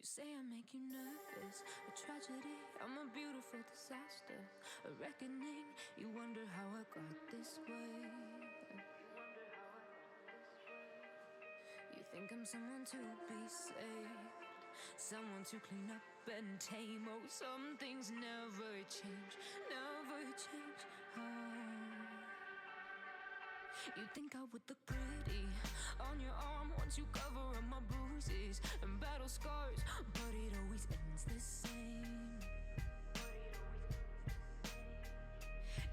You say I make you nervous, a tragedy, I'm a beautiful disaster, a reckoning, you wonder how I got this way. You think I'm someone to be saved, someone to clean up and tame. Oh, some things never change, never change. Oh. You think I would look pretty on your arm once you cover up my bruises and battle scars, but it always ends the same.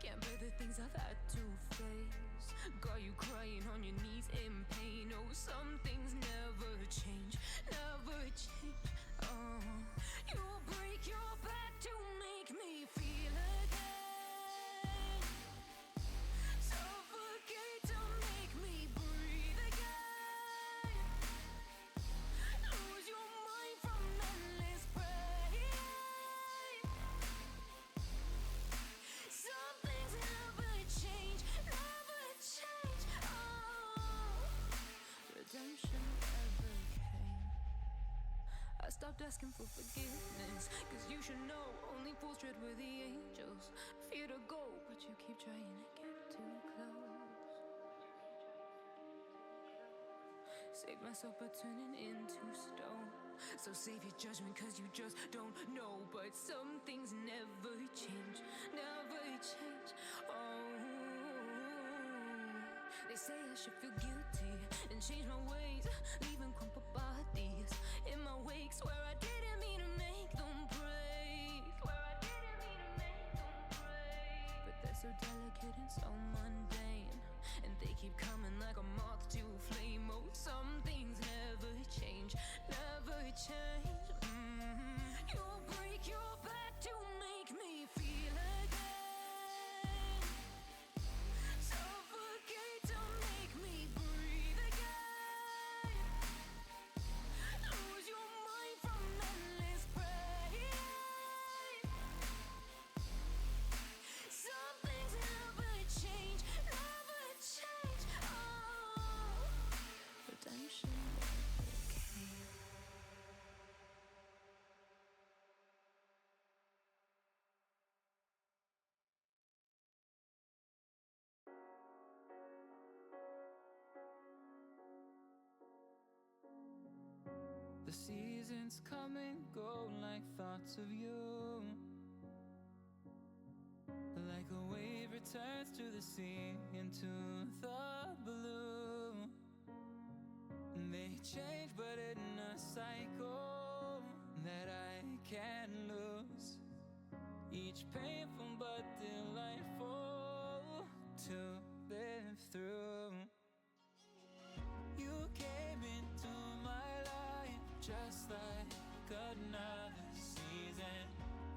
Can't bear the things I've had to face, got you crying on your knees in pain. Oh, some things never change, never change. Oh, you'll break your back to make me feel again, suffocate to make me breathe again, lose your mind from endless pain. Some things never change, never change. Oh, redemption never came. I stopped asking for forgiveness, cause you should know only fools tread with the angels. Fear to go, but you keep trying to get too close. Save myself by turning into stone. So save your judgment cause you just don't know. But some things never change, never change. Oh, they say I should feel guilty and change my ways, leaving crumpled bodies in my wake. Swear I didn't mean to make them break, swear I didn't mean to make them break. But they're so delicate and so mundane, and they keep coming like a moth to a flame. Oh, some things never change, never change. You'll break your back to make me feel again, suffocate to make me breathe again, lose your mind from endless pain. Some things never change, never change. Oh, redemption never came. The seasons come and go like thoughts of you, like a wave returns to the sea, into the blue. They change, but in a cycle that I can't lose. Each painful but delightful to live through. You came into my life just like another season.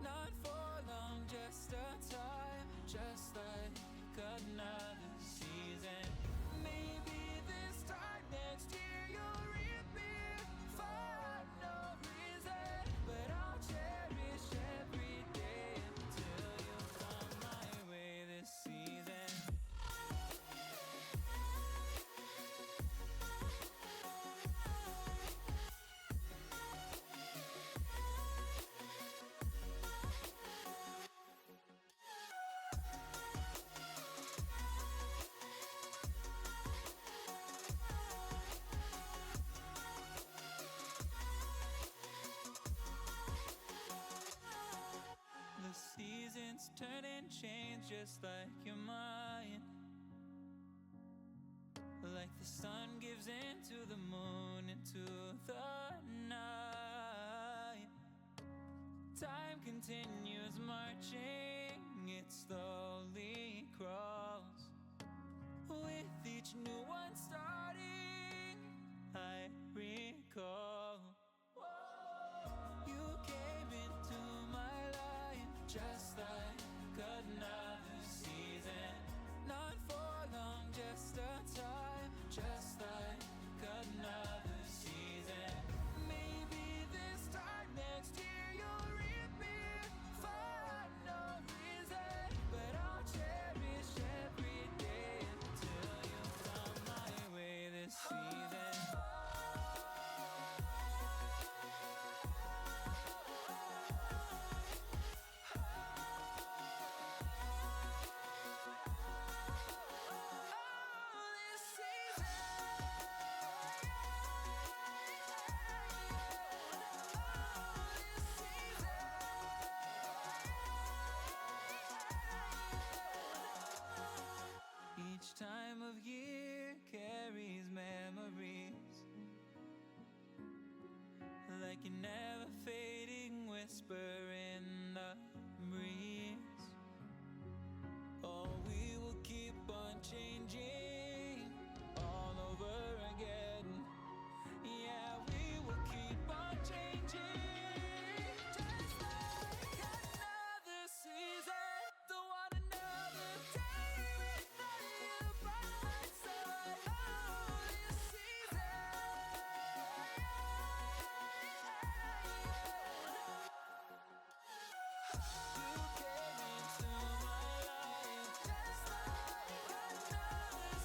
Not for long, just a time, just like another season. Maybe this time next year you'll reappear for no reason, but I'll cherish every day until you come my way this season. The seasons turn and change just like your mind. Like the sun gives into the moon, into the night. Time continues marching, it slowly crawls. With each new one starting, I recall. You came into my life just like another season. Not for long, just a time, just like another season. Maybe this time next year you'll reappear for no reason, but I'll cherish every day until you come my way this season. Each time of year carries memories, like a never fading whisper in the breeze. Oh, we will keep on changing all over again. Yeah, we will keep on changing just like another season. Don't want another day without you by my side. Oh, this season. You came into my life just like another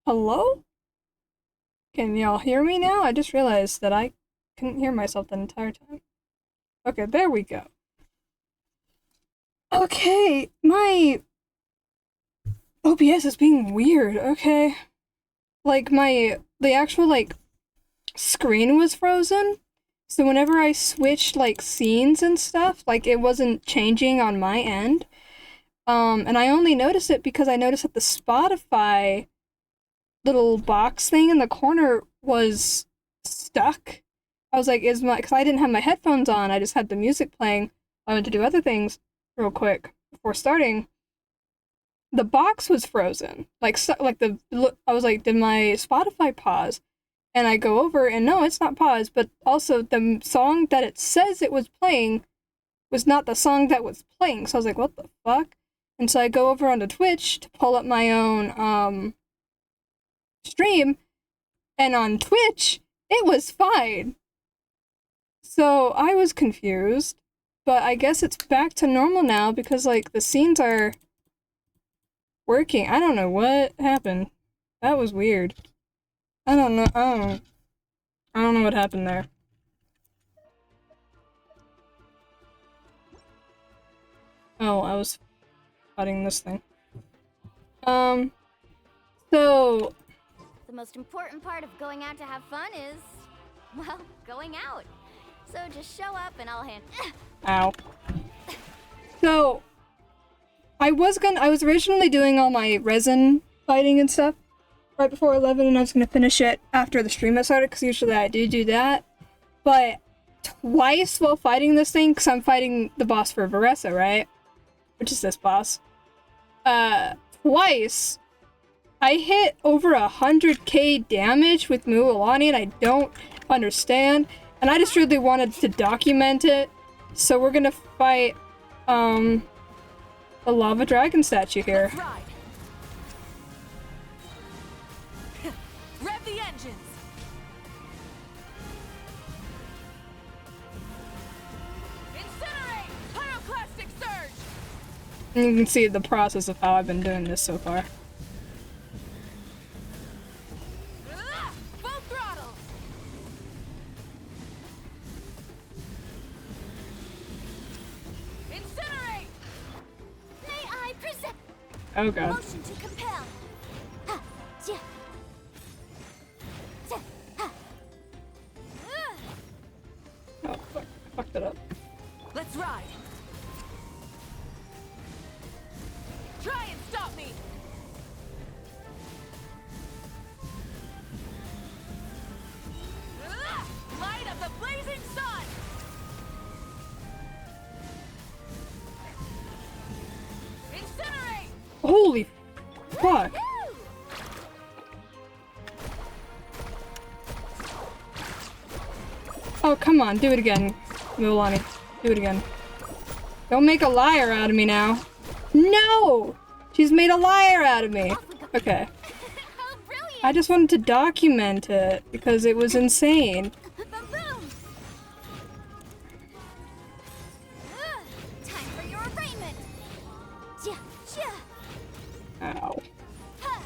Hello? Can y'all hear me now? I just realized that I couldn't hear myself the entire time. Okay, there we go. Okay, my OBS is being weird, okay? Like, the actual, like, screen was frozen, so whenever I switched, like, scenes and stuff, like, it wasn't changing on my end. And I only noticed it because I noticed that the Spotify little box thing in the corner was stuck. I was like, because I didn't have my headphones on, I just had the music playing. I went to do other things real quick before starting. The box was frozen. I was like, did my Spotify pause? And I go over, and no, it's not paused, but also the song that it says it was playing was not the song that was playing. So I was like, what the fuck? And so I go over onto Twitch to pull up my own, stream, and on Twitch, it was fine. So I was confused, but I guess it's back to normal now because, like, the scenes are working. I don't know what happened. That was weird. I don't know. I don't know what happened there. Oh, I was fighting this thing. So the most important part of going out to have fun is, well, going out. So just show up and I'll hand. Ow. So I was originally doing all my resin fighting and stuff right before 11, and I was gonna finish it after the stream had started, because usually I do that. But twice while fighting this thing, because I'm fighting the boss for Varessa, right? Which is this boss. Twice, I hit over 100k damage with Mualani, and I don't understand. And I just really wanted to document it. So we're gonna fight, a lava dragon statue here. Rev the engines. Incinerate! Pyroclastic surge! And you can see the process of how I've been doing this so far. Full throttle! Incinerate! May I present Oh god. motion to compel? Ha, ja. Ja, ha. Oh fuck, I fucked it up. Let's ride! Try and stop me! Light of the blazing sun! Incinerate! Holy fuck. Woo! Oh, come on, do it again, Mualani. Do it again. Don't make a liar out of me now. No! She's made a liar out of me. Okay. How brilliant! I just wanted to document it because it was insane. Ba-boom! Time for your arraignment! Ja, ja. Ow. Ha.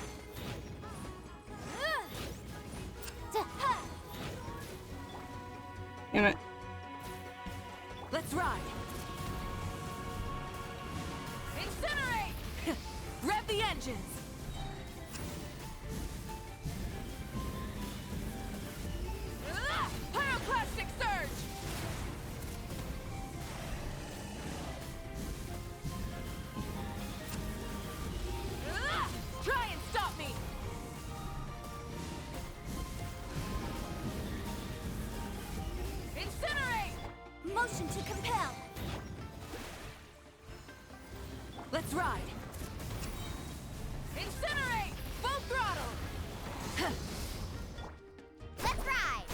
Ja, ha. Damn it. Let's ride! Incinerate! Rev the engines! Pyroclastic surge! Try and stop me! Incinerate! Motion to compel. Let's ride! Incinerate! Full throttle! Let's ride.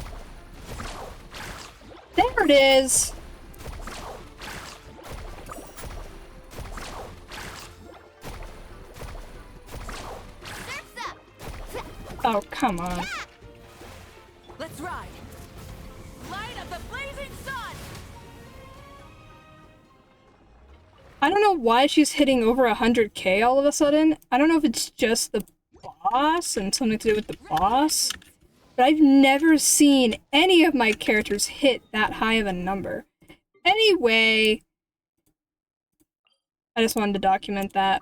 There it is! Surf's up. Oh, come on. Let's ride! Light of the blazing sun! I don't know why she's hitting over 100k all of a sudden. I don't know if it's just the boss and something to do with the boss. But I've never seen any of my characters hit that high of a number. Anyway, I just wanted to document that.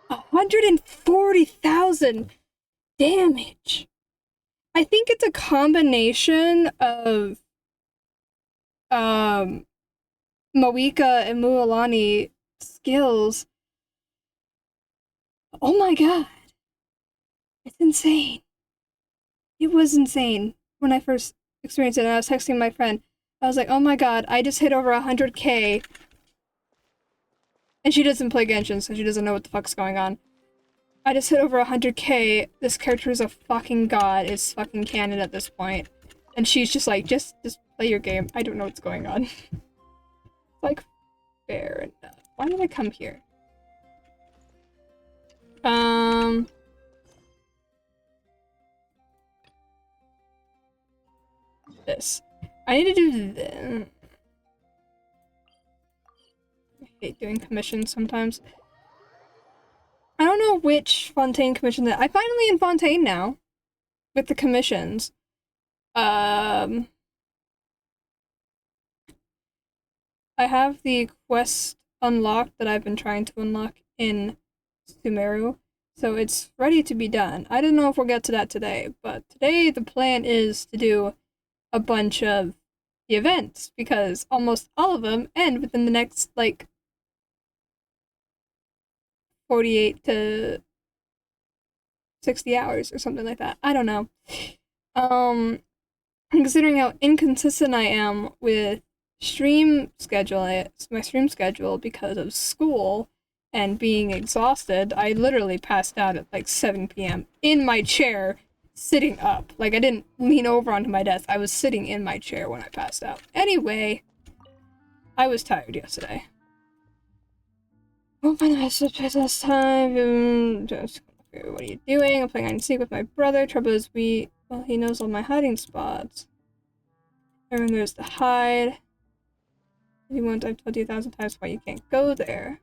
140,000 damage. I think it's a combination of Moika and Mualani skills. Oh my god. It's insane. It was insane when I first experienced it, and I was texting my friend. I was like, oh my god, I just hit over 100k. And she doesn't play Genshin, so she doesn't know what the fuck's going on. I just hit over 100k. This character is a fucking god. It's fucking canon at this point. And she's just like, just play your game. I don't know what's going on. Like, fair enough. Why did I come here? This. I need to do this. I hate doing commissions sometimes. I don't know which Fontaine commission that I'm finally in Fontaine now with the commissions. I have the quest unlocked that I've been trying to unlock in Sumeru, so it's ready to be done. I don't know if we'll get to that today, but today the plan is to do a bunch of the events, because almost all of them end within the next, like, 48 to 60 hours or something like that. I don't know. Considering how inconsistent I am with stream schedule, my stream schedule because of school and being exhausted, I literally passed out at like 7 p.m. in my chair, sitting up. Like, I didn't lean over onto my desk. I was sitting in my chair when I passed out. Anyway, I was tired yesterday. Oh my gosh, this time. Just, what are you doing? I'm playing hide and seek with my brother. Trouble is, he knows all my hiding spots. And there's the hide. I've told you 1,000 times why you can't go there.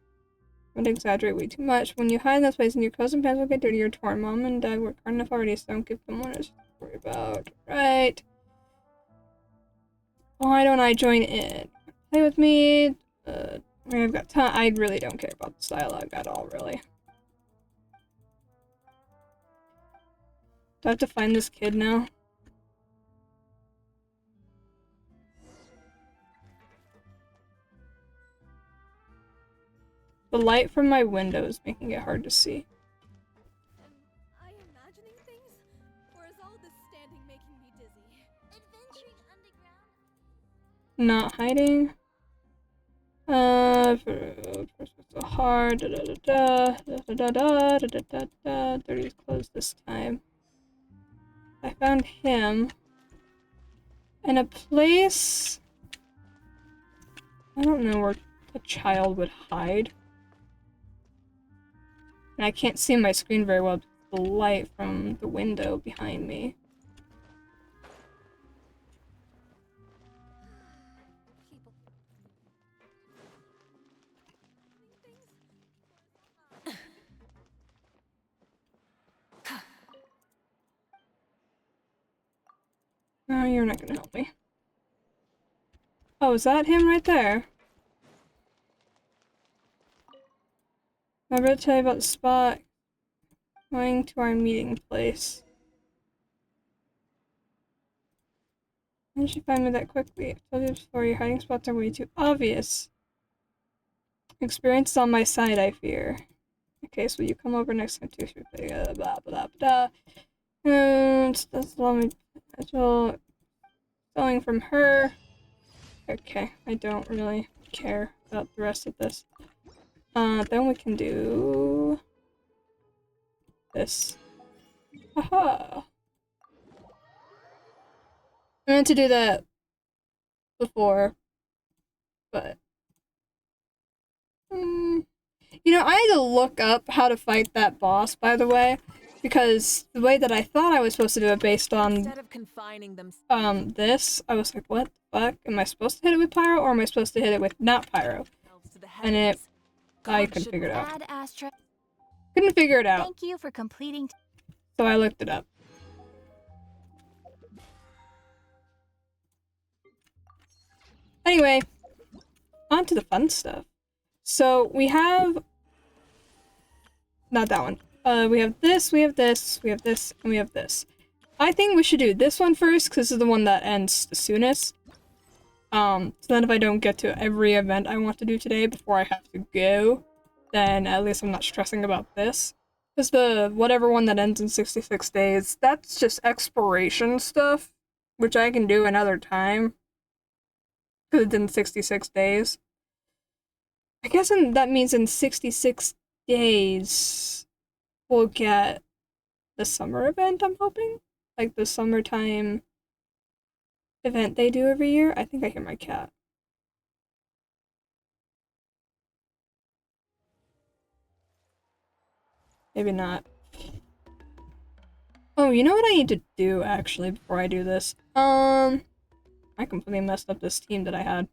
Don't exaggerate way too much. When you hide in this place and your clothes and pants will get dirty or torn, Mom and Dad work hard enough already, so don't give them one to worry about. Right. Why don't I join in? Play with me. I've got time. I really don't care about this dialogue at all, really. Do I have to find this kid now? The light from my window is making it hard to see. Am I imagining things? Or is all this standing making me dizzy? Adventuring underground? Not hiding. So hard. 30 is closed this time. I found him in a place. I don't know where a child would hide. And I can't see my screen very well because of the light from the window behind me. No, you're not gonna help me. Oh, is that him right there? I better tell you about the spot. Going to our meeting place. How did you find me that quickly? I told you before, your hiding spots are way too obvious. Experience is on my side, I fear. Okay, so you come over next time too. Blah blah blah. And that's selling from her. Okay, I don't really care about the rest of this. Then we can do this. Haha. I meant to do that before, but you know, I had to look up how to fight that boss, by the way, because the way that I thought I was supposed to do it based on Instead of confining them, this, I was like, what the fuck? Am I supposed to hit it with pyro, or am I supposed to hit it with not pyro? to the And heavens, I God couldn't should figure it out. Add Astra. Couldn't figure it out, Thank you for completing. so I looked it up. Anyway, on to the fun stuff. So we have... Not that one. We have this, we have this, we have this, and we have this. I think we should do this one first, because this is the one that ends the soonest. So then if I don't get to every event I want to do today before I have to go, then at least I'm not stressing about this. Because the whatever one that ends in 66 days, that's just exploration stuff, which I can do another time. Because it's in 66 days. I guess that means in 66 days, we'll get the summer event, I'm hoping? Like the summertime event they do every year. I think I hear my cat. Maybe not. Oh, you know what I need to do, actually, before I do this? I completely messed up this team that I had.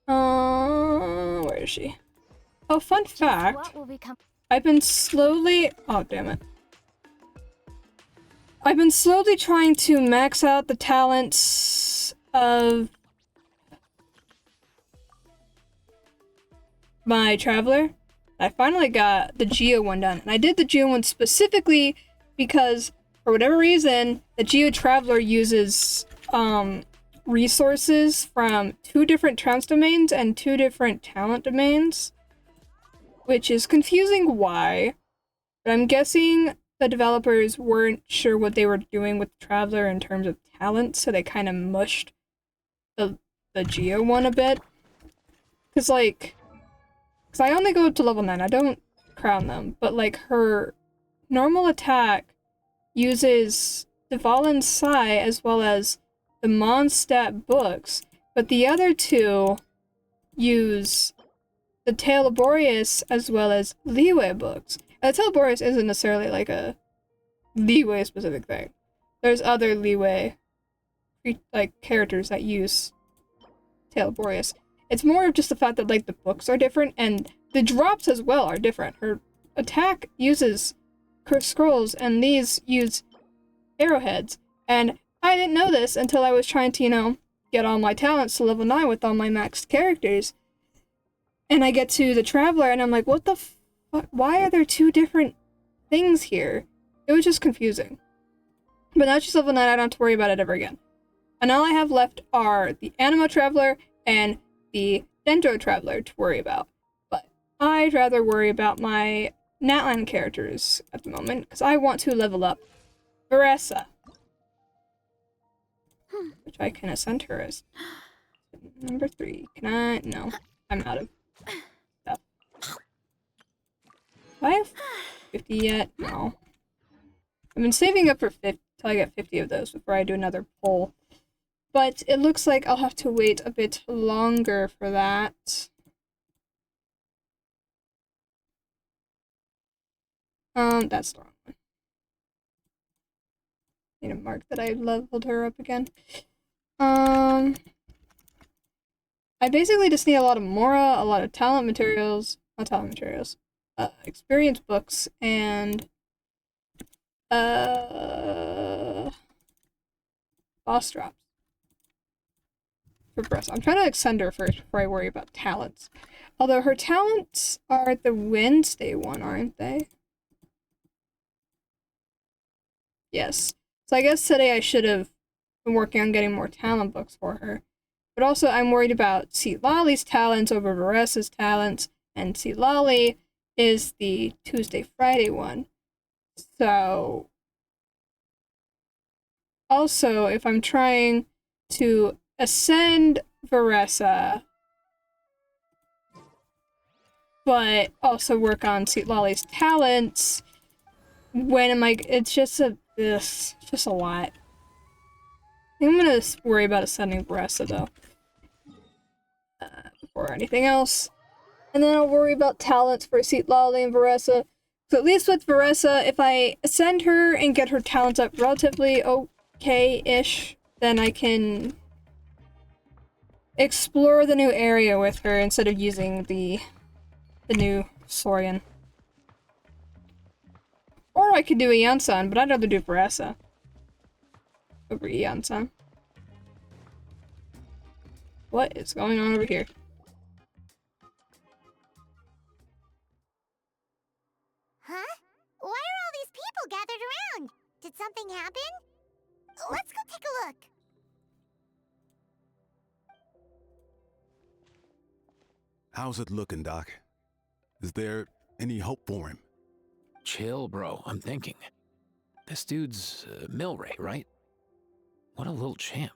Where is she? Oh, fun fact. What will become? I've been slowly... Oh, damn it. I've been slowly trying to max out the talents of my Traveler. I finally got the Geo one done. And I did the Geo one specifically because, for whatever reason, the Geo Traveler uses resources from 2 different trance domains and 2 different talent domains. Which is confusing why. But I'm guessing the developers weren't sure what they were doing with Traveler in terms of talent, so they kind of mushed the Geo one a bit. Because I only go up to level 9, I don't crown them, but like her normal attack uses the Valen Sai as well as the Mondstadt books, but the other 2 use the Tale of Boreas as well as Leeway books. The Tale of Boreas isn't necessarily like a Leeway specific thing. There's other Leeway like characters that use Tale of Boreas. It's more of just the fact that like the books are different and the drops as well are different. Her attack uses scrolls and these use arrowheads. And I didn't know this until I was trying to, you know, get all my talents to level 9 with all my maxed characters. And I get to the Traveler and I'm like, what the fuck? Why are there 2 different things here? It was just confusing. But now she's level 9, I don't have to worry about it ever again. And all I have left are the Anima Traveler and the Dendro Traveler to worry about. But I'd rather worry about my Natlan characters at the moment, because I want to level up Veressa. Which I can ascend her as number 3. Can I? No. I'm out of stuff. Do I have 50 yet? No. I've been saving up for 50 till I get 50 of those before I do another poll. But it looks like I'll have to wait a bit longer for that. That's the wrong one. Need to mark that I leveled her up again. I basically just need a lot of Mora, a lot of talent materials, not talent materials, experience books, and boss drops for Bressa. I'm trying to extend her first before I worry about talents. Although her talents are the Wednesday one, aren't they? Yes. So I guess today I should have been working on getting more talent books for her. But also I'm worried about Lolly's talents over Veressa's talents, and Lolly is the Tuesday-Friday one. So also, if I'm trying to ascend Veressa, but also work on Lolly's talents, when am I? It's just a lot. I think I'm gonna worry about ascending Veressa though, before anything else, and then I'll worry about talents for Lolly and Veressa. So at least with Veressa, if I ascend her and get her talents up relatively okay-ish, then I can explore the new area with her instead of using the new Saurian. Or I could do Ian-san, but I'd rather do Barassa over Ian-san. What is going on over here? Huh? Why are all these people gathered around? Did something happen? Let's go take a look. How's it looking, Doc? Is there any hope for him? Chill, bro. I'm thinking. This dude's Milray, right? What a little champ.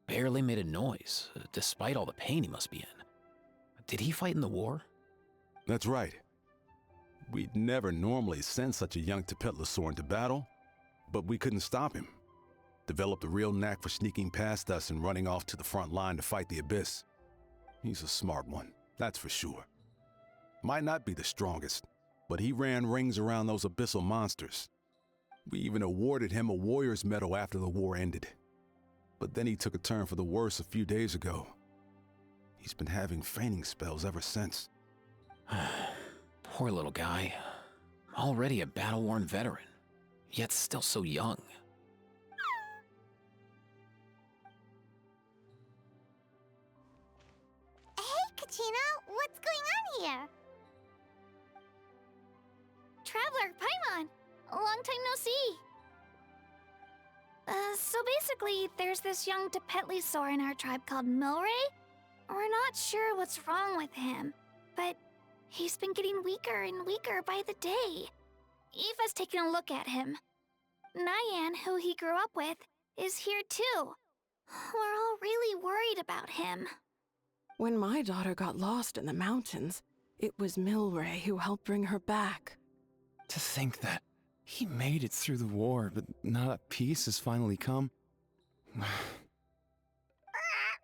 Barely made a noise, despite all the pain he must be in. Did he fight in the war? That's right. We'd never normally send such a young Tepetlosaur into battle, but we couldn't stop him. Developed a real knack for sneaking past us and running off to the front line to fight the Abyss. He's a smart one, that's for sure. Might not be the strongest, but he ran rings around those abyssal monsters. We even awarded him a Warrior's Medal after the war ended. But then he took a turn for the worse a few days ago. He's been having fainting spells ever since. Poor little guy. Already a battle-worn veteran, yet still so young. Hey, Kachina, what's going on here? Traveler, Paimon! Long time no see! So basically, there's this young Tepetlosaur in our tribe called Milray. We're not sure what's wrong with him, but he's been getting weaker and weaker by the day. Eva's taking a look at him. Nyan, who he grew up with, is here too. We're all really worried about him. When my daughter got lost in the mountains, it was Milray who helped bring her back. To think that he made it through the war, but now that peace has finally come.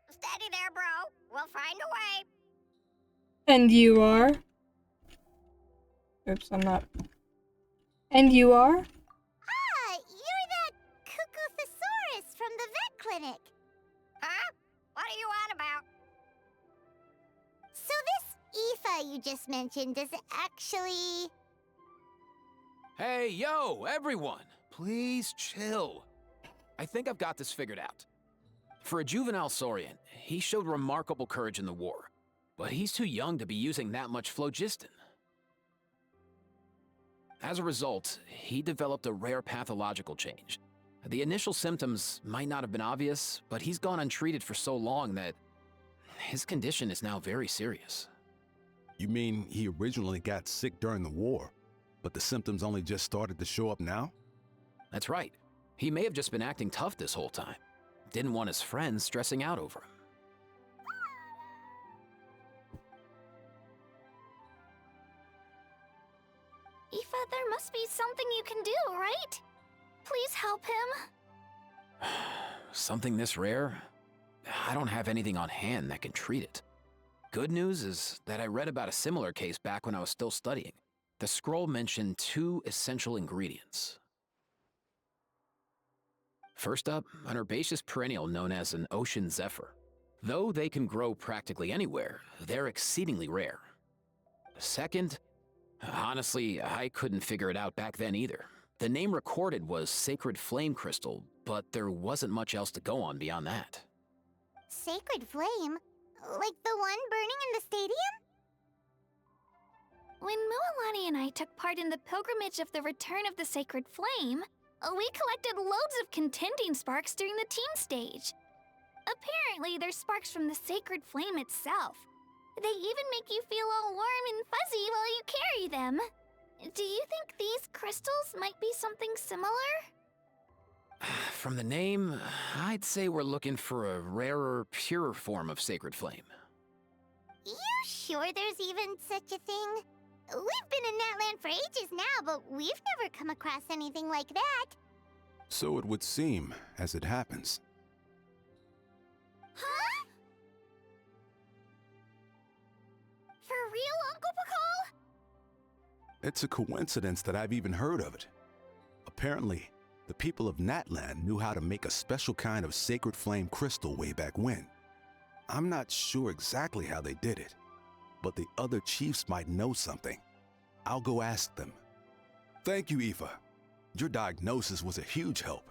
Steady there, bro. We'll find a way. And you are? Oops, I'm not. And you are? Ah, you're that Cuckoo-thesaurus from the vet clinic. Huh? What are you on about? So this Aoife you just mentioned, does it actually... Hey, yo, everyone! Please chill. I think I've got this figured out. For a juvenile Saurian, he showed remarkable courage in the war, but he's too young to be using that much phlogiston. As a result, he developed a rare pathological change. The initial symptoms might not have been obvious, but he's gone untreated for so long that his condition is now very serious. You mean he originally got sick during the war, but the symptoms only just started to show up now? That's right. He may have just been acting tough this whole time. Didn't want his friends stressing out over him. Aoife, there must be something you can do, right? Please help him. Something this rare? I don't have anything on hand that can treat it. Good news is that I read about a similar case back when I was still studying. The scroll mentioned 2 essential ingredients. First up, an herbaceous perennial known as an ocean zephyr. Though they can grow practically anywhere, they're exceedingly rare. Second, honestly, I couldn't figure it out back then either. The name recorded was Sacred Flame Crystal, but there wasn't much else to go on beyond that. Sacred flame? Like the one burning in the stadium? When Mualani and I took part in the pilgrimage of the Return of the Sacred Flame, we collected loads of contending sparks during the team stage. Apparently, they're sparks from the Sacred Flame itself. They even make you feel all warm and fuzzy while you carry them. Do you think these crystals might be something similar? From the name, I'd say we're looking for a rarer, purer form of Sacred Flame. You sure there's even such a thing? We've been in Natland for ages now, but we've never come across anything like that. So it would seem, as it happens. Huh? For real, Uncle Pakal? It's a coincidence that I've even heard of it. Apparently, the people of Natland knew how to make a special kind of sacred flame crystal way back when. I'm not sure exactly how they did it, but the other chiefs might know something. I'll go ask them. Thank you, Aoife. Your diagnosis was a huge help.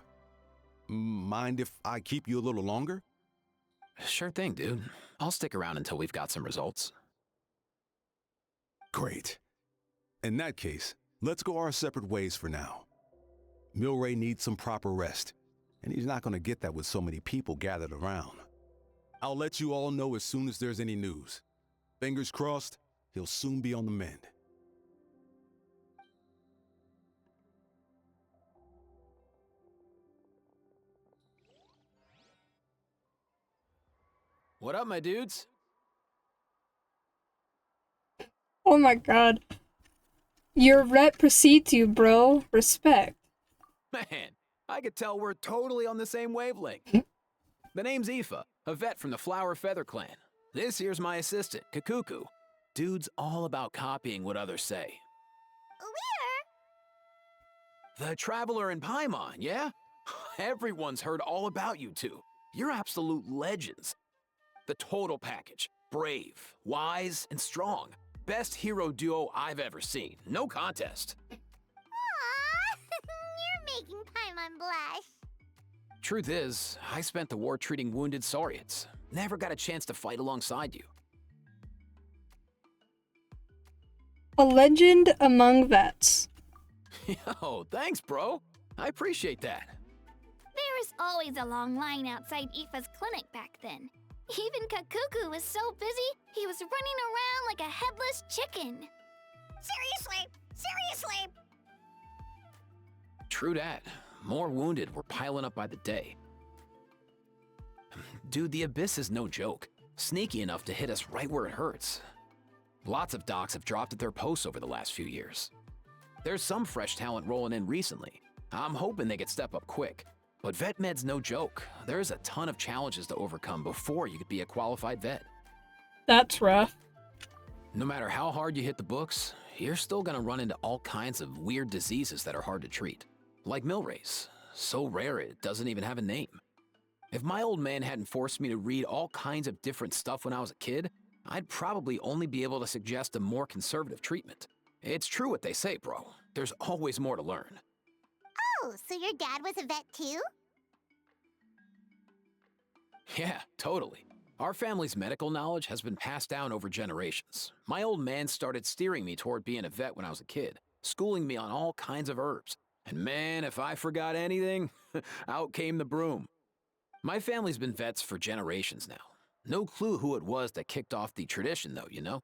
Mind if I keep you a little longer? Sure thing, dude. I'll stick around until we've got some results. Great. In that case, let's go our separate ways for now. Milray needs some proper rest, and he's not going to get that with so many people gathered around. I'll let you all know as soon as there's any news. Fingers crossed, he'll soon be on the mend. What up, my dudes? Oh my god. Your rep precedes you, bro. Respect. Man, I could tell we're totally on the same wavelength. The name's Aoife, a vet from the Flower Feather clan. This here's my assistant, Kakuku. Dude's all about copying what others say. The Traveler in Paimon, yeah? Everyone's heard all about you two. You're absolute legends. The total package. Brave, wise, and strong. Best hero duo I've ever seen. No contest. Aww, you're making Paimon blush. Truth is, I spent the war treating wounded Saurians. Never got a chance to fight alongside you. A legend among vets. Yo, thanks, bro. I appreciate that. There was always a long line outside Aoife's clinic back then. Even Kakuku was so busy, he was running around like a headless chicken. Seriously! True dat. More wounded were piling up by the day. Dude, the Abyss is no joke. Sneaky enough to hit us right where it hurts. Lots of docs have dropped at their posts over the last few years. There's some fresh talent rolling in recently. I'm hoping they could step up quick. But vet med's no joke. There's a ton of challenges to overcome before you could be a qualified vet. That's rough. No matter how hard you hit the books, you're still gonna run into all kinds of weird diseases that are hard to treat. Like Milray's. So rare it doesn't even have a name. If my old man hadn't forced me to read all kinds of different stuff when I was a kid, I'd probably only be able to suggest a more conservative treatment. It's true what they say, bro. There's always more to learn. Oh, so your dad was a vet too? Yeah, totally. Our family's medical knowledge has been passed down over generations. My old man started steering me toward being a vet when I was a kid, schooling me on all kinds of herbs. And man, if I forgot anything, out came the broom. My family's been vets for generations now. No clue who it was that kicked off the tradition, though, you know?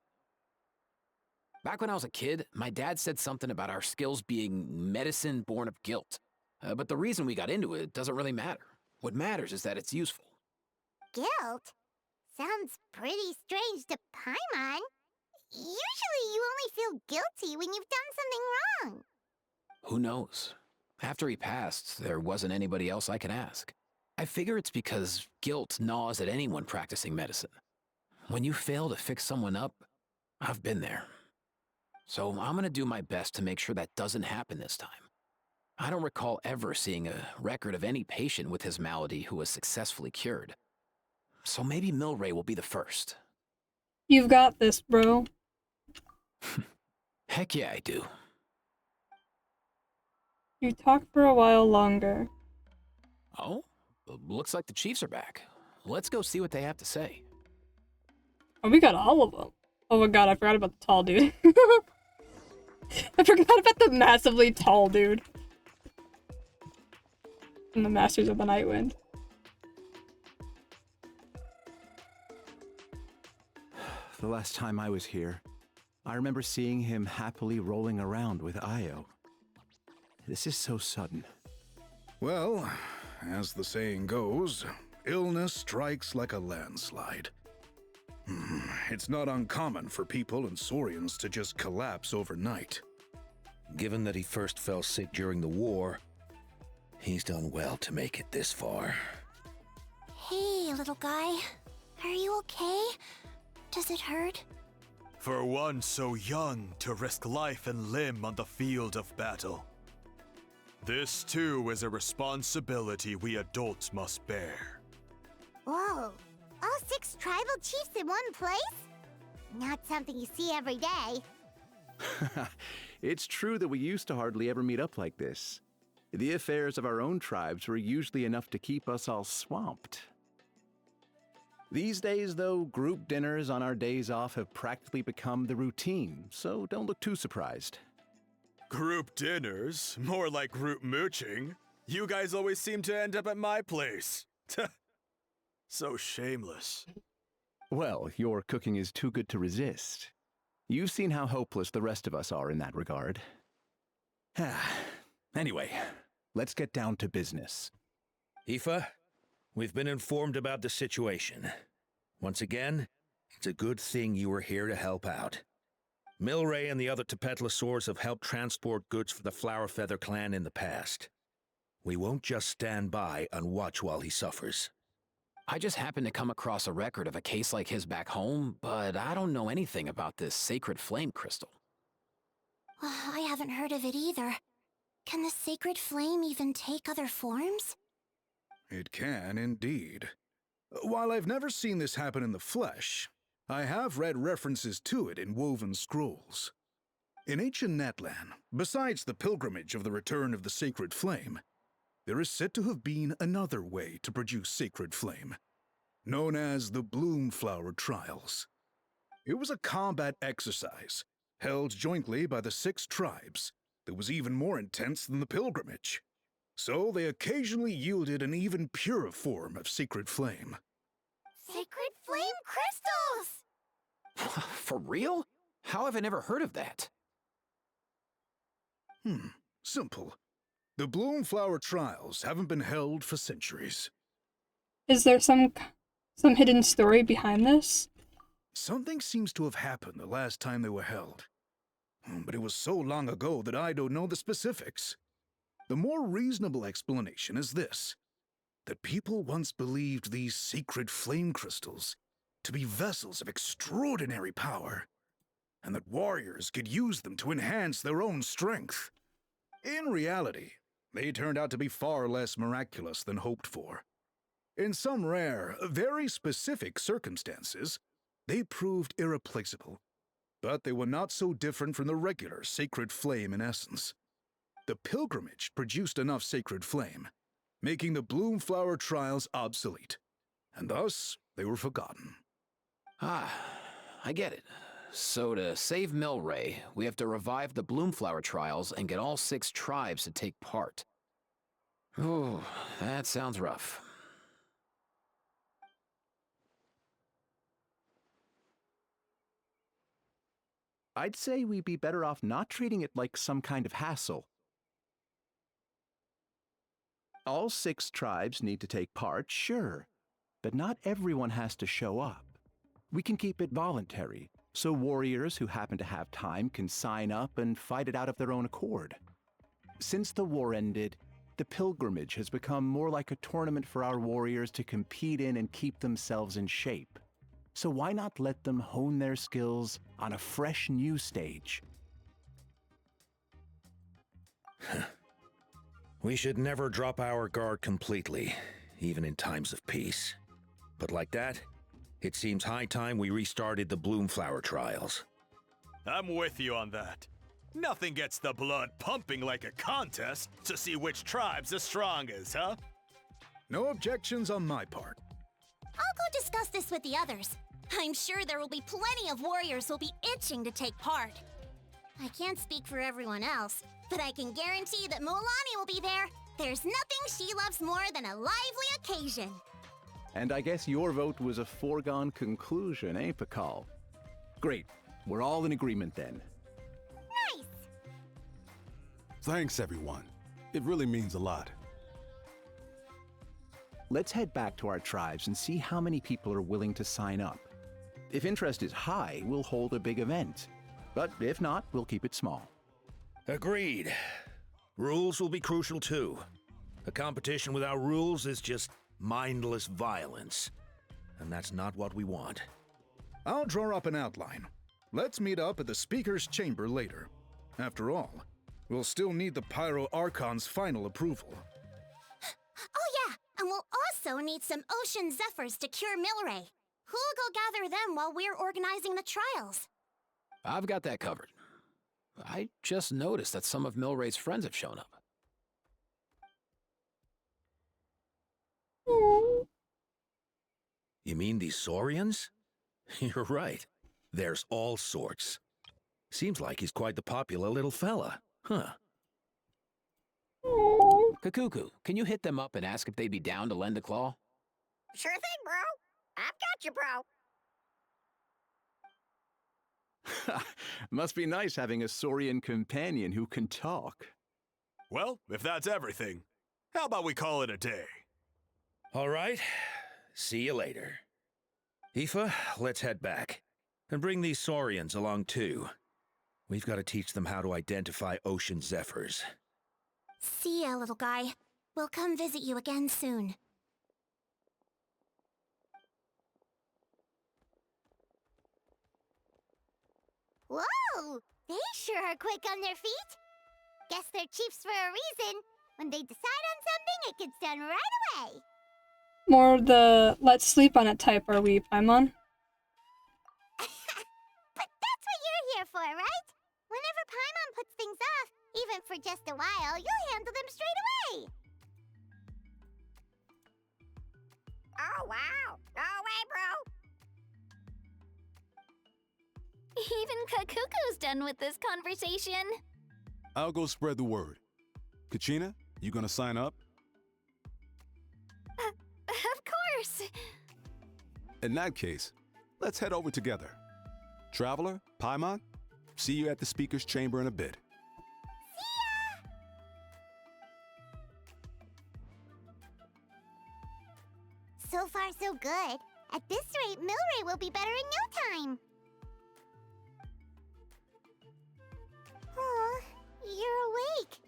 Back when I was a kid, my dad said something about our skills being medicine born of guilt. But the reason we got into it doesn't really matter. What matters is that it's useful. Guilt? Sounds pretty strange to Paimon. Usually you only feel guilty when you've done something wrong. Who knows? After he passed, there wasn't anybody else I could ask. I figure it's because guilt gnaws at anyone practicing medicine. When you fail to fix someone up, I've been there. So I'm gonna do my best to make sure that doesn't happen this time. I don't recall ever seeing a record of any patient with his malady who was successfully cured. So maybe Milray will be the first. You've got this, bro. Heck yeah, I do. You talk for a while longer. Oh? Looks like the Chiefs are back. Let's go see what they have to say. Oh, we got all of them. Oh my god, I forgot about the tall dude. I forgot about the massively tall dude. And the Masters of the Nightwind. The last time I was here, I remember seeing him happily rolling around with Io. This is so sudden. Well, as the saying goes, illness strikes like a landslide. It's not uncommon for people and Saurians to just collapse overnight. Given that he first fell sick during the war, he's done well to make it this far. Hey, little guy. Are you okay? Does it hurt? For one so young to risk life and limb on the field of battle. This too is a responsibility we adults must bear. Whoa, All 6 tribal chiefs in one place? Not something you see every day. It's true that we used to hardly ever meet up like this. The affairs of our own tribes were usually enough to keep us all swamped. These days, though, group dinners on our days off have practically become the routine, so don't look too surprised. Group dinners? More like group mooching. You guys always seem to end up at my place. So shameless. Well, your cooking is too good to resist. You've seen how hopeless the rest of us are in that regard. Anyway, let's get down to business. Aoife, we've been informed about the situation. Once again, it's a good thing you were here to help out. Milray and the other Tepetlosaurs have helped transport goods for the Flower Feather clan in the past. We won't just stand by and watch while he suffers. I just happened to come across a record of a case like his back home, but I don't know anything about this sacred flame crystal. I haven't heard of it either. Can the sacred flame even take other forms? It can, indeed. While I've never seen this happen in the flesh, I have read references to it in woven scrolls. In ancient Natlan, besides the pilgrimage of the return of the sacred flame, there is said to have been another way to produce sacred flame, known as the Bloomflower Trials. It was a combat exercise, held jointly by the 6 tribes, that was even more intense than the pilgrimage. So they occasionally yielded an even purer form of sacred flame. Sacred flame crystals! For real? How have I never heard of that? Simple. The Bloomflower Trials haven't been held for centuries. Is there some hidden story behind this? Something seems to have happened the last time they were held. But it was so long ago that I don't know the specifics. The more reasonable explanation is this: that people once believed these sacred flame crystals to be vessels of extraordinary power, and that warriors could use them to enhance their own strength. In reality, they turned out to be far less miraculous than hoped for. In some rare, very specific circumstances, they proved irreplaceable, but they were not so different from the regular sacred flame in essence. The pilgrimage produced enough sacred flame, making the Bloomflower Trials obsolete, and thus they were forgotten. Ah, I get it. So to save Milray, we have to revive the Bloomflower Trials and get all 6 tribes to take part. Ooh, that sounds rough. I'd say we'd be better off not treating it like some kind of hassle. All 6 tribes need to take part, sure, but not everyone has to show up. We can keep it voluntary, so warriors who happen to have time can sign up and fight it out of their own accord. Since the war ended, the pilgrimage has become more like a tournament for our warriors to compete in and keep themselves in shape. So why not let them hone their skills on a fresh new stage? We should never drop our guard completely, even in times of peace. But like that, it seems high time we restarted the Bloomflower Trials. I'm with you on that. Nothing gets the blood pumping like a contest to see which tribe's the strongest, huh? No objections on my part. I'll go discuss this with the others. I'm sure there will be plenty of warriors who'll be itching to take part. I can't speak for everyone else, but I can guarantee that Molani will be there. There's nothing she loves more than a lively occasion. And I guess your vote was a foregone conclusion, eh, Pakal? Great. We're all in agreement then. Nice! Thanks, everyone. It really means a lot. Let's head back to our tribes and see how many people are willing to sign up. If interest is high, we'll hold a big event. But if not, we'll keep it small. Agreed. Rules will be crucial too. A competition without rules is just mindless violence. And that's not what we want. I'll draw up an outline. Let's meet up at the Speaker's Chamber later. After all, we'll still need the Pyro Archon's final approval. Oh yeah, And we'll also need some ocean zephyrs to cure Milray. Who'll go gather them while we're organizing the trials? I've got that covered. I just noticed that some of Milray's friends have shown up. You mean these Saurians? You're right. There's all sorts. Seems like he's quite the popular little fella. Huh. Kakuku, can you hit them up and ask if they'd be down to lend a claw? Sure thing, bro. I've got you, bro. Must be nice having a Saurian companion who can talk. Well, if that's everything, how about we call it a day? All right. See you later. Aoife, let's head back. And bring these Saurians along too. We've got to teach them how to identify ocean zephyrs. See ya, little guy. We'll come visit you again soon. Whoa! They sure are quick on their feet. Guess they're chiefs for a reason. When they decide on something, it gets done right away. More of the let's sleep on it type, are we, Paimon? But that's what you're here for, right? Whenever Paimon puts things off, even for just a while, you'll handle them straight away. Oh, wow. No way, bro. Even Kakuku's done with this conversation. I'll go spread the word. Kachina, you gonna sign up? Of course. In that case, let's head over together. Traveler, Paimon, see you at the speaker's chamber in a bit. So far, so good. At this rate, Milray will be better in no time. Oh, you're awake.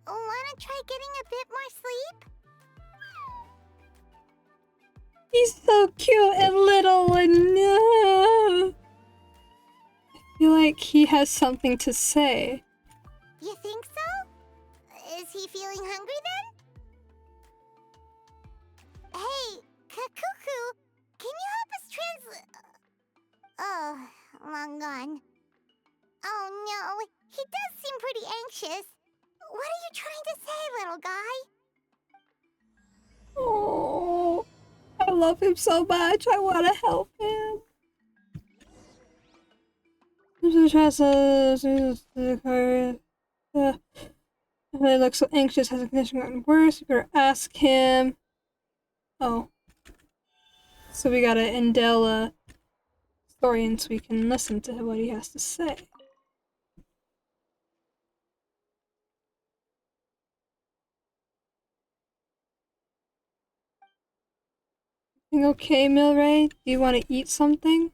Wanna try getting a bit more sleep? He's so cute and little and I feel like he has something to say. You think so? Is he feeling hungry then? Hey, Kakuku, can you help us translate? Oh, long gone. Oh no, he does seem pretty anxious. What are you trying to say, little guy? Oh, I love him so much. I want to help him. He looks so anxious. Has the condition gotten worse? We better ask him. Oh. So we gotta indel a Saurian so we can listen to what he has to say. Okay, Milray? Do you want to eat something?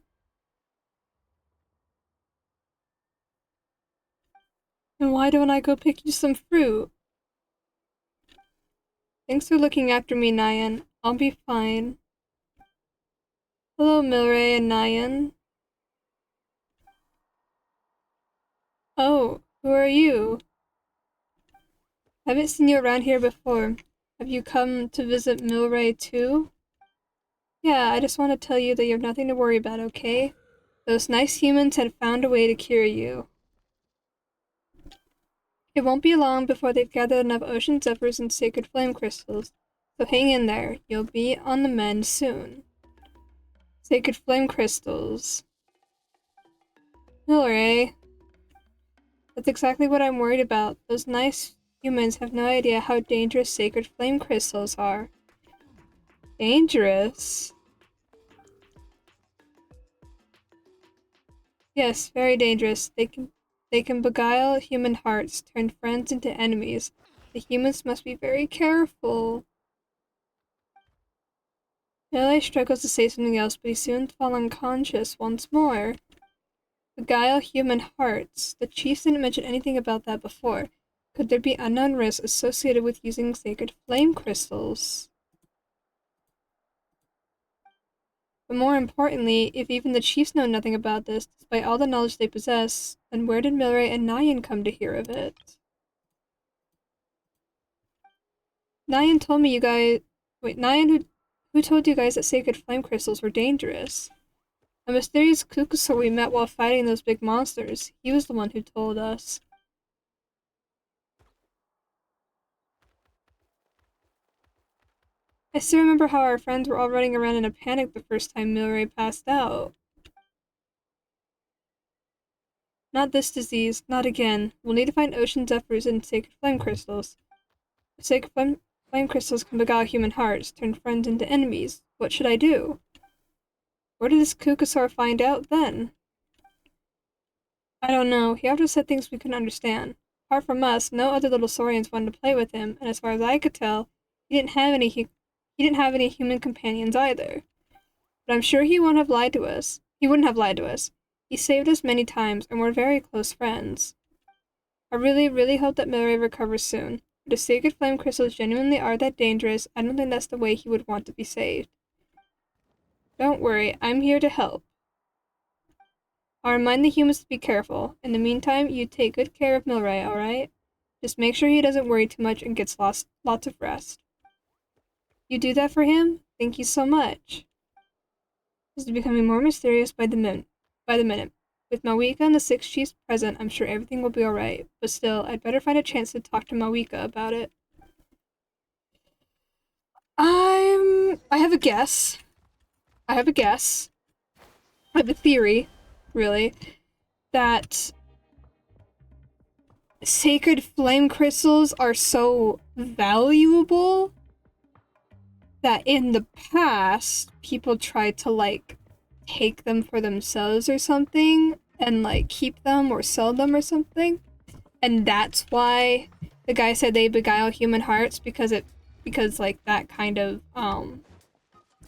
And why don't I go pick you some fruit? Thanks for looking after me, Nyan. I'll be fine. Hello, Milray and Nyan. Oh, who are you? I haven't seen you around here before. Have you come to visit Milray too? Yeah, I just want to tell you that you have nothing to worry about, okay? Those nice humans had found a way to cure you. It won't be long before they've gathered enough ocean zephyrs and sacred flame crystals, so hang in there. You'll be on the mend soon. Sacred flame crystals. Milray. That's exactly what I'm worried about. Those nice humans have no idea how dangerous sacred flame crystals are. Dangerous? Yes, very dangerous. They can beguile human hearts, turn friends into enemies. The humans must be very careful. Melee struggles to say something else, but he soon falls unconscious once more. Beguile human hearts. The chiefs didn't mention anything about that before. Could there be unknown risks associated with using sacred flame crystals? But more importantly, if even the chiefs know nothing about this, despite all the knowledge they possess, then where did Milray and Nyan come to hear of it? Nyan told me you guys Wait, Nyan, who told you guys that sacred flame crystals were dangerous? A mysterious Kukusor we met while fighting those big monsters. He was the one who told us. I still remember how our friends were all running around in a panic the first time Milray passed out. Not this disease, not again. We'll need to find ocean zephyrs and sacred flame crystals. The sacred flame crystals can beguile human hearts, turn friends into enemies. What should I do? Where did this Kukusor find out then? I don't know. He often said things we couldn't understand. Apart from us, no other little Saurians wanted to play with him, and as far as I could tell, he didn't have any human companions either. But I'm sure he wouldn't have lied to us. He saved us many times, and we're very close friends. I really, really hope that Milray recovers soon. But if sacred flame crystals genuinely are that dangerous, I don't think that's the way he would want to be saved. Don't worry, I'm here to help. I'll remind the humans to be careful. In the meantime, you take good care of Milray, alright? Just make sure he doesn't worry too much and gets lots of rest. You do that for him? Thank you so much. This is becoming more mysterious by the minute. With Mawika and the 6 chiefs present, I'm sure everything will be alright. But still, I'd better find a chance to talk to Mawika about it. I have a guess. I have a theory, really, that sacred flame crystals are so valuable that in the past, people tried to, like, take them for themselves or something, and, like, keep them or sell them or something. And that's why the guy said they beguile human hearts, because like, that kind of,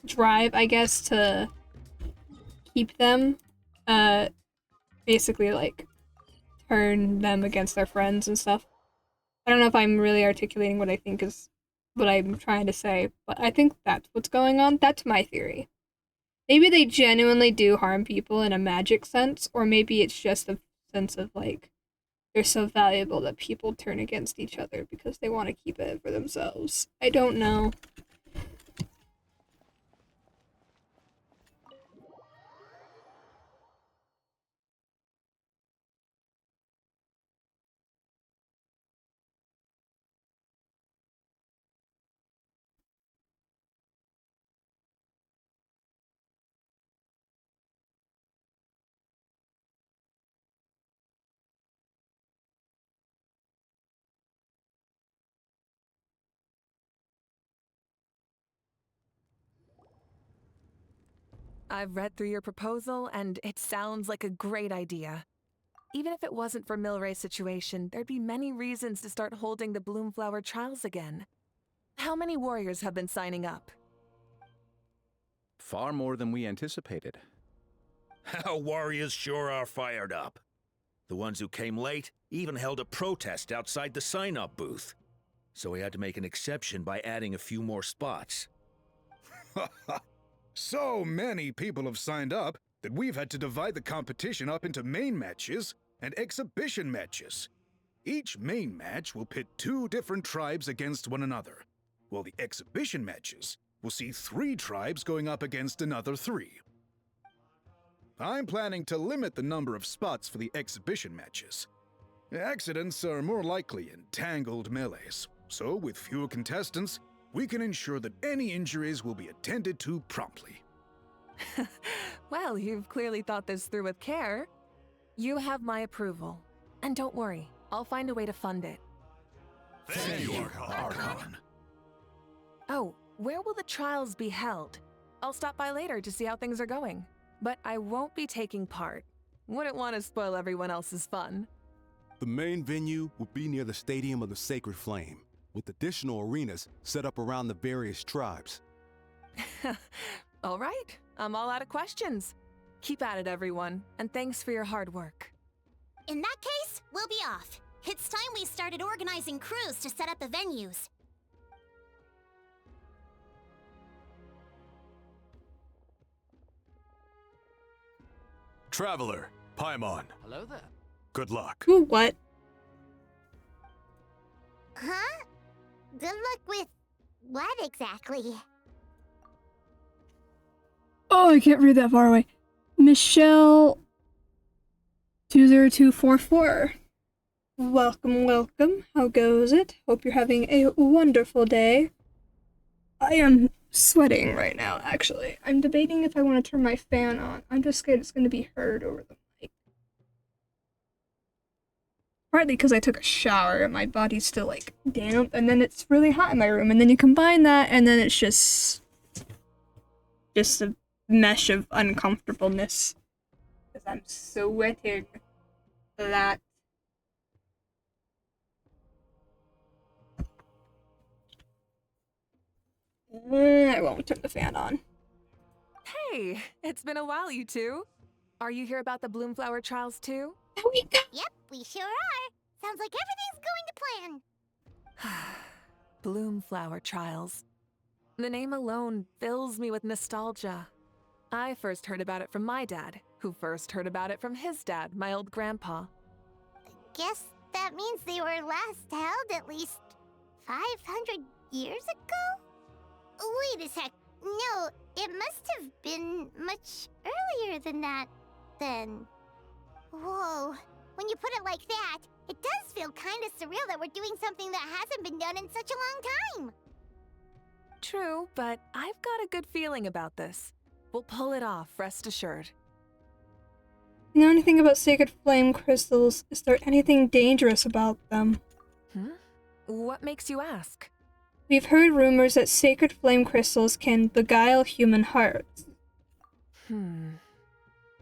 drive, I guess, to keep them, basically, like, turn them against their friends and stuff. I don't know if I'm really articulating what I think is what I'm trying to say, but I think that's what's going on. That's my theory. Maybe they genuinely do harm people in a magic sense, or maybe it's just a sense of, like, they're so valuable that people turn against each other because they want to keep it for themselves. I don't know. I've read through your proposal, and it sounds like a great idea. Even if it wasn't for Milray's situation, there'd be many reasons to start holding the Bloomflower trials again. How many warriors have been signing up? Far more than we anticipated. Our warriors sure are fired up. The ones who came late even held a protest outside the sign-up booth. So we had to make an exception by adding a few more spots. So many people have signed up that we've had to divide the competition up into main matches and exhibition matches. Each main match will pit 2 different tribes against one another, while the exhibition matches will see 3 tribes going up against another 3. I'm planning to limit the number of spots for the exhibition matches. Accidents are more likely in tangled melees, so with fewer contestants, we can ensure that any injuries will be attended to promptly. Well, you've clearly thought this through with care. You have my approval. And don't worry, I'll find a way to fund it. Thank you, Archon. Oh, where will the trials be held? I'll stop by later to see how things are going. But I won't be taking part. Wouldn't want to spoil everyone else's fun. The main venue will be near the Stadium of the Sacred Flame, with additional arenas set up around the various tribes. All right, I'm all out of questions. Keep at it, everyone, and thanks for your hard work. In that case, we'll be off. It's time we started organizing crews to set up the venues. Traveler, Paimon. Hello there. Good luck. Ooh, what? Huh? Good luck with What exactly? Oh, I can't read that far away. Michelle 20244. Welcome, welcome. How goes it? Hope you're having a wonderful day. I am sweating right now, actually. I'm debating if I want to turn my fan on. I'm just scared it's going to be heard over the mic. Partly because I took a shower and my body's still, like, damp, and then it's really hot in my room, and then you combine that, and then it's just a mesh of uncomfortableness. Because I'm sweating a lot. I won't turn the fan on. Hey, it's been a while, you two. Are you here about the Bloomflower trials too? Yep, we sure are. Sounds like everything's going to plan. Bloomflower trials. The name alone fills me with nostalgia. I first heard about it from my dad, who first heard about it from his dad, my old grandpa. Guess that means they were last held at least 500 years ago? Wait a sec. No, it must have been much earlier than that, then. Whoa. When you put it like that, it does feel kind of surreal that we're doing something that hasn't been done in such a long time. True, but I've got a good feeling about this. We'll pull it off, rest assured. You know anything about sacred flame crystals? Is there anything dangerous about them? What makes you ask? We've heard rumors that sacred flame crystals can beguile human hearts.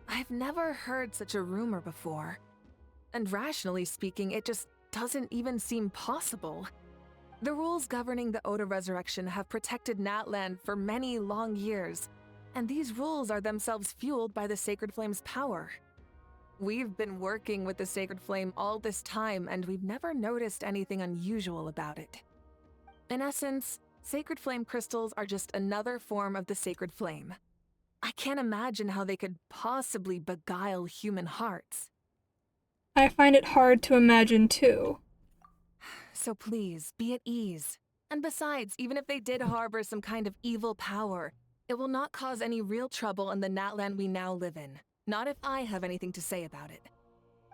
I've never heard such a rumor before. And rationally speaking, it just doesn't even seem possible. The rules governing the Oda resurrection have protected Natland for many long years, and these rules are themselves fueled by the Sacred Flame's power. We've been working with the Sacred Flame all this time, and we've never noticed anything unusual about it. In essence, Sacred Flame crystals are just another form of the Sacred Flame. I can't imagine how they could possibly beguile human hearts. I find it hard to imagine too. So please, be at ease. And besides, even if they did harbor some kind of evil power, it will not cause any real trouble in the Natland we now live in. Not if I have anything to say about it.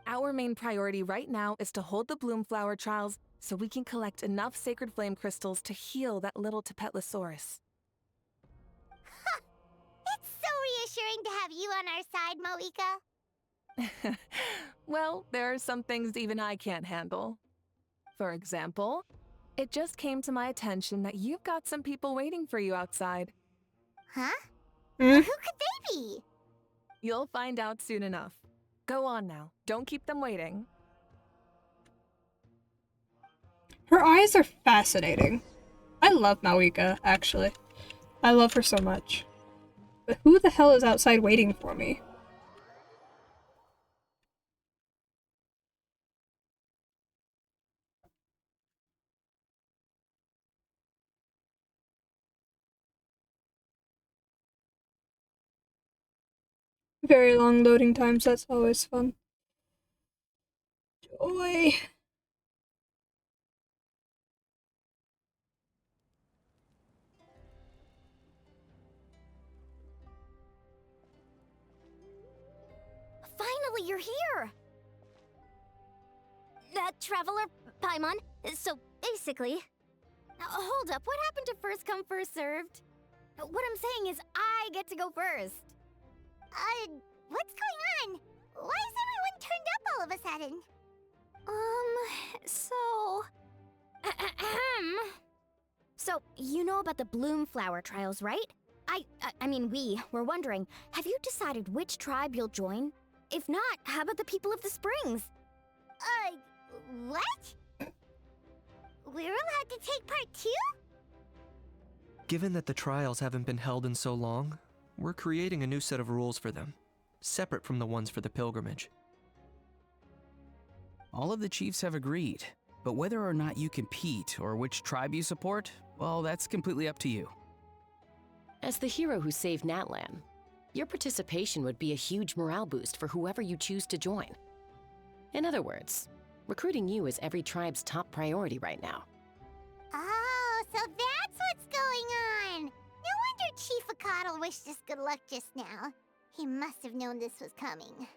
Our main priority right now is to hold the Bloomflower trials so we can collect enough Sacred Flame crystals to heal that little Tapetlosaurus. It's so reassuring to have you on our side, Moika. Well, there are some things even I can't handle. For example, it just came to my attention that you've got some people waiting for you outside. Huh? Who could they be? You'll find out soon enough. Go on now. Don't keep them waiting. Her eyes are fascinating. I love Mawika, actually. I love her so much. But who the hell is outside waiting for me? Very long loading times, that's always fun. Joy. Finally, you're here! Traveler, Paimon, so basically... Hold up, what happened to first come, first served? What I'm saying is I get to go first. What's going on? Why is everyone turned up all of a sudden? So, you know about the Bloomflower trials, right? I mean, we were wondering, have you decided which tribe you'll join? If not, how about the people of the Springs? What? We're allowed to take part too? Given that the trials haven't been held in so long, we're creating a new set of rules for them, separate from the ones for the pilgrimage. All of the chiefs have agreed, but whether or not you compete or which tribe you support, well, that's completely up to you. As the hero who saved Natlan, your participation would be a huge morale boost for whoever you choose to join. In other words, recruiting you is every tribe's top priority right now. Oh, so that's what's Poddle wished us good luck just now. He must have known this was coming.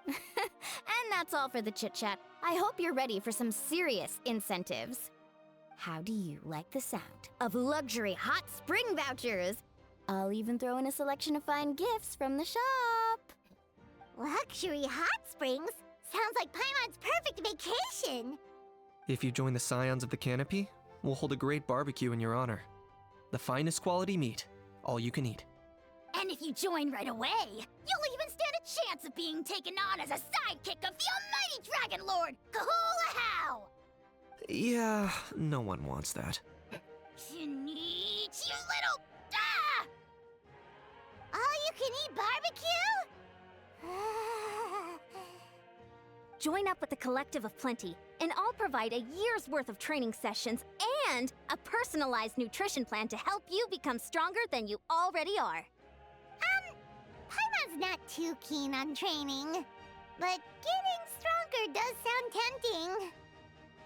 And that's all for the chit-chat. I hope you're ready for some serious incentives. How do you like the sound of luxury hot spring vouchers? I'll even throw in a selection of fine gifts from the shop. Luxury hot springs? Sounds like Paimon's perfect vacation. If you join the Scions of the Canopy, we'll hold a great barbecue in your honor. The finest quality meat, all you can eat. And if you join right away, you'll even stand a chance of being taken on as a sidekick of the almighty Dragon Lord, Kahula-How! Yeah, no one wants that. You little... Ah! All-you-can-eat barbecue? Join up with the Collective of Plenty, and I'll provide a year's worth of training sessions and a personalized nutrition plan to help you become stronger than you already are. Paimon's not too keen on training, but getting stronger does sound tempting.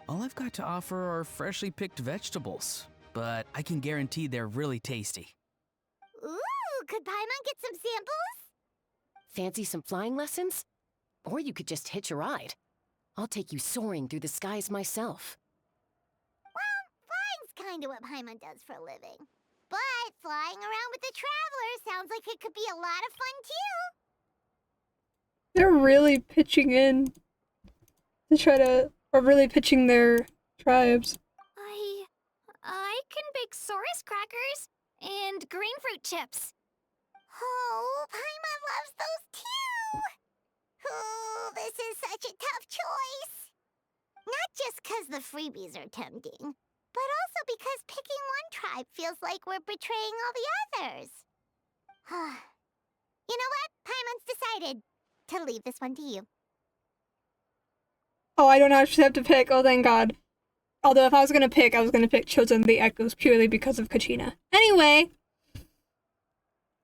All I've got to offer are freshly picked vegetables, but I can guarantee they're really tasty. Ooh, could Paimon get some samples? Fancy some flying lessons? Or you could just hitch a ride. I'll take you soaring through the skies myself. Well, flying's kinda what Paimon does for a living. But flying around with the Traveler sounds like it could be a lot of fun too. They're really pitching in to try to, or really pitching their tribes. I can bake Saurus crackers and green fruit chips. Oh, Paimon loves those too! Oh, this is such a tough choice. Not just 'cause the freebies are tempting, but also because picking one tribe feels like we're betraying all the others. You know what? Paimon's decided to leave this one to you. Oh, I don't actually have to pick. Oh, thank God. Although if I was gonna pick Chosen of the Echoes purely because of Kachina. Anyway,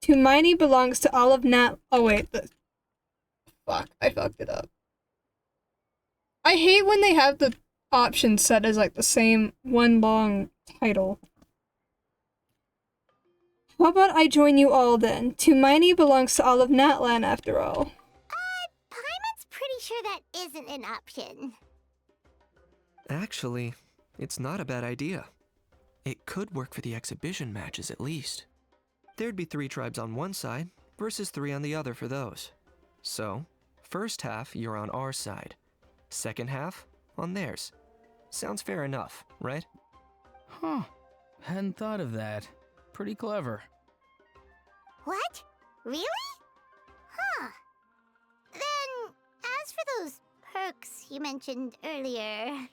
to Miney belongs to all of Nat. Oh wait, fuck, I fucked it up. I hate when they have the options set as like the same one long title. How about I join you all then? To Miney belongs to all of Natlan after all. Paimon's pretty sure that isn't an option. Actually, it's not a bad idea. It could work for the exhibition matches at least. There'd be 3 tribes on one side versus 3 on the other for those. So, first half you're on our side, second half on theirs. Sounds fair enough, right? Huh. Hadn't thought of that. Pretty clever. What? Really? Huh. Then, as for those perks you mentioned earlier...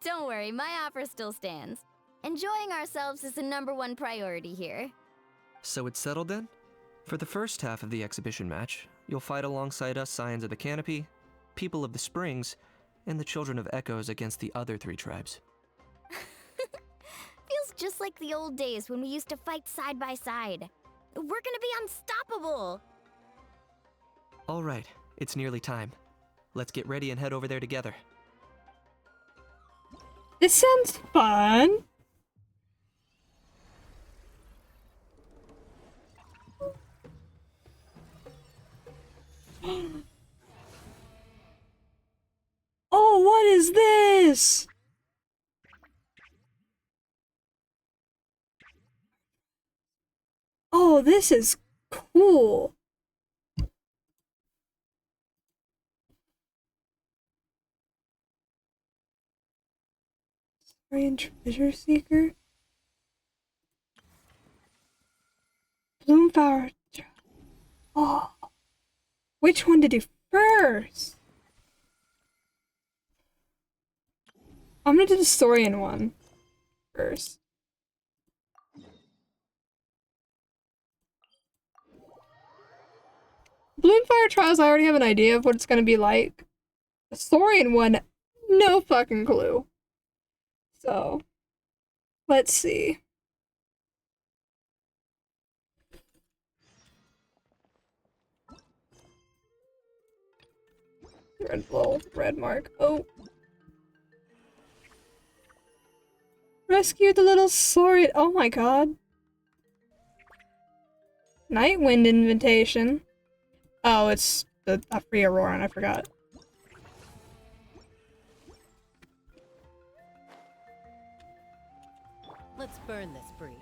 Don't worry, my offer still stands. Enjoying ourselves is the #1 priority here. So it's settled then? For the first half of the exhibition match, you'll fight alongside us Scions of the Canopy, People of the Springs, and the Children of Echoes against the other 3 tribes. Feels just like the old days when we used to fight side by side. We're gonna be unstoppable! Alright, it's nearly time. Let's get ready and head over there together. This sounds fun. Oh, what is this? Oh, this is cool. Saurian Treasure Seeker? Bloomflower. Oh. Which one to do first? I'm gonna do the Saurian one first. Bloomfire Trials, I already have an idea of what it's gonna be like. The Saurian one, no fucking clue. So, let's see. Red mark. Oh. Rescue the little Saurian. Oh my god. Nightwind invitation. Oh, it's a free Auroran, I forgot. Let's burn this breeze.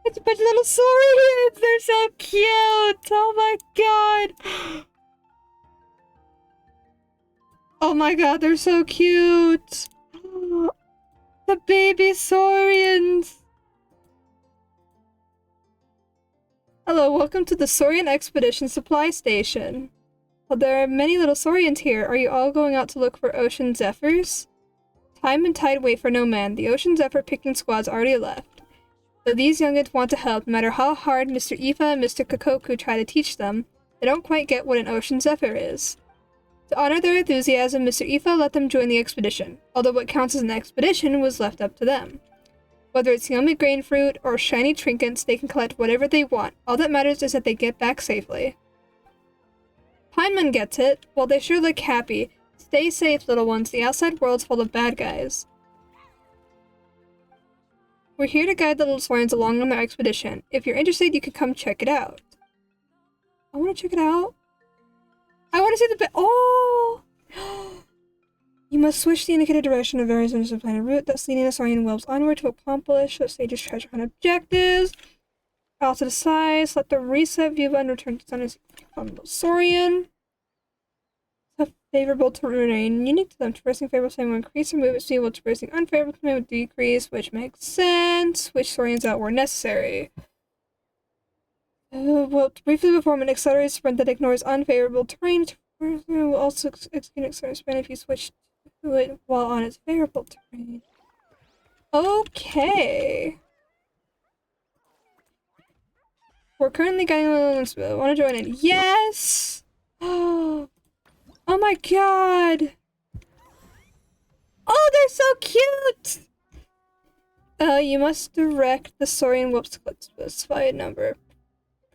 It's a bunch of little saurians! They're so cute! Oh my god! Oh my god, they're so cute! The baby saurians! Hello, welcome to the Saurian Expedition Supply Station. Well, there are many little saurians here. Are you all going out to look for ocean zephyrs? Time and tide wait for no man. The ocean zephyr picking squad's already left. Though these youngins want to help, no matter how hard Mr. Ifa and Mr. Kokoku try to teach them, they don't quite get what an ocean zephyr is. To honor their enthusiasm, Mr. Ifa let them join the expedition, although what counts as an expedition was left up to them. Whether it's yummy grain fruit or shiny trinkets, they can collect whatever they want. All that matters is that they get back safely. Pineman gets it. Well, they sure look happy. Stay safe, little ones. The outside world's full of bad guys. We're here to guide the little saurians along on their expedition. If you're interested, you can come check it out. I want to check it out. I want to see the oh! You must switch the indicated direction of various ends of the planet route, thus leading the saurian whelps onward to accomplish the stage's treasure hunt objectives. Out to the side, select the reset view button, return to sun as the saurian. Favorable terrain unique to them. Traversing favorable terrain will increase or move its speed, while traversing unfavorable terrain will decrease, which makes sense. Which saurians out where necessary. Well, briefly perform an accelerated sprint that ignores unfavorable terrain. Will also execute an accelerated sprint if you switch to it while on its favorable terrain. Okay. We're currently getting I want to join in. Yes! Oh my god! Oh, they're so cute! You must direct the saurian whoops to collect a specified number of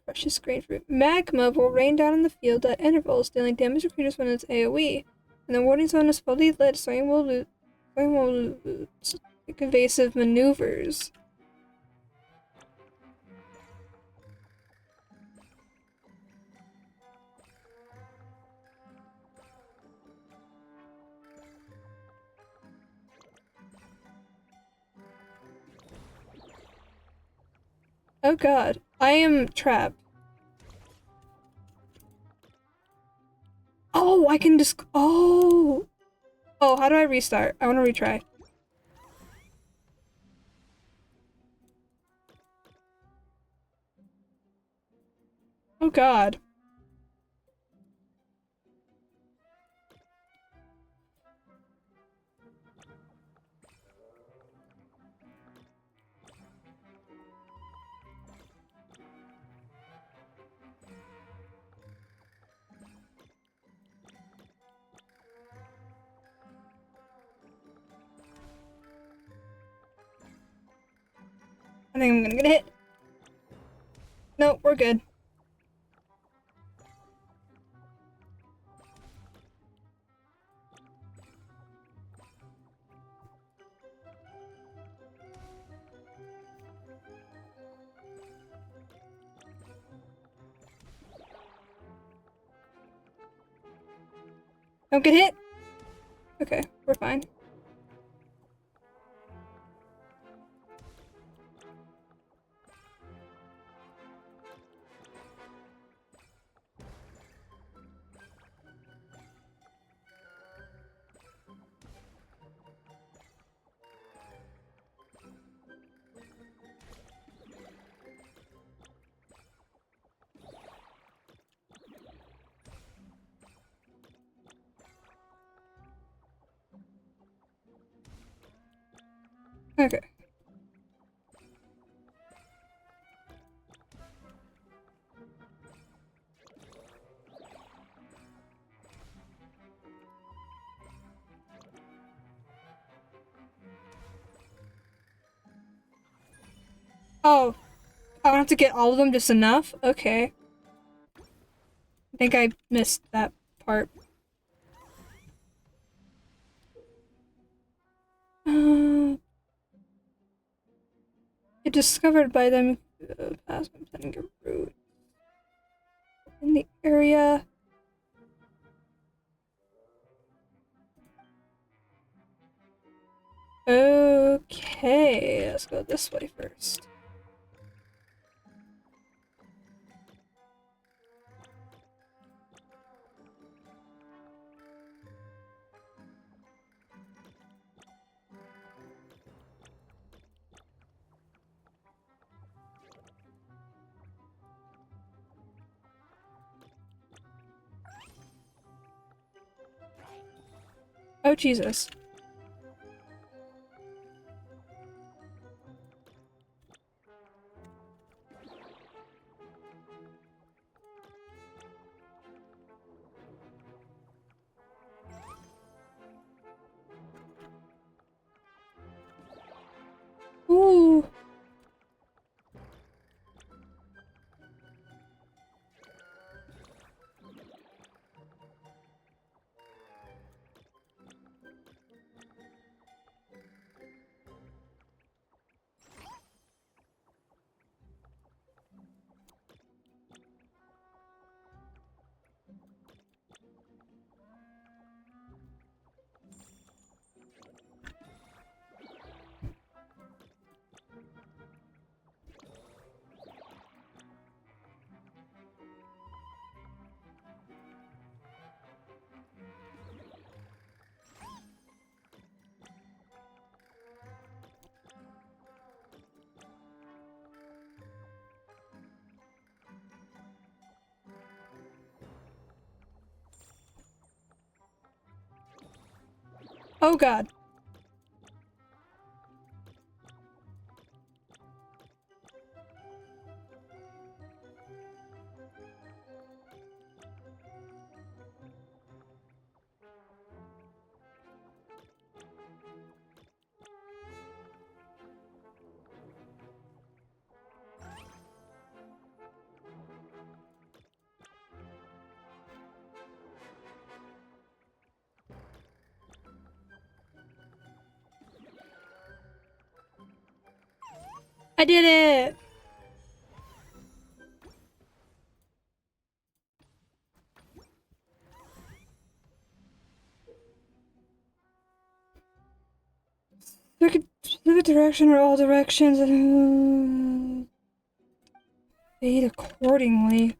precious grain fruit. Magma will rain down in the field at intervals, dealing damage to creatures when it's AoE. And the warning zone is fully lit, saurian will lose evasive maneuvers. Oh god, I am trapped. Oh, I can just- oh! Oh, how do I restart? I want to retry. Oh god. I think I'm gonna get hit. No, we're good. Don't get hit. Okay, we're fine. Okay. Oh, I don't have to get all of them, just enough? Okay. I think I missed that part. If discovered by them, pass by planning a route in the area. Okay, let's go this way first. Oh, Jesus. Ooh. Oh God. I did it! Look at the direction or all directions. Fade accordingly.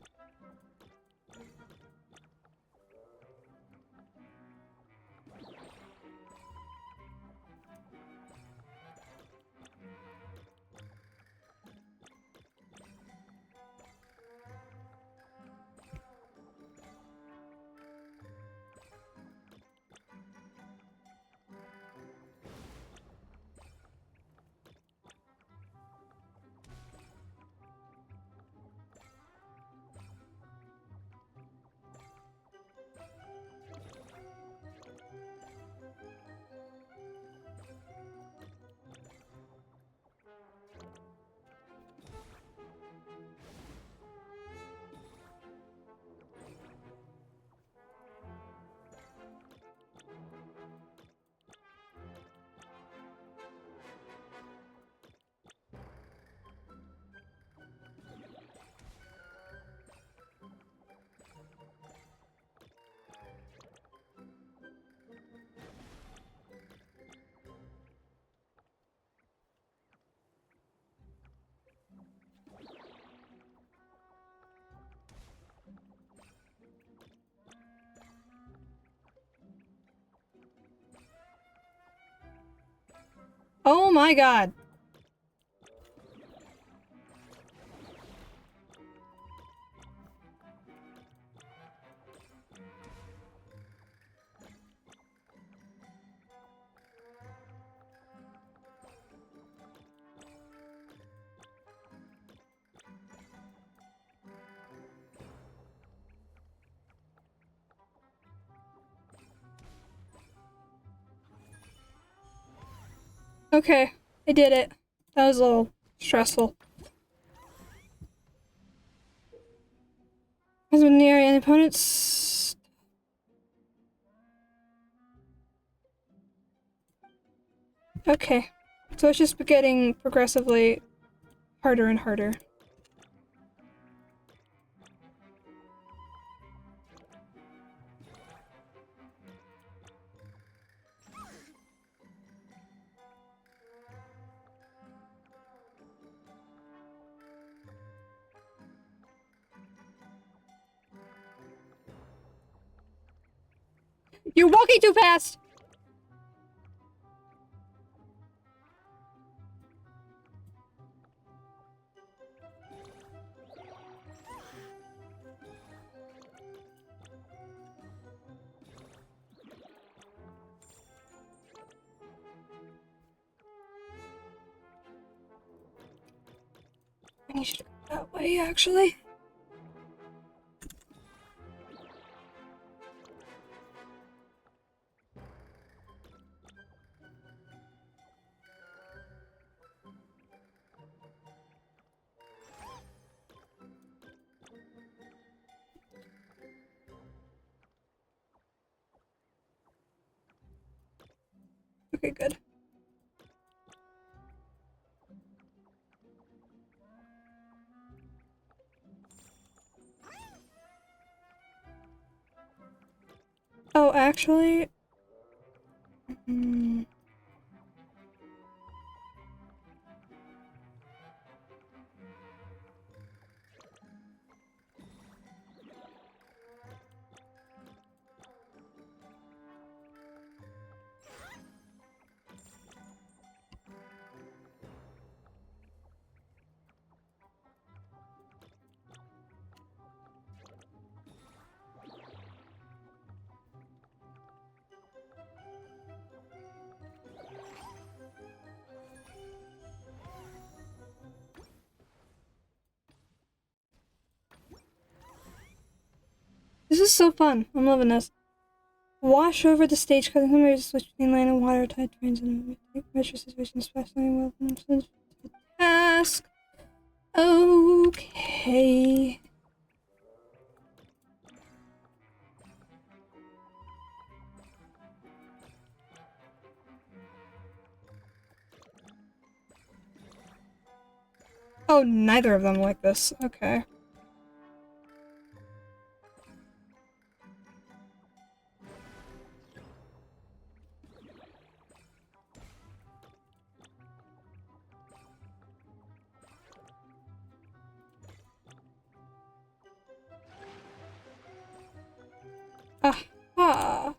Oh my God. Okay, I did it. That was a little stressful. As with near and opponents. Okay, so it's just getting progressively harder and harder. You're walking too fast! I need you to go that way, actually. Okay, good. Oh, actually... This is so fun. I'm loving this. Wash over the stage, causing somebody to switch between land and water, tide trains, and pressure situations, especially well to the task. Okay. Oh, neither of them like this. Okay. Aha!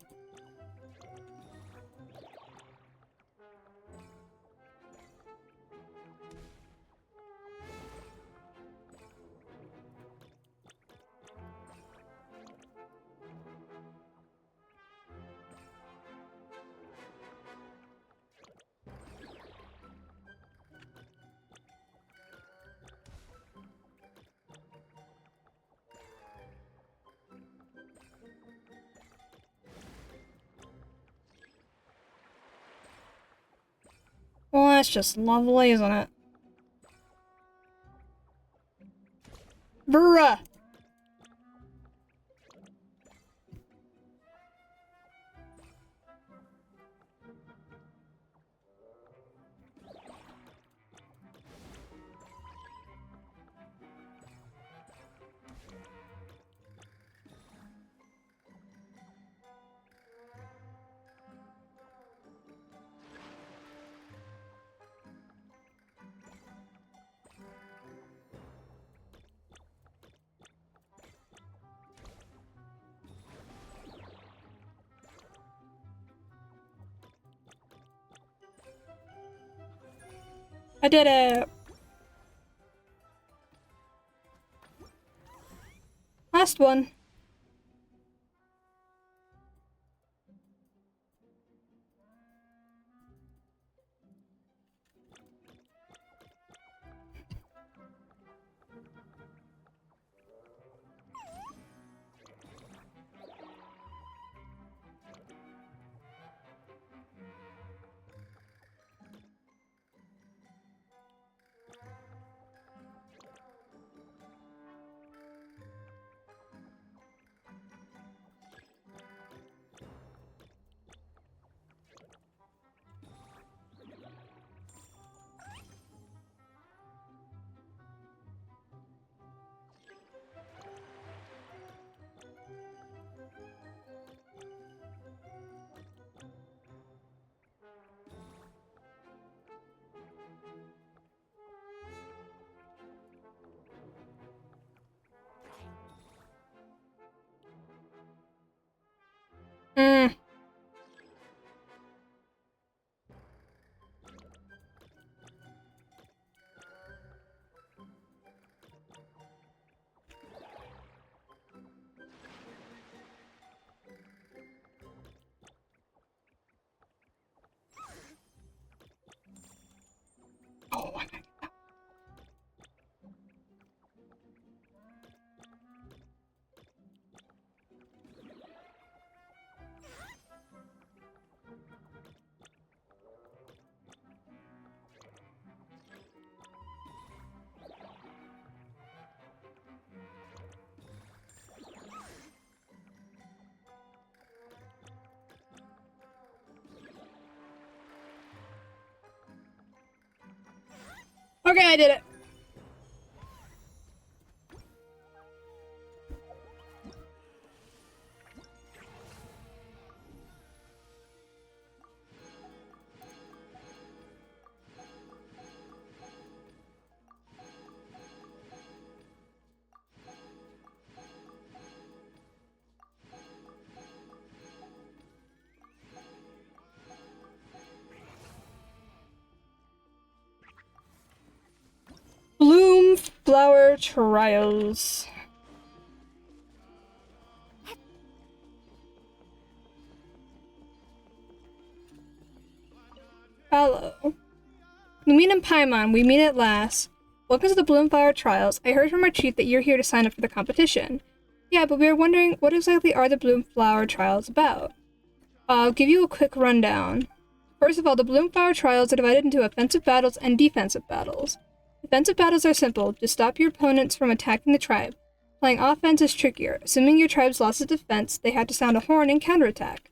Well, that's just lovely, isn't it? Bruh! I did it! Last one. Okay, I did it. Bloom flower trials. Hello. Lumine and Paimon, we meet at last. Welcome to the Bloomflower Trials. I heard from our chief that you're here to sign up for the competition. Yeah, but we were wondering, what exactly are the Bloomflower Trials about? I'll give you a quick rundown. First of all, the Bloomflower Trials are divided into offensive battles and defensive battles. Defensive battles are simple, just stop your opponents from attacking the tribe. Playing offense is trickier. Assuming your tribe's lost its defense, they had to sound a horn and counterattack.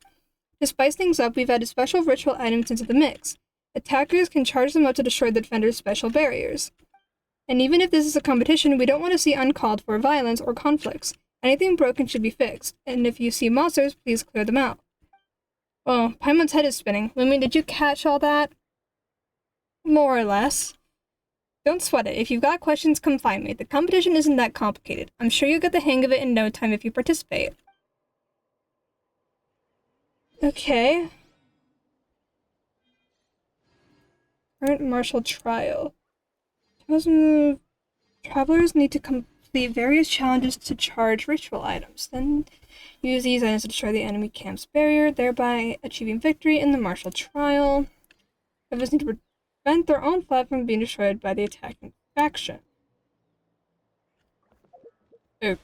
To spice things up, we've added special ritual items into the mix. Attackers can charge them up to destroy the defender's special barriers. And even if this is a competition, we don't want to see uncalled for violence or conflicts. Anything broken should be fixed, and if you see monsters, please clear them out. Well, Paimon's head is spinning. Lumi, did you catch all that? More or less. Don't sweat it. If you've got questions, come find me. The competition isn't that complicated. I'm sure you'll get the hang of it in no time if you participate. Okay. Current martial trial. Travelers need to complete various challenges to charge ritual items. Then use these items to destroy the enemy camp's barrier, thereby achieving victory in the martial trial. Travelers need to prevent their own flag from being destroyed by the attacking faction. Okay.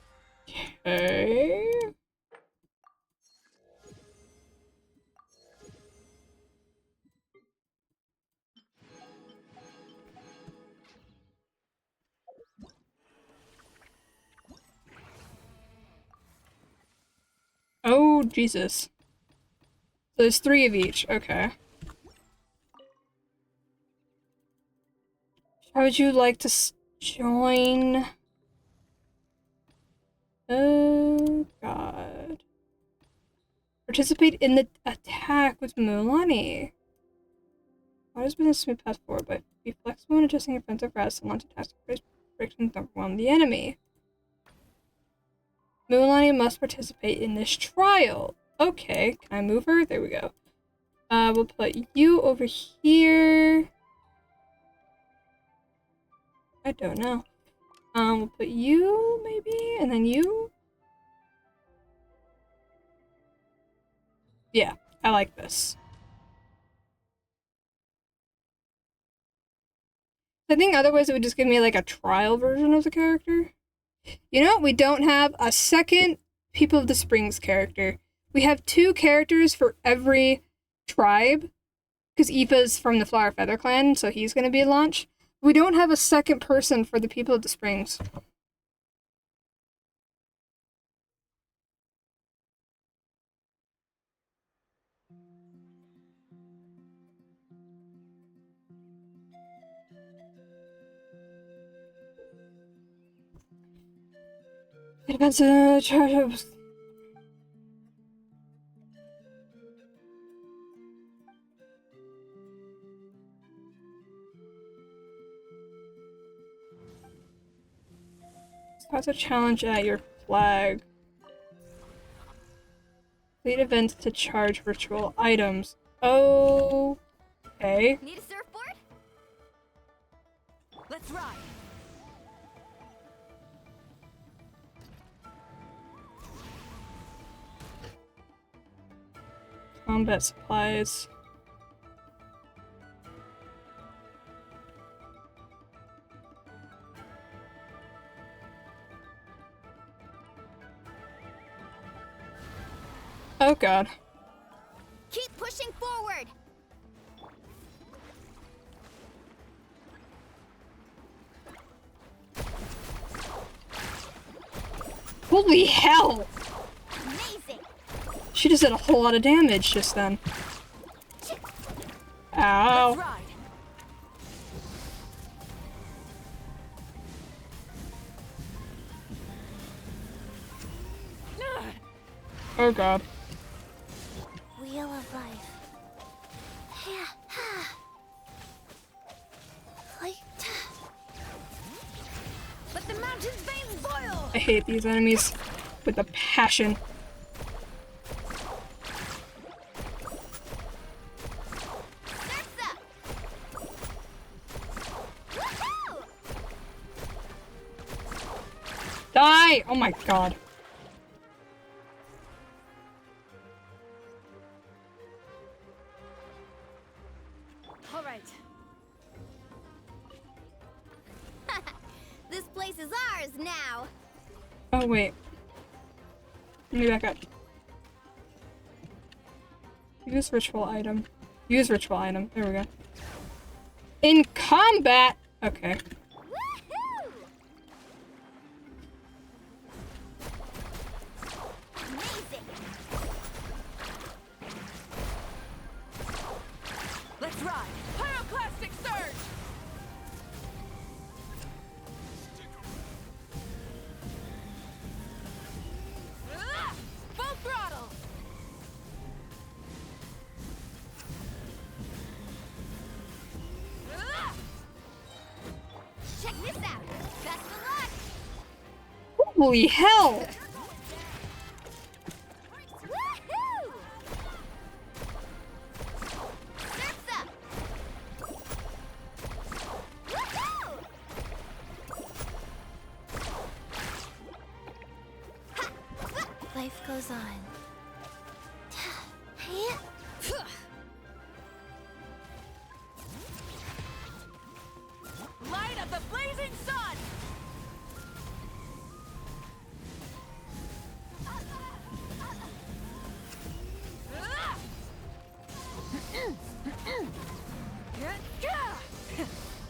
Oh, Jesus. So there's 3 of each. Okay. How would you like to join? Oh, God. Participate in the attack with Mulan. What has been a smooth path forward, but be flexible when adjusting your defensive routes and launch attacks to break and overwhelm the enemy. Mulan must participate in this trial. Okay, can I move her? There we go. We'll put you over here. I don't know. We'll put you, maybe, and then you. Yeah, I like this. I think otherwise it would just give me like a trial version of the character. You know, we don't have a second People of the Springs character. We have 2 characters for every tribe, because Aoife's from the Flower Feather clan, so he's going to be at launch. We don't have a second person for the People of the Springs. It depends on the charge of... That's a challenge at your flag. Complete events to charge ritual items. Oh, okay. Need a surfboard? Let's ride. Combat supplies. Oh God. Keep pushing forward. Holy hell! Amazing. She just did a whole lot of damage just then. Ow. Oh god. Wheel of life. Let the mountain's veins boil! I hate these enemies with a passion. Die! Oh my god. All right. This place is ours now. Oh wait. Let me back up. Use ritual item. Use ritual item. There we go. In combat! Okay. Let's ride! Pyroclastic surge! Full throttle! Check this out. Best of luck. Holy hell! Woohoo! Surf's up. Woohoo! Life goes on. Light of the blazing sun!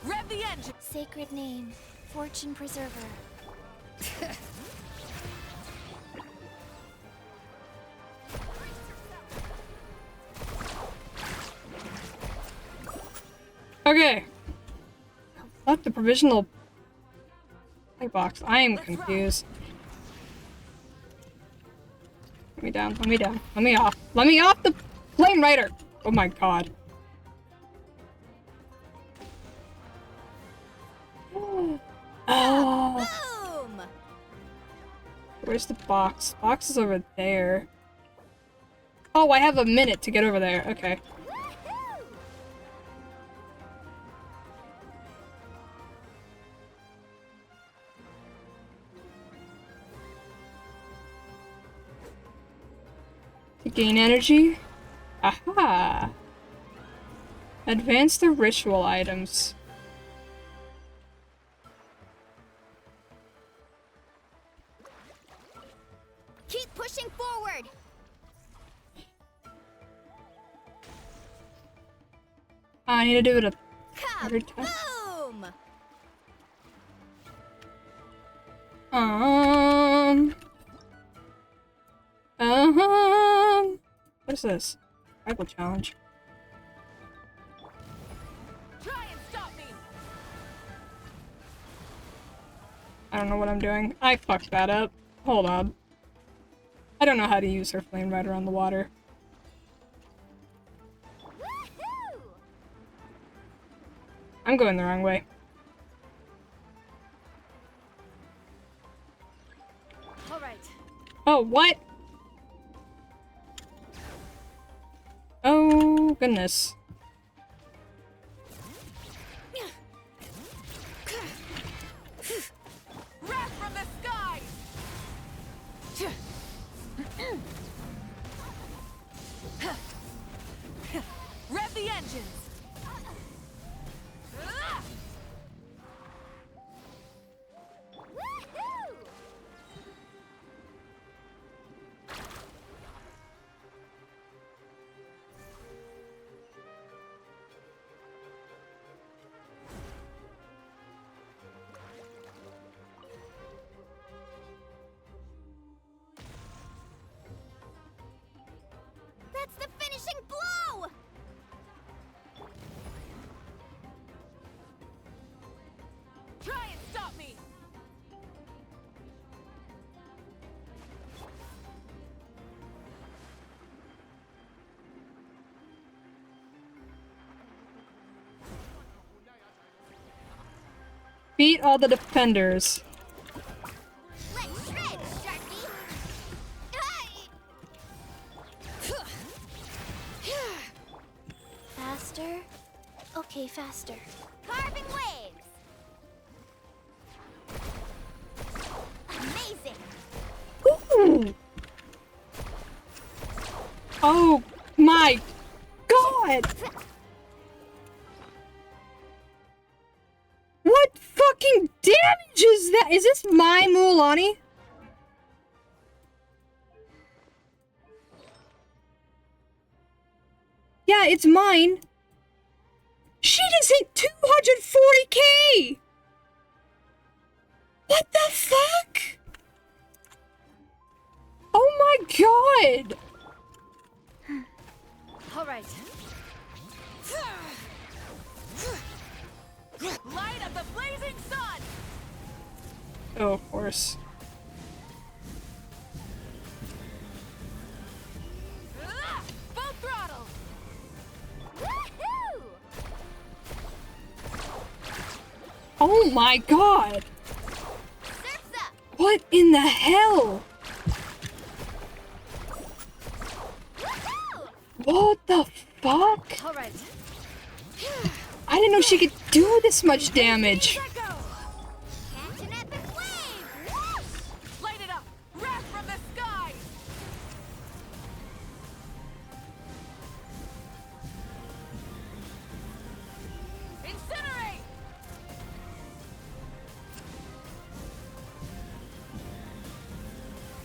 Rev the engine! Sacred name, fortune preserver. Okay. What the provisional box? I am confused. Let me down, let me down, let me off. Let me off the Flame Rider! Oh my god. Oh. Boom! Where's the box? Box is over there. Oh, I have a minute to get over there. Okay. To gain energy? Aha! Advance the ritual items. Keep pushing forward. I need to do it a third time. Boom! What is this? Rival challenge. Try and stop me! I don't know what I'm doing. I fucked that up. Hold on. I don't know how to use her Flame Rider on the water. I'm going the wrong way. All right. Oh, what? Oh, goodness. Wrath from the skies! Rev the engines! Beat all the defenders. Let's shred, Sharky! Faster? Okay, faster. Carving waves! Amazing! Ooh. Oh my god! What fucking damage is that? Is this my Mualani? Yeah, it's mine. She just hit 240k! What the fuck? Oh my god! All right. Light of the blazing sun! Oh, of course. Full throttle! Woohoo! Oh my god! Surf's up! What in the hell? Woohoo! What the fuck? All right. I didn't know she could do this much damage. Catch an epic wave! Whoosh! Light it up! Wrath from the skies! Incinerate!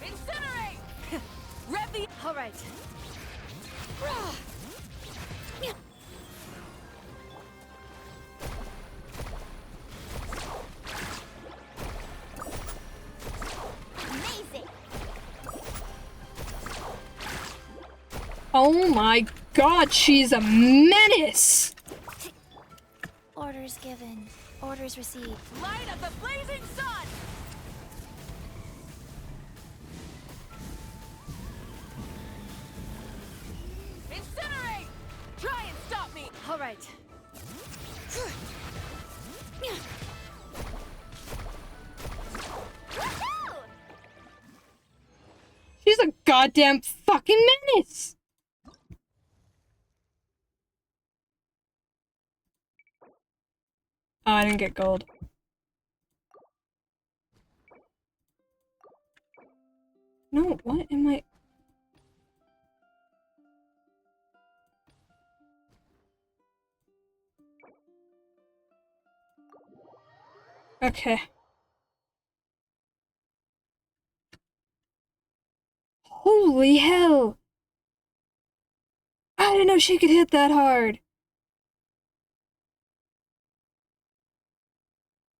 Incinerate! Rev the... All right. Amazing! Oh my god, she's a menace! Orders given. Orders received. Light of the blazing sun! Incinerate! Try and stop me! All right. Woohoo! She's a goddamn fucking menace! Oh, I didn't get gold. No, what am I... Okay. Holy hell! I didn't know she could hit that hard!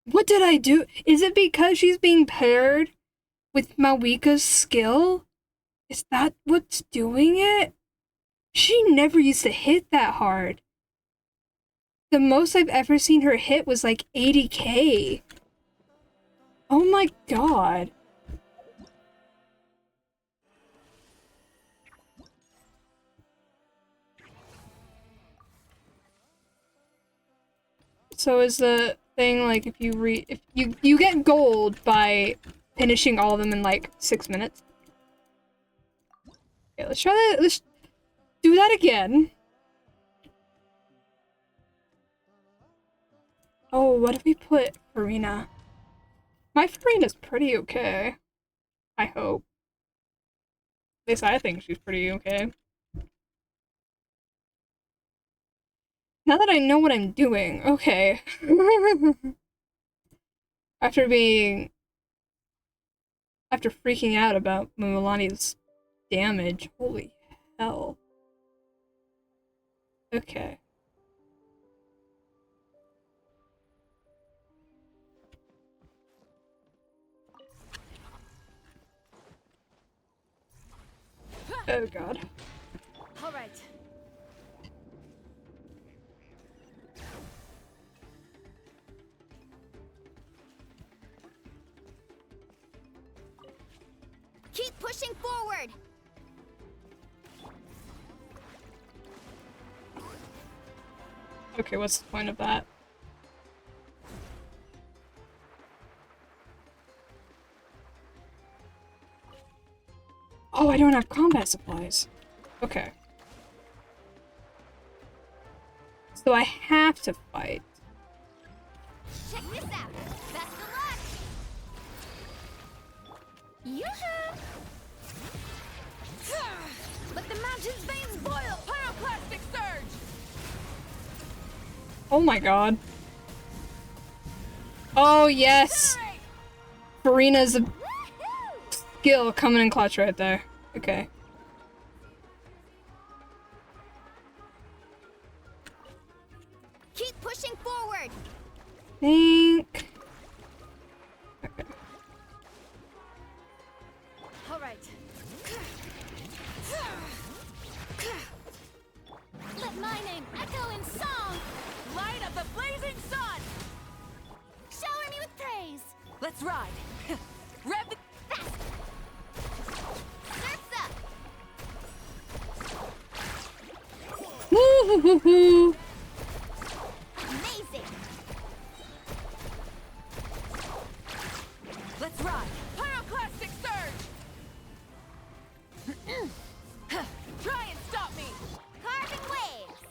What did I do? Is it because she's being paired with Mawika's skill? Is that what's doing it? She never used to hit that hard. The most I've ever seen her hit was like 80k. Oh my god. So is the thing like if you get gold by finishing all of them in like 6 minutes? Okay, let's try that. Let's do that again. Oh, what if we put Farina? My Farina's pretty okay. I hope. At least I think she's pretty okay. Now that I know what I'm doing, okay. After freaking out about Mualani's damage, holy hell. Okay. Oh god. All right. Keep pushing forward! Okay, what's the point of that? Oh, I don't have combat supplies. Okay. So I have to fight. Check this out. Best of luck. Yoo-hoo! Let the mountain's veins boil. Pyroclastic surge. Oh my god. Oh yes. Farina's skill coming in clutch right there. Okay. Keep pushing forward. Think. All right. Let my name echo in song. Light of the blazing sun! Shower me with praise. Let's ride. Rev the... Fast. Surf's up. Woo-hoo-hoo-hoo. Amazing. Let's ride. Pyroclastic surge! Try and stop me! Carving waves.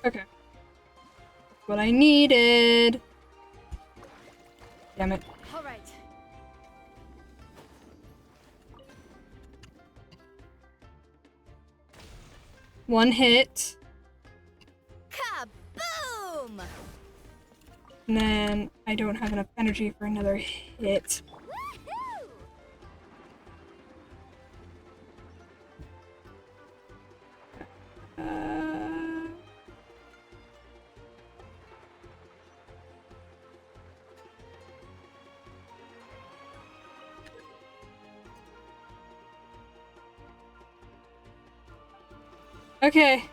Okay. What I needed. Damn it. All right. One hit. Kaboom! And then I don't have enough energy for another hit. Woohoo! Okay.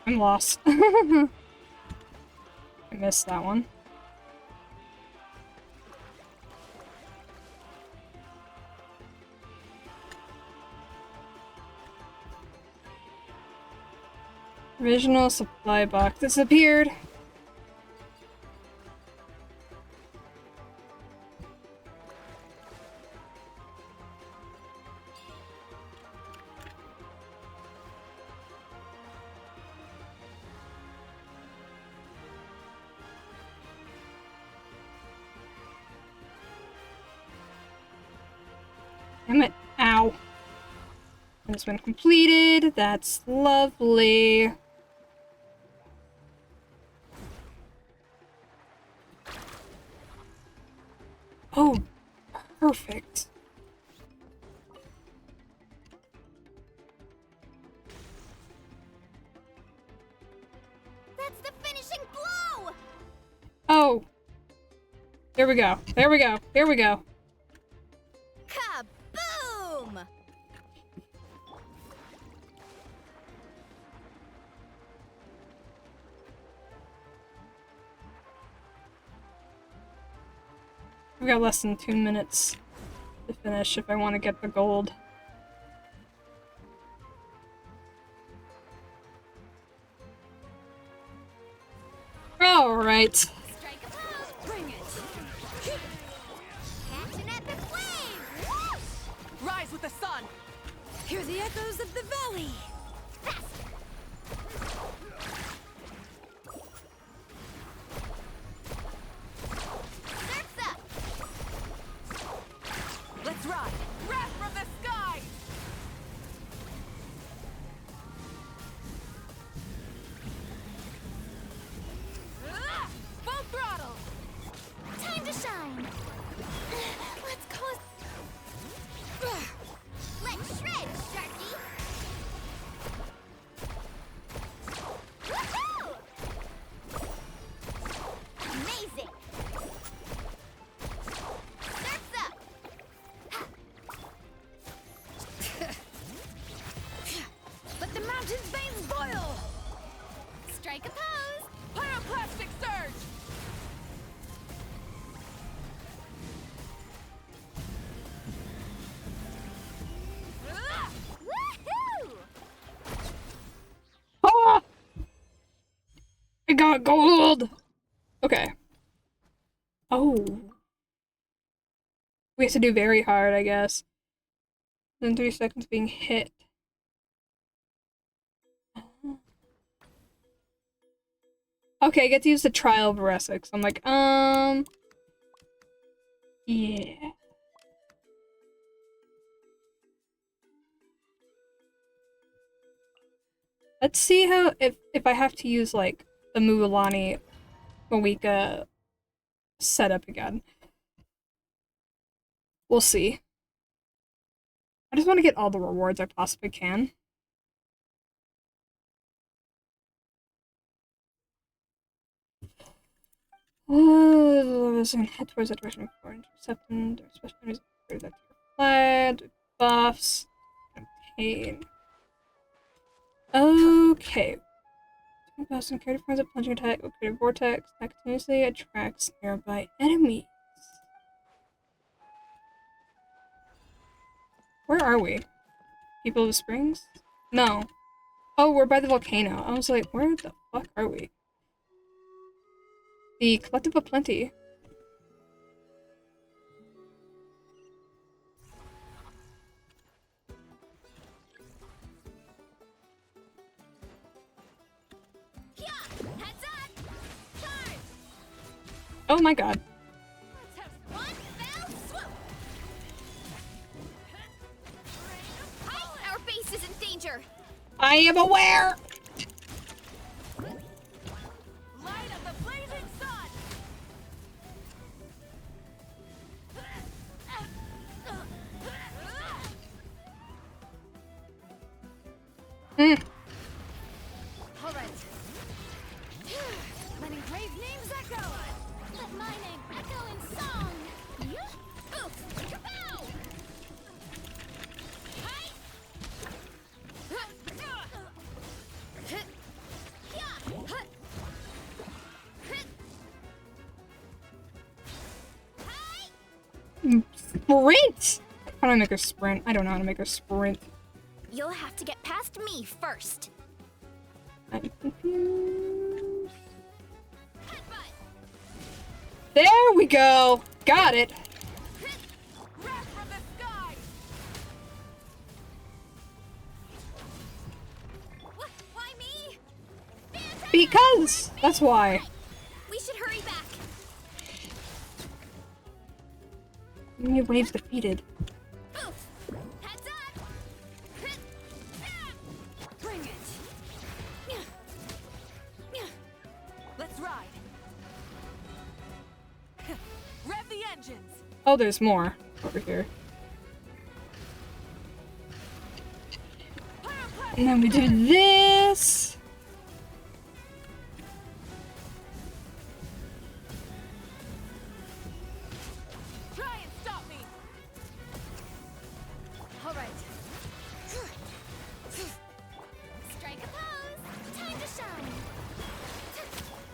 I'm lost. I missed that one. Original supply box disappeared. Damn it. Ow. It's been completed. That's lovely. Oh, perfect. That's the finishing blow! Oh. Here we go. There we go. Here we go. Kaboom! We've got less than 2 minutes to finish if I want to get the gold. Alright. Strike a pose! Bring it! Catch an epic wave! Whoosh! Rise with the sun! Hear the echoes of the valley! Faster! Surf's up! Let's ride! Wrath from the sky! Full throttle! Time to shine! Let's cause... Let's shred, Sharky! Ah, gold! Okay. Oh. We have to do very hard, I guess. Within 3 seconds being hit. Okay, I get to use the trial of Essex. I'm like, yeah. Let's see how, if I have to use, like, the Mualani Moika setup again. We'll see. I just want to get all the rewards I possibly can. Head towards that direction before intercepting. There are special enemies that you're flat, buffs, campaign. Okay. 2,000 character forms a plunging attack with creative vortex that continuously attracts nearby enemies. Where are we? People of the Springs? No. Oh, we're by the volcano. I was like, where the fuck are we? The Collective of Plenty. Oh my god. Our base is in danger. I am aware! Light of the blazing sun! All right. Letting brave names echo. Let my name echo in song. Kapow! Sprint! How do I make her sprint? I don't know how to make her sprint. You'll have to get past me first. I'm confused. There we go! Got it! Why me? Because! That's why. We should hurry back. Your wave's defeated. Bring it. Let's ride. Rev the engines. Oh, there's more over here. And then we do this. Try and stop me. All right. Strike a pose. Time to shine.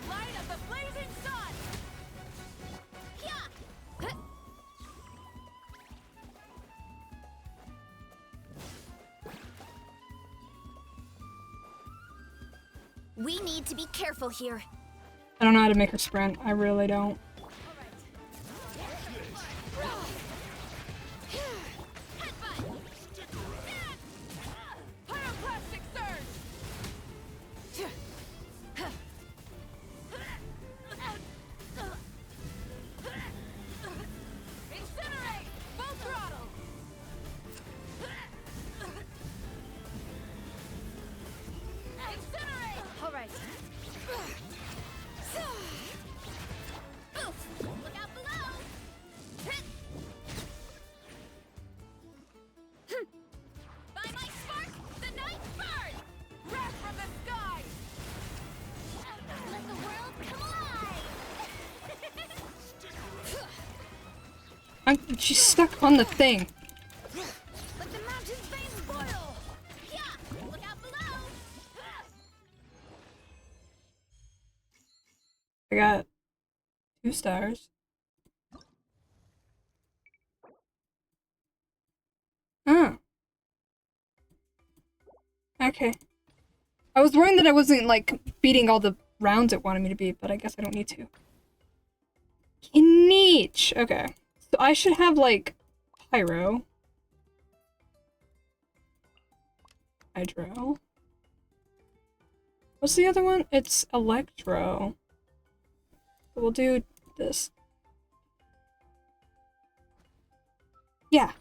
Light of the blazing sun. We need to be careful here. I don't know how to make her sprint. I really don't. Pyroclastic surge. Incinerate. Full throttle. Incinerate. All right. Look out below. By my spark, the night burn. Wrath from the sky. Let the world come alive. She's stuck on the thing. Let the mountain's veins boil. Look out below. I got 2 stars. Oh. Okay. I was worried that I wasn't, like, beating all the rounds it wanted me to be, but I guess I don't need to. Neat. Okay. So I should have, like, Pyro. Hydro. What's the other one? It's Electro. So we'll do this. Yeah.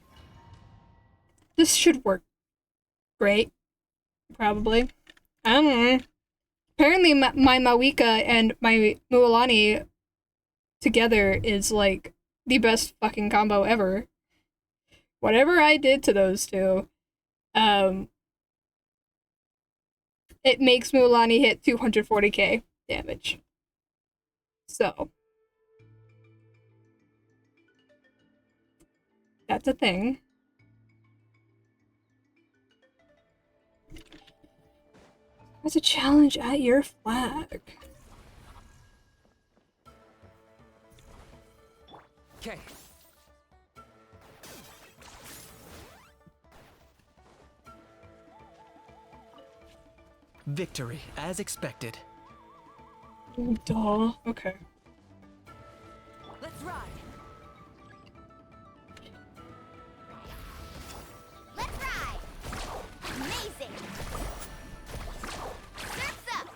This should work great. Probably. I don't know. Apparently my Mawika and my Mualani together is like the best fucking combo ever. Whatever I did to those two, it makes Mualani hit 240k damage. So that's a thing. There's a challenge at your flag. Okay. Victory, as expected. Duh. Okay. Let's ride. Let's ride! Amazing! Surf's up!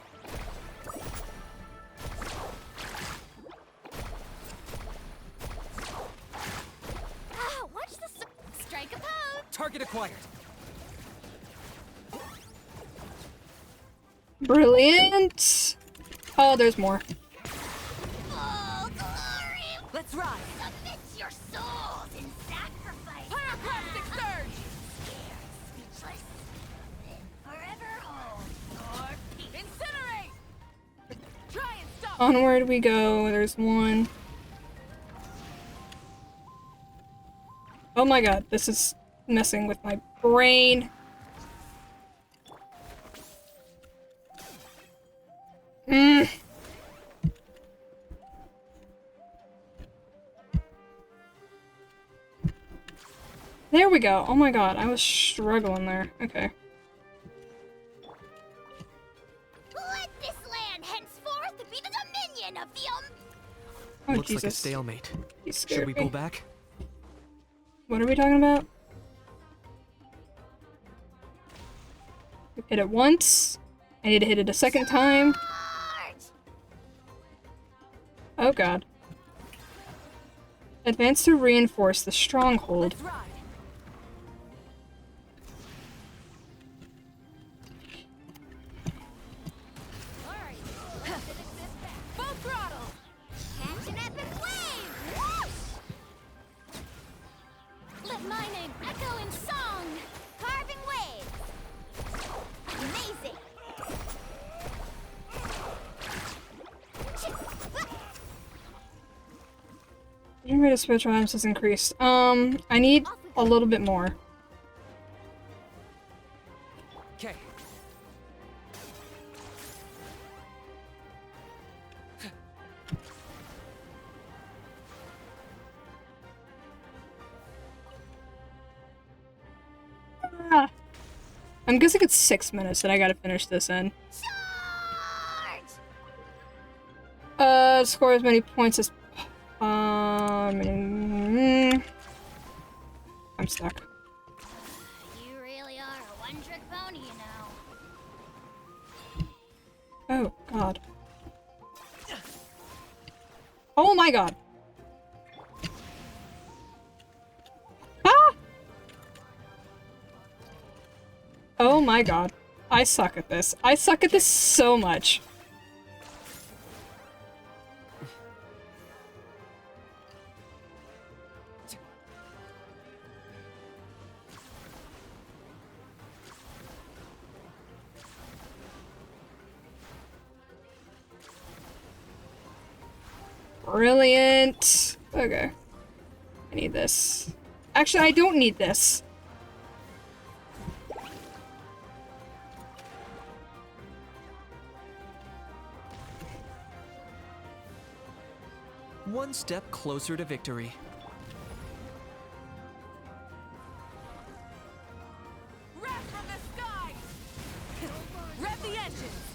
Ah, watch the strike a pose! Target acquired. Brilliant! Oh, there's more. Full glory! Let's ride. Submit your souls in sacrifice! Pyroclastic surge! Scared, speechless, then forever hold your peace! Incinerate! Try and stop! Onward we go. There's one. Oh my god, this is messing with my brain. There we go. Oh my god, I was struggling there. Okay. Let this land henceforth be the dominion of the Oh, Looks Jesus. like a stalemate. You scared Should we me. go back? What are we talking about? Hit it once. I need to hit it a second time. Oh god. Advance to reinforce the stronghold. Let's ride. Full throttle! Catch an epic wave! Whoosh! Let my name echo in song! Carving waves! Amazing! Your rate of spiritual items has increased. I need a little bit more. Okay. Ah. I'm guessing it's 6 minutes that I gotta finish this in. Score as many points as I'm stuck. You really are a one-trick pony, you know. Oh god. Oh my god. Ah! Oh my god. I suck at this. I suck at this so much. Brilliant. Okay. I need this. Actually, I don't need this. One step closer to victory. Wrath from the sky! Rev the engines!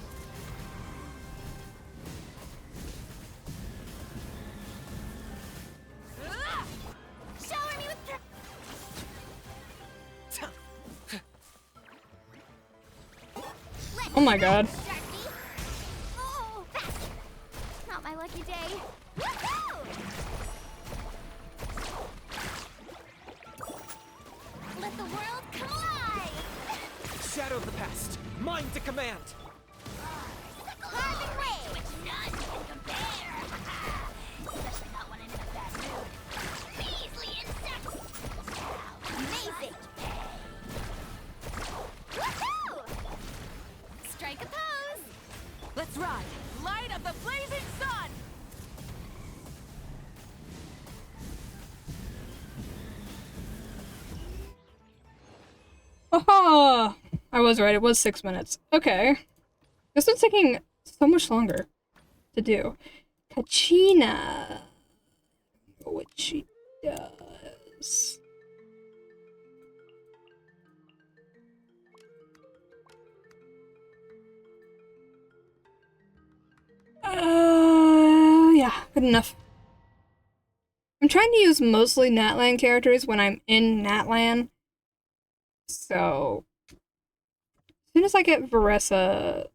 Oh my god. Oh, not my lucky day. Woohoo! Let the world come alive! Shadow of the past, mine to command. Carving wave, which none can compare. Especially not when I'm in a bad mood. Measly insects. Amazing. Woohoo! Strike a pose. Let's ride! Light of the blazing sun! Aha! I was right, it was 6 minutes. Okay. This one's taking so much longer to do. Kachina. What she does. Yeah, good enough. I'm trying to use mostly Natlan characters when I'm in Natlan. So, as soon as I get Varessa,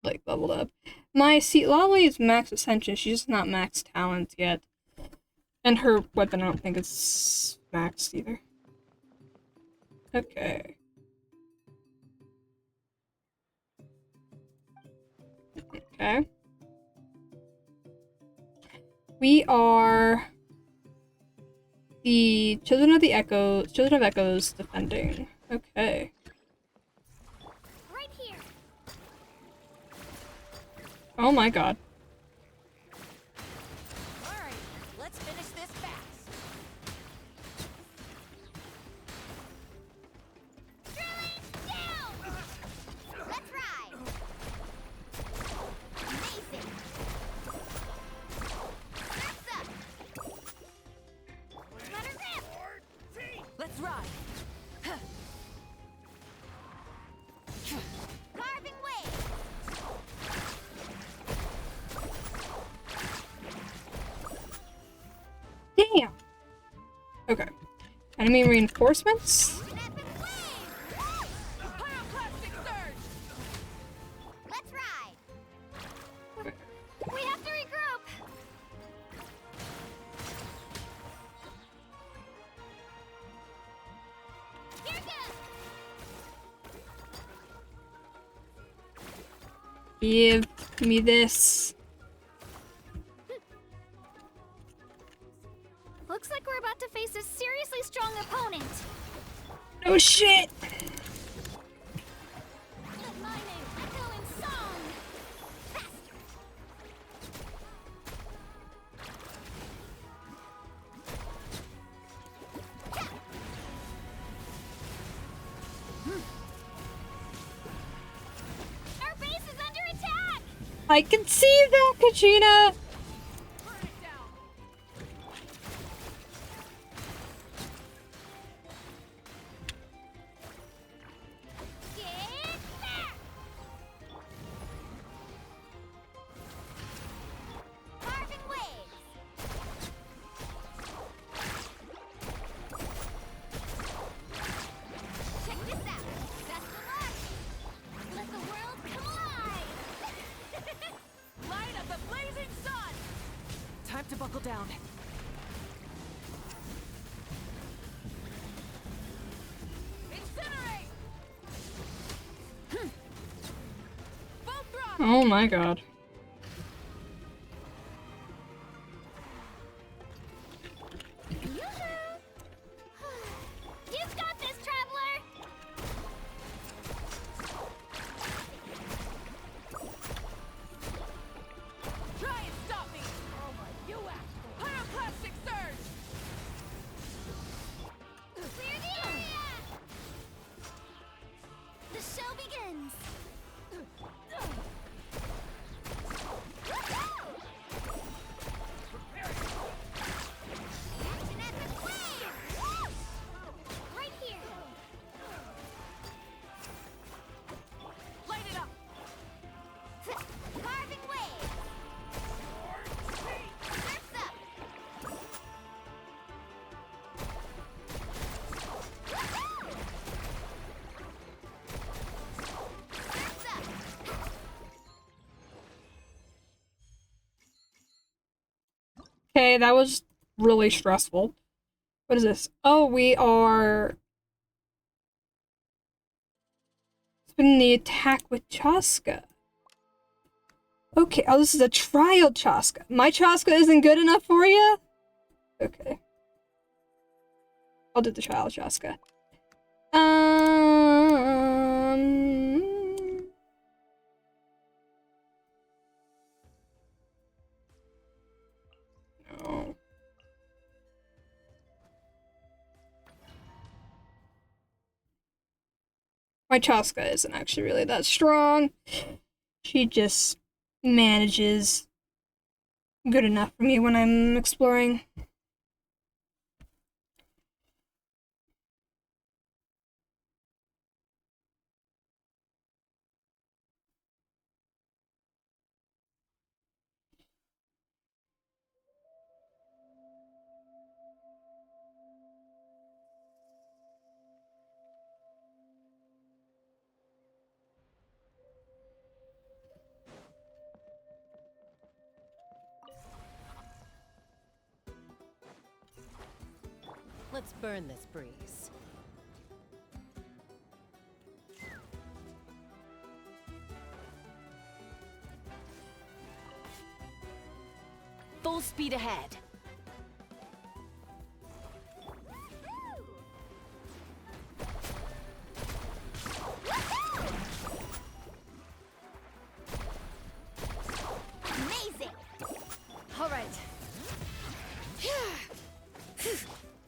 like, leveled up. My Lolly is max Ascension, she's just not max talent yet. And her weapon I don't think is maxed either. Okay. Okay. We are the Children of Echoes defending. Okay. Right here. Oh my god. Alright, let's finish this fast. Drilling down! Let's ride! Amazing! Surf's up! Let her rip! Let's ride! Carving wave! Damn! Okay. Enemy reinforcements? Let's ride! We have to regroup! Here goes! Give me this. Looks like we're about to face a seriously strong opponent. Oh shit! Let my name echo in song! Faster! Our base is under attack! I can see that, Kachina! Get back! Carving waves! Check this out! Best of luck! Let the world come alive! Light of the blazing sun! Time to buckle down. Incinerate! Both drop! Oh my god. You've got this, traveler! Try and stop me! Oh my, you act! Pyroclastic surge! Clear the area! The show begins! Okay, that was really stressful. What is this? Oh, we are spinning the attack with Chaska. Okay, oh, this is a trial Chaska. My Chaska isn't good enough for you? Okay. I'll do the trial Chaska. No. My Chaska isn't actually really that strong. She just manages good enough for me when I'm exploring. Let's burn this breeze. Full speed ahead. Amazing! All right.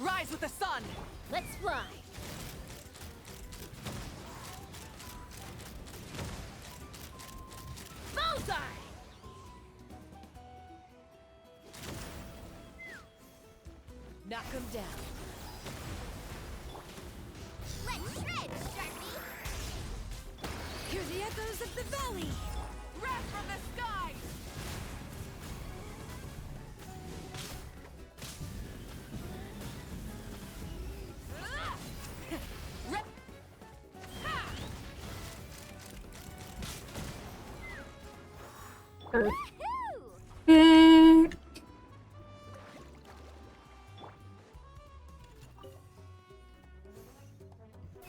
Rise with the sun! Let's fly. Bullseye! Knock him down. Let's shred, Sharpie! Hear the echoes of the valley. Wrath from the skies!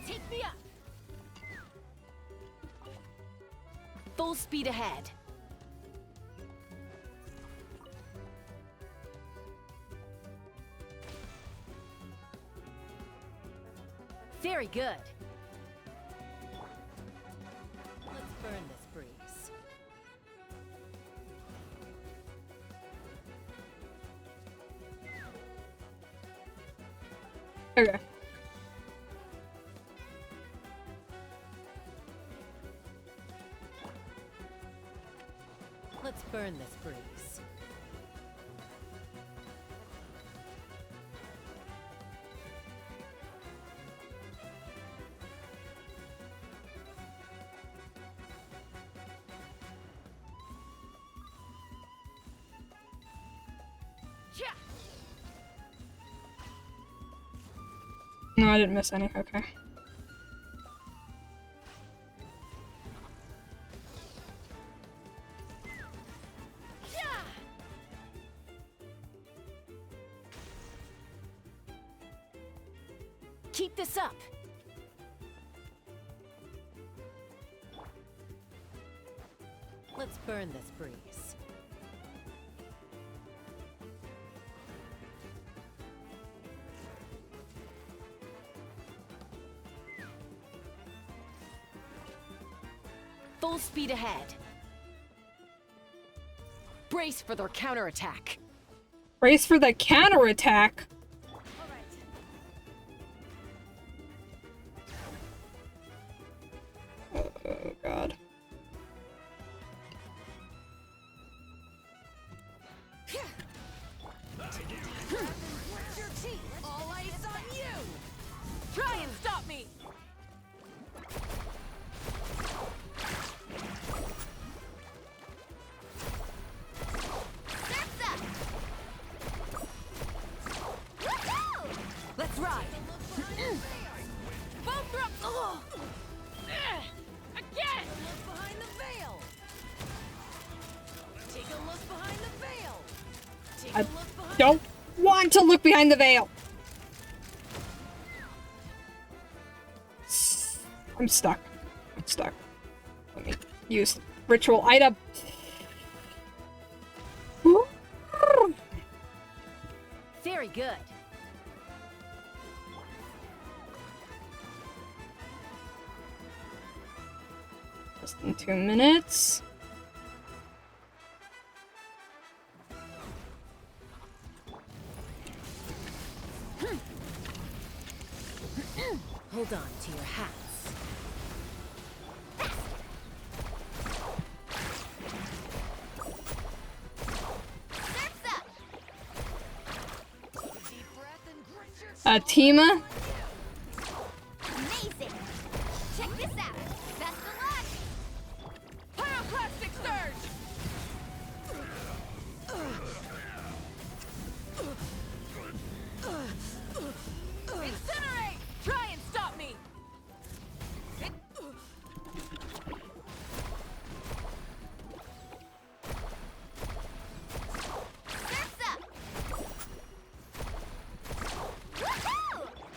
Take me up. Full speed ahead. Very good. Let's burn this breeze. Okay. Let's burn this breeze. No, I didn't miss any. Okay. Keep this up. Let's burn this breeze. Full speed ahead. Brace for their counterattack. Brace for the counterattack. Oh god. Your teeth! All eyes on you! Try and stop me! Let's ride! Both up! Oh. Again! Look behind the veil! Take a look behind the veil! Take a look behind don't want to look behind the veil. I'm stuck. I'm stuck. Let me use ritual item. Very good. Less than 2 minutes. Hold on to your hats. Tima? Amazing! Check this out! Best of luck! Pyroclastic surge! Incinerate! Try and stop me!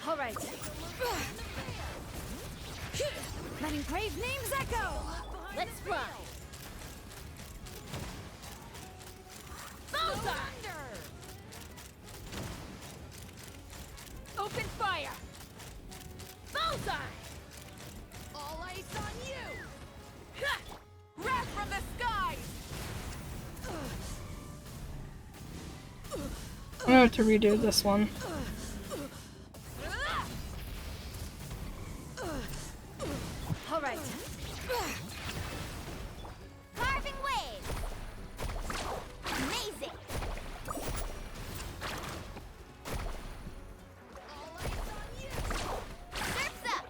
All right. Letting brave names echo. Let's fly. Bullseye! Open fire. Bullseye! All ice on you. Wrath from the skies. I'm gonna have to redo this one. All right. Carving waves! Amazing! Surf's up!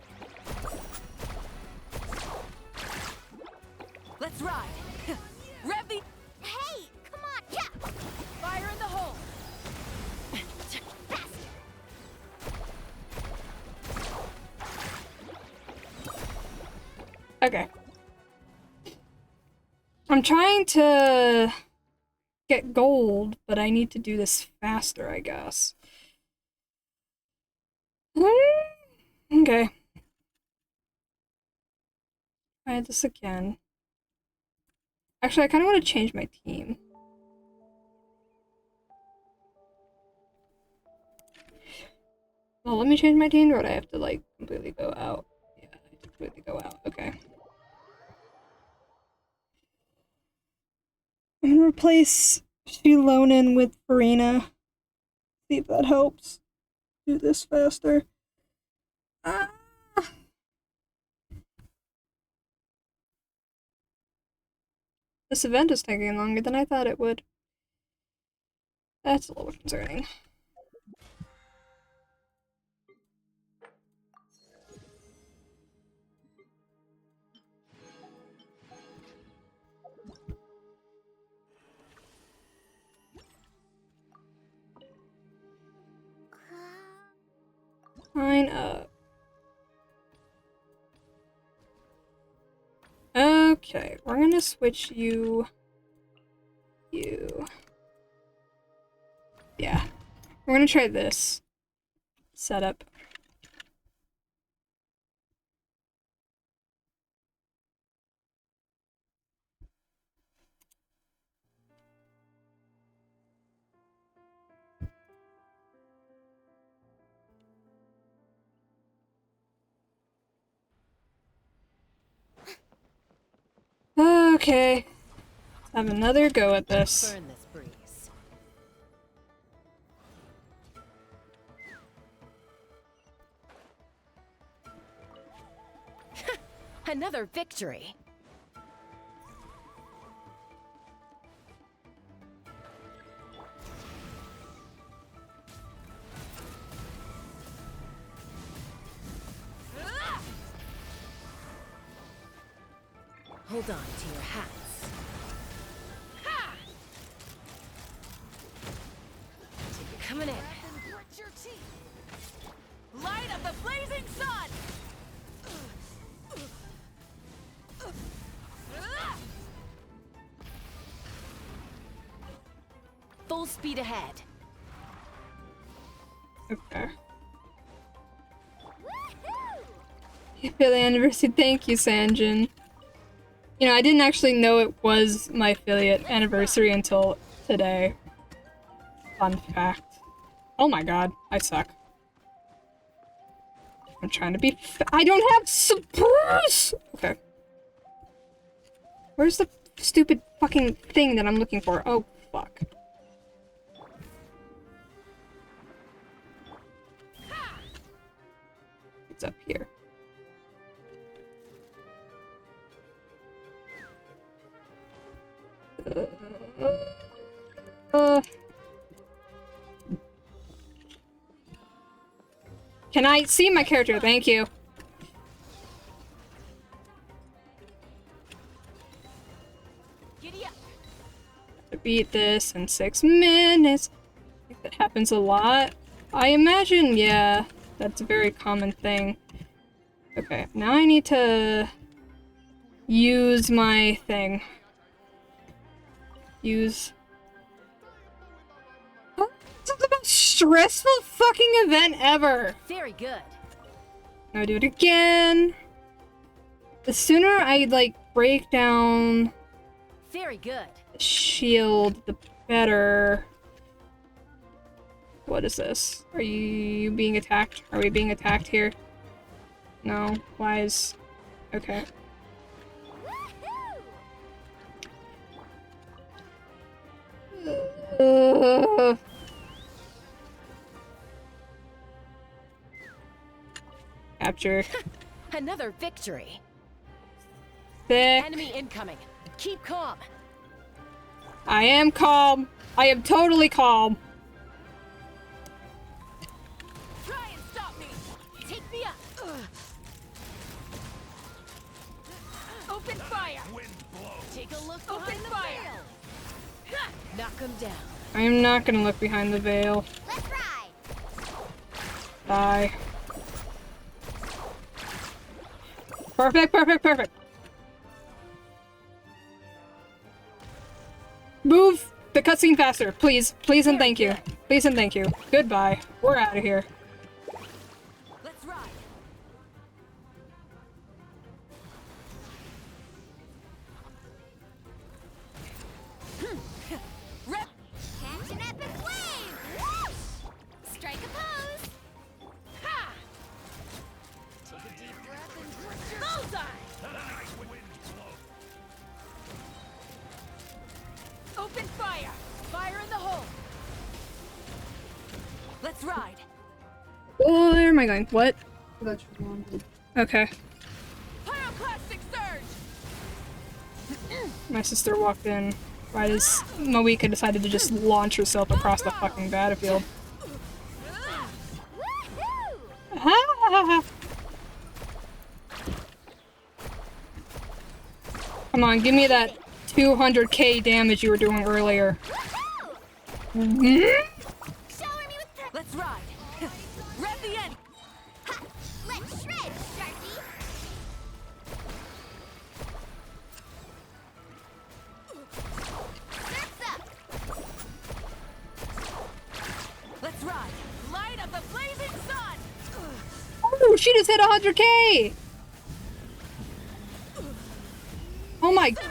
Let's ride. Rev the... Hey! Come on! Yeah! Fire in the hole. Okay. I'm trying to get gold, but I need to do this faster, I guess. Okay. Try this again. Actually, I kind of want to change my team. Well, let me change my team, or would I have to, like, completely go out? Yeah, I have to completely go out. Okay. I'm gonna replace Shilonen with Farina. See if that helps do this faster. Ah. This event is taking longer than I thought it would. That's a little concerning. Sign up. Okay, we're gonna switch you. Yeah. We're gonna try this setup. Okay. Let's have another go at this. Burn this breeze. Another victory. Hold on to your hats. Ha! Coming in. Light of the blazing sun! Full speed ahead. Okay. Happy anniversary. Thank you, Sanjin. You know, I didn't actually know it was my affiliate anniversary until today. Fun fact. Oh my god, I suck. I'm trying to be I don't have support! Okay. Where's the stupid fucking thing that I'm looking for? Oh, fuck. It's up here. Can I see my character? Thank you. To beat this in 6 minutes. I think that happens a lot. I imagine, yeah, that's a very common thing. Okay, now I need to use my thing. Use... Oh, this is the most stressful fucking event ever! Very good. Now do it again. The sooner I, like, break down Very good. the shield, the better. What is this? Are you being attacked? Are we being attacked here? No. Why is... Okay. Capture. Another victory. Thick. Enemy incoming. Keep calm. I am calm. I am totally calm. Try and stop me. Take me up. Open fire. Take a look behind the veil. Knock him down. I am not gonna look behind the veil. Let's ride. Die. Perfect, perfect, perfect. Move the cutscene faster, please. Please and thank you. Please and thank you. Goodbye. We're out of here. Let's ride. Rep. Catch an epic wave. Whoosh! Strike a pose. Ha! Take a deep breath and twist your bullseye. Open fire. Fire in the hole. Let's ride. Oh, where am I going? What? Okay. Pyroclastic surge. My sister walked in right as Moeka decided to just launch herself across the fucking battlefield. Come on, give me that 200k damage you were doing earlier. Let's ride. Rev the end. Let's shred, Sharky. Surf's up. Let's ride. Light of the blazing sun. Oh, she just hit 100k! Oh my god!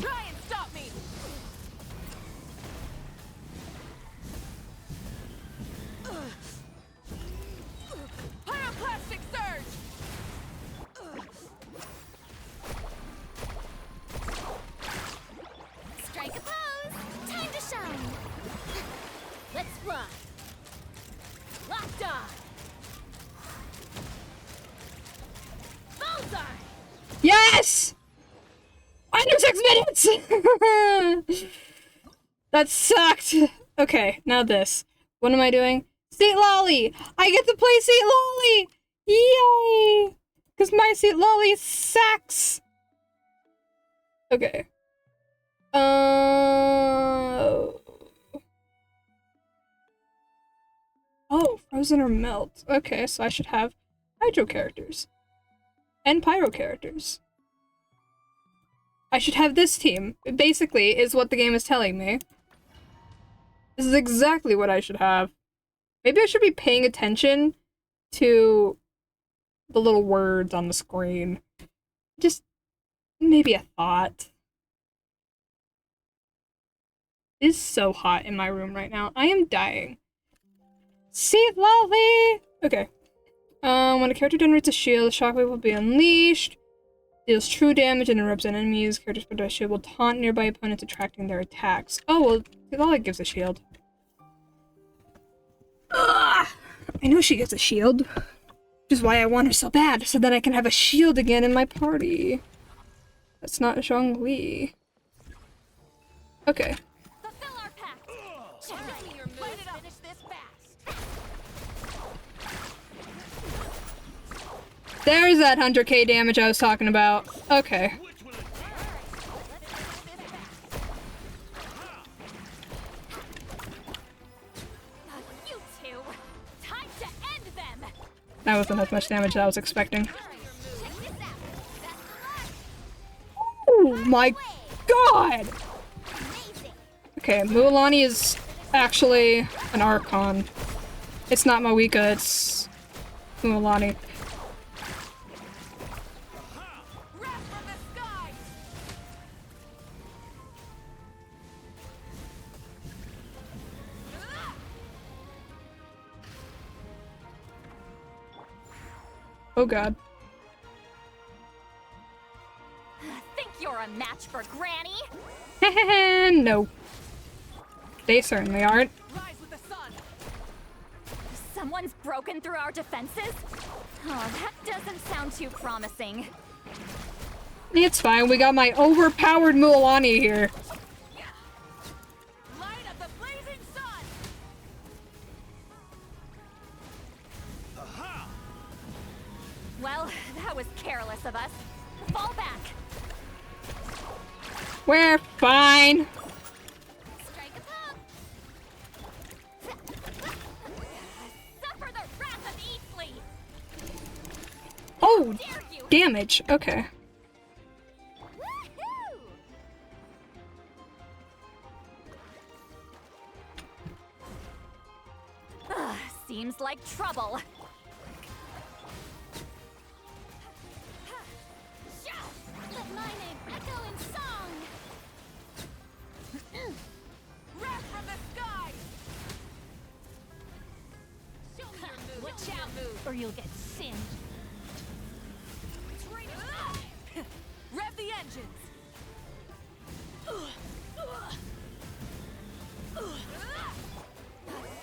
Try and stop me. Pyroclastic surge. Strike a pose. Time to shine. Let's fly. Locked on. Bullseye. Yes! Under 6 minutes! That sucked! Okay, now this. What am I doing? Seat Lolly! I get to play Seat Lolly! Yay! Because my Seat Lolly sucks! Okay. Oh, Frozen or Melt. Okay, so I should have Hydro characters. And Pyro characters. I should have this team. It basically is what the game is telling me. This is exactly what I should have. Maybe I should be paying attention to the little words on the screen. Just maybe a thought. It is so hot in my room right now. I am dying. Seat Lolly! Okay. When a character generates a shield, shockwave will be unleashed. Deals true damage and interrupts enemies. Characters put a shield will taunt nearby opponents, attracting their attacks. Oh, well, Lolly gives a shield. Ugh! I know she gets a shield. Which is why I want her so bad, so that I can have a shield again in my party. That's not Zhongli. Okay. There's that 100k damage I was talking about. Okay. That wasn't as much damage as I was expecting. Oh my god! Okay, Mualani is actually an Archon. It's not Mawika, it's Mualani. Oh god. Think you're a match for Granny? No. They certainly aren't. Someone's broken through our defenses? Oh, that doesn't sound too promising. It's fine, we got my overpowered Mualani here. Well, that was careless of us. Fall back. We're fine. Suffer the wrath of Eastleigh. Oh, damage. Okay. Seems like trouble. Let my name echo in song! Wrath from the sky! Show me your move. Watch out, or you'll get singed. Rev the engines!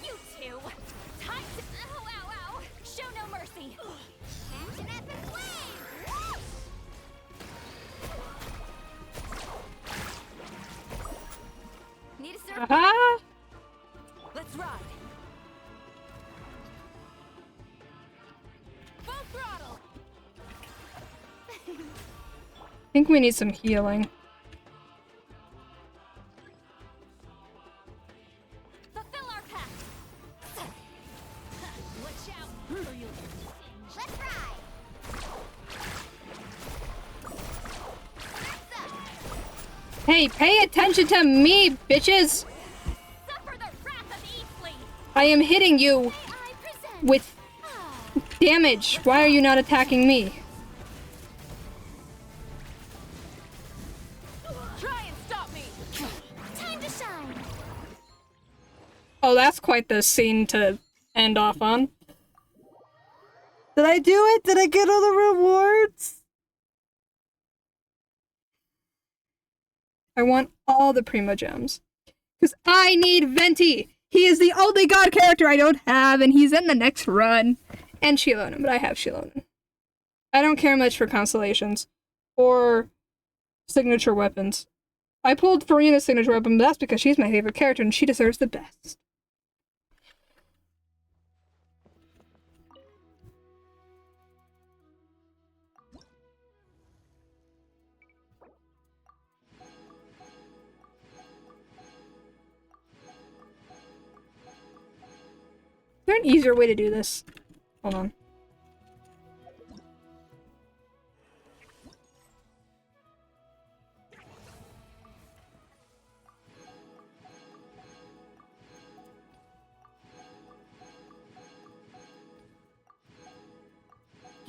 You two! Time to... Ow, ow, ow! Show no mercy! Catch an epic flame! Need a surf? Let's ride! Full throttle! I think we need some healing. Fulfill our pact! Watch out, or you'll get singed. Let's ride! Hey, pay attention to me, bitches! Suffer the wrath of Eastleigh! I am hitting you with damage. Why are you not attacking me? Try and stop me! Time to shine! Oh, that's quite the scene to end off on. Did I do it? Did I get all the rewards? I want all the Primo Gems. Because I need Venti! He is the only god character I don't have, and he's in the next run. And Shilonen, but I have Shilonen. I don't care much for constellations. Or signature weapons. I pulled Farina's signature weapon, but that's because she's my favorite character, and she deserves the best. Is there an easier way to do this? Hold on.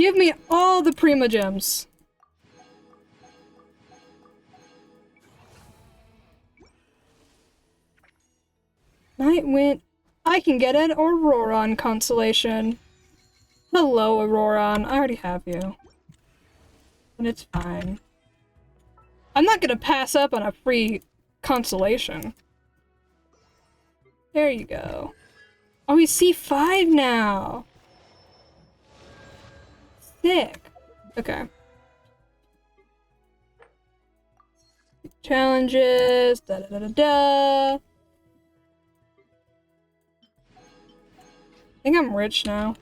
Give me all the Prima gems. Nightwind. I can get an Auroron constellation. Hello, Auroron. I already have you. And it's fine. I'm not gonna pass up on a free constellation. There you go. Oh, he's C5 now. Sick. Okay. Challenges. Da da da da da. I think I'm rich now.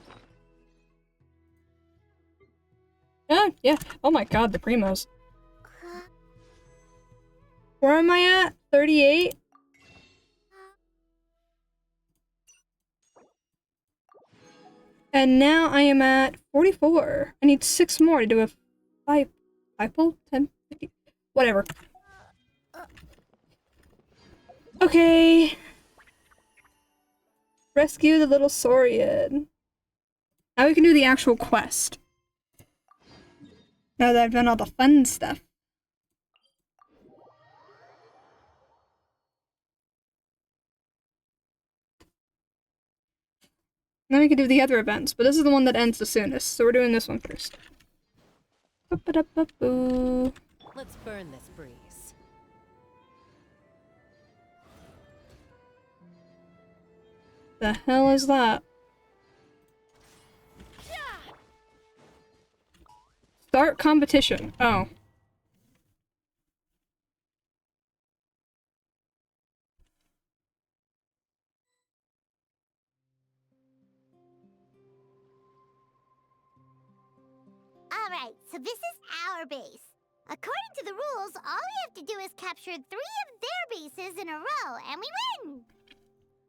Yeah. Oh my god, the primos. Where am I at? 38? And now I am at 44. I need 6 more to do a 5 pull? 10, 50, whatever. Okay. Rescue the little Saurian. Now we can do the actual quest. Now that I've done all the fun stuff. Then we can do the other events, but this is the one that ends the soonest, so we're doing this one first. Ba-ba-da-ba-boo. Let's burn this breeze. The hell is that? Start competition. Oh. Alright, so this is our base. According to the rules, all we have to do is capture 3 of their bases in a row, and we win!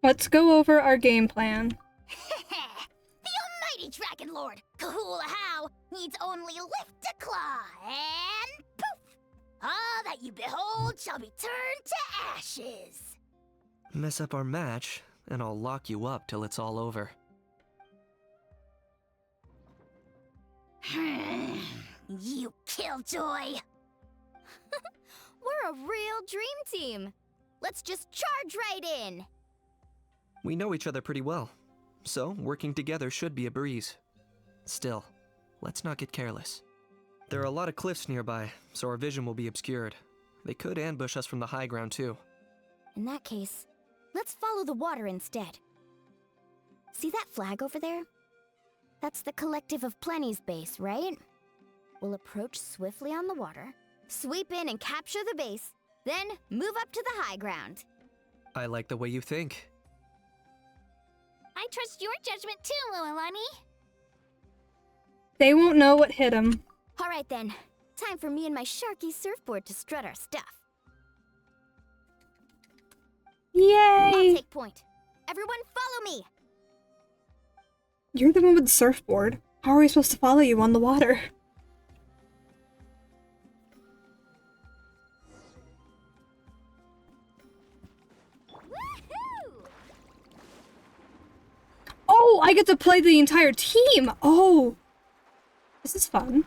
Let's go over our game plan. The almighty Dragon Lord, Kahula How, needs only lift a claw, and poof! All that you behold shall be turned to ashes. Mess up our match, and I'll lock you up till it's all over. You killjoy! We're a real dream team. Let's just charge right in. We know each other pretty well, so working together should be a breeze. Still, let's not get careless. There are a lot of cliffs nearby, so our vision will be obscured. They could ambush us from the high ground too. In that case, let's follow the water instead. See that flag over there? That's the Collective of Plenty's base, right? We'll approach swiftly on the water, sweep in and capture the base, then move up to the high ground. I like the way you think. I trust your judgment too, Lualani. They won't know what hit them. Alright then, time for me and my Sharky surfboard to strut our stuff. Yay! I'll take point. Everyone follow me! You're the one with the surfboard. How are we supposed to follow you on the water? Oh, I get to play the entire team! Oh! This is fun.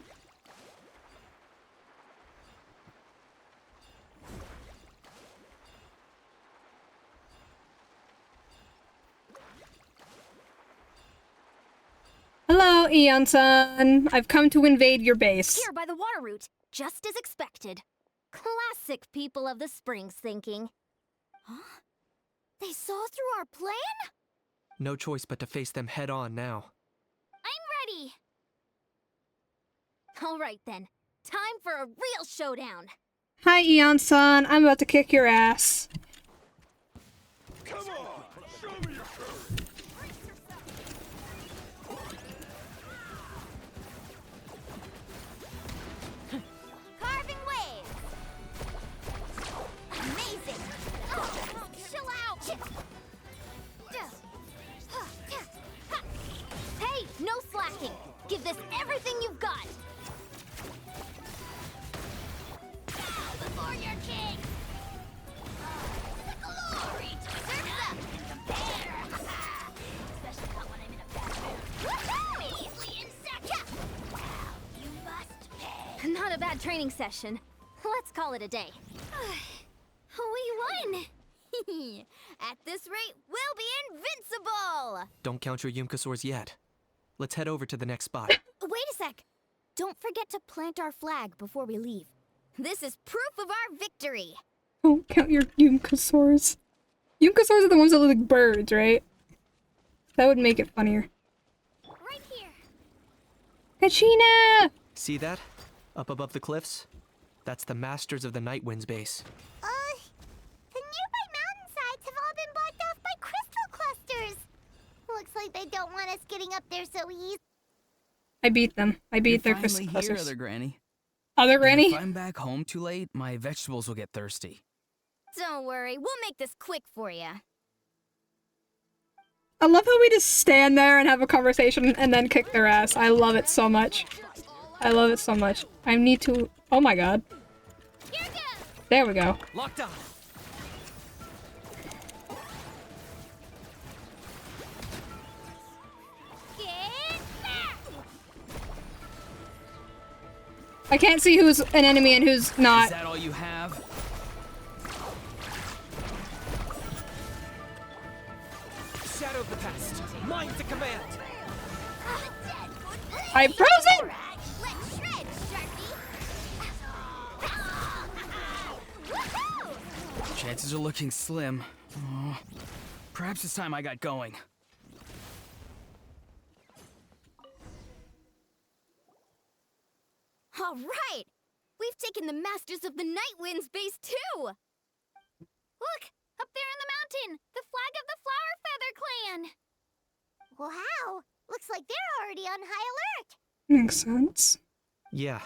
Hello, Eon-san. I've come to invade your base. Here by the water route, just as expected. Classic people of the Springs thinking. Huh? They saw through our plan? No choice but to face them head on now. I'm ready! Alright then, time for a real showdown! Hi, Eon-san. I'm about to kick your ass. Come on! Show me your courage! Carving waves! Amazing! Oh, chill out! Hey, no slacking! Give this everything you've got! Bow before your king! bad training session. Let's call it a day. We won! At this rate, we'll be invincible! Don't count your Yumkasaurs yet. Let's head over to the next spot. Wait a sec. Don't forget to plant our flag before we leave. This is proof of our victory. Don't count your Yumkasaurs. Yumkasaurs are the ones that look like birds, right? That would make it funnier. Right here. Kachina! See that? Up above the cliffs? That's the Masters of the Night Winds base. The nearby mountainsides have all been blocked off by crystal clusters. Looks like they don't want us getting up there so easy. I beat them. I beat their Finally crystal here, clusters. other granny. Other granny? If I'm back home too late, my vegetables will get thirsty. Don't worry, we'll make this quick for you. I love how we just stand there and have a conversation and then kick their ass. I love it so much. I love it so much. I need to... Oh my god. There we go. Locked on. I can't see who's an enemy and who's not. Is that all you have? Shadow of the past. Mine to command. I'm frozen! Chances are looking slim. Oh, perhaps it's time I got going. All right! We've taken the Masters of the Night Winds base too! Look! Up there in the mountain! The flag of the Flower Feather Clan! Wow! Looks like they're already on high alert! Makes sense. Yeah.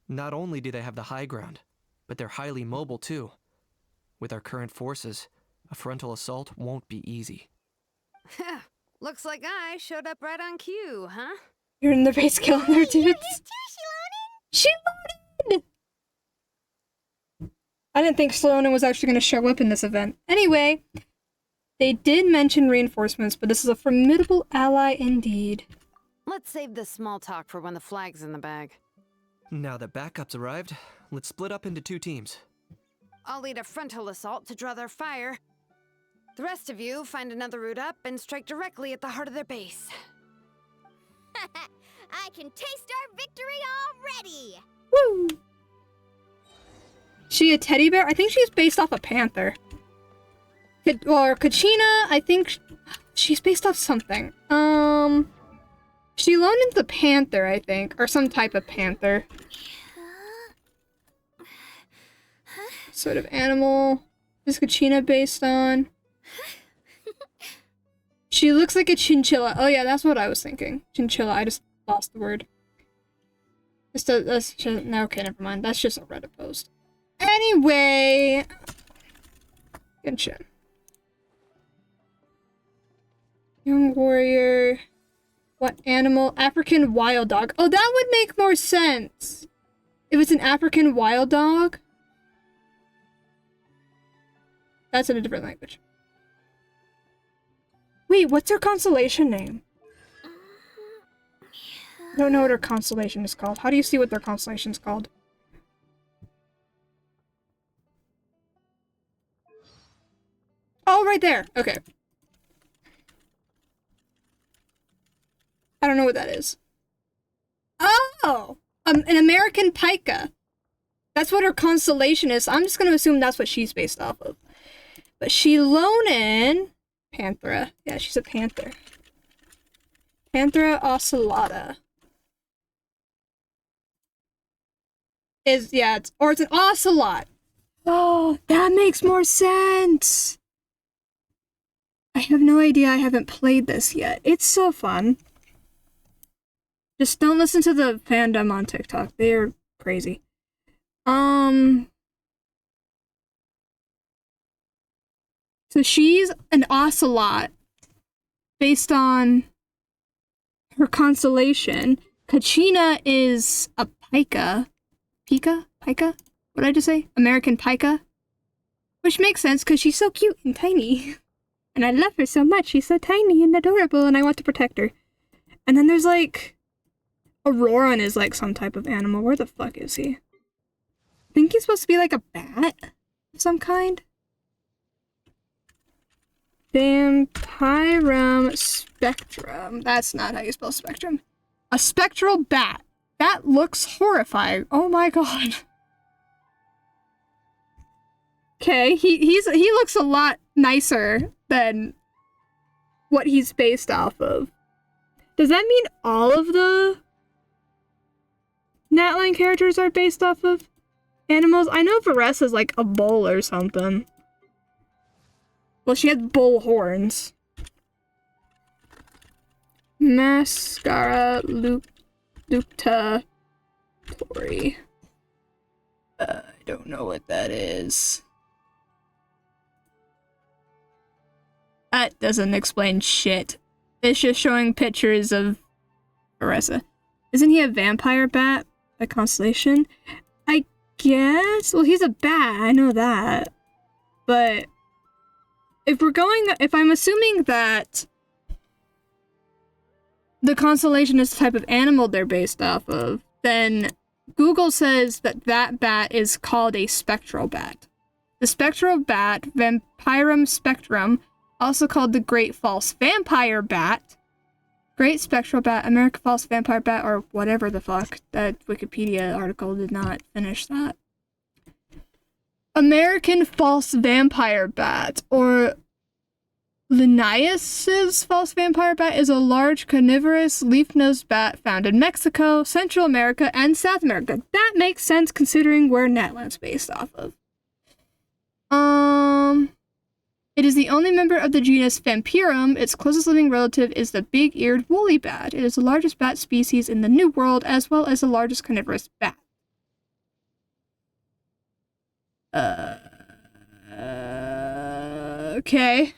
Not only do they have the high ground, but they're highly mobile too. With our current forces, a frontal assault won't be easy. Looks like I showed up right on cue, huh? You're in the base killing their dudes. Shilonen! I didn't think Shilonen was actually going to show up in this event. Anyway, they did mention reinforcements, but this is a formidable ally indeed. Let's save this small talk for when the flag's in the bag. Now that backup's arrived, let's split up into 2 teams. I'll lead a frontal assault to draw their fire. The rest of you find another route up and strike directly at the heart of their base. I can taste our victory already! Woo! She a teddy bear? I think she's based off a panther. Or Kachina, I think she's based off something. Shilonen's the panther, I think, or some type of panther. Sort of animal is Kachina based on? She looks like a chinchilla. Oh yeah, that's what I was thinking. Chinchilla, I just lost the word. That's just, no, okay, never mind. That's just a Reddit post. Anyway, Genshin. Young warrior. What animal? African wild dog. Oh, that would make more sense. If it's an African wild dog. That's in a different language. Wait, what's her constellation name? I don't know what her constellation is called. How do you see what their constellation is called? Oh, right there. Okay. I don't know what that is. Oh! An American pika. That's what her constellation is. I'm just going to assume that's what she's based off of. But Shilonen... Panthera. Yeah, she's a panther. Panthera ocellata. It's an ocelot. Oh, that makes more sense. I have no idea. I haven't played this yet. It's so fun. Just don't listen to the fandom on TikTok. They're crazy. So she's an ocelot based on her constellation. Kachina is a pika. Pika? What did I just say? American pika? Which makes sense because she's so cute and tiny. And I love her so much. She's so tiny and adorable and I want to protect her. And then there's like... Auroran is like some type of animal. Where the fuck is he? think he's supposed to be like a bat of some kind. Vampirum spectrum. That's not how you spell spectrum. A spectral bat. That looks horrifying. Oh my god. Okay, he looks a lot nicer than what he's based off of. Does that mean all of the Natline characters are based off of animals? I know Varessa's like a bull or something. Well, she had bull horns. Mascara Lupta Tori. I don't know what that is. That doesn't explain shit. It's just showing pictures of Varessa. Isn't he a vampire bat? A constellation? I guess? Well, he's a bat, I know that. But if I'm assuming that the constellation is the type of animal they're based off of, then Google says that that bat is called a spectral bat. The spectral bat, Vampirum spectrum, also called the Great False Vampire Bat, Great Spectral Bat, American False Vampire Bat, or whatever the fuck. That Wikipedia article did not finish that. American False Vampire Bat, or Linnaeus's False Vampire Bat, is a large carnivorous leaf-nosed bat found in Mexico, Central America, and South America. That makes sense considering where Natlan's based off of. It is the only member of the genus Vampirum. Its closest living relative is the big-eared woolly bat. It is the largest bat species in the New World, as well as the largest carnivorous bat. Okay.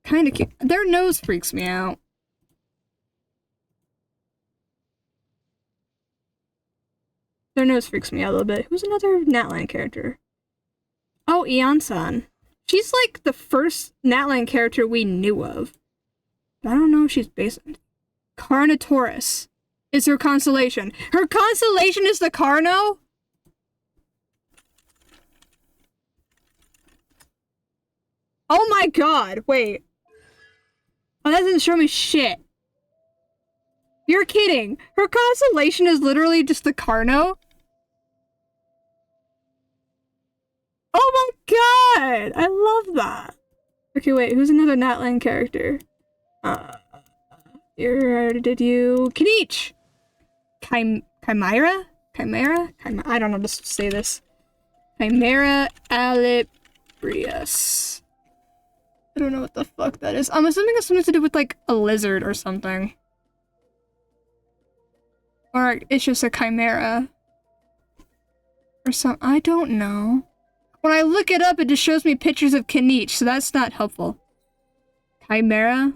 Kinda cute. Their nose freaks me out. Their nose freaks me out a little bit. Who's another Natline character? Oh, Eon-san. She's like the first Natline character we knew of. I don't know if she's based on... Carnotaurus is her constellation. Her constellation is the Carno? Oh my god, wait. Oh, that doesn't show me shit. You're kidding. Her constellation is literally just the Carno? Oh my god! I love that. Okay, wait, who's another Natline character? Did you... Kniech! Chimera? I don't know how to say this. Chimera alibrius. I don't know what the fuck that is. I'm assuming it's something to do with, like, a lizard or something. Or it's just a chimera. Or some... I don't know. When I look it up, it just shows me pictures of Kniech, so that's not helpful. Chimera?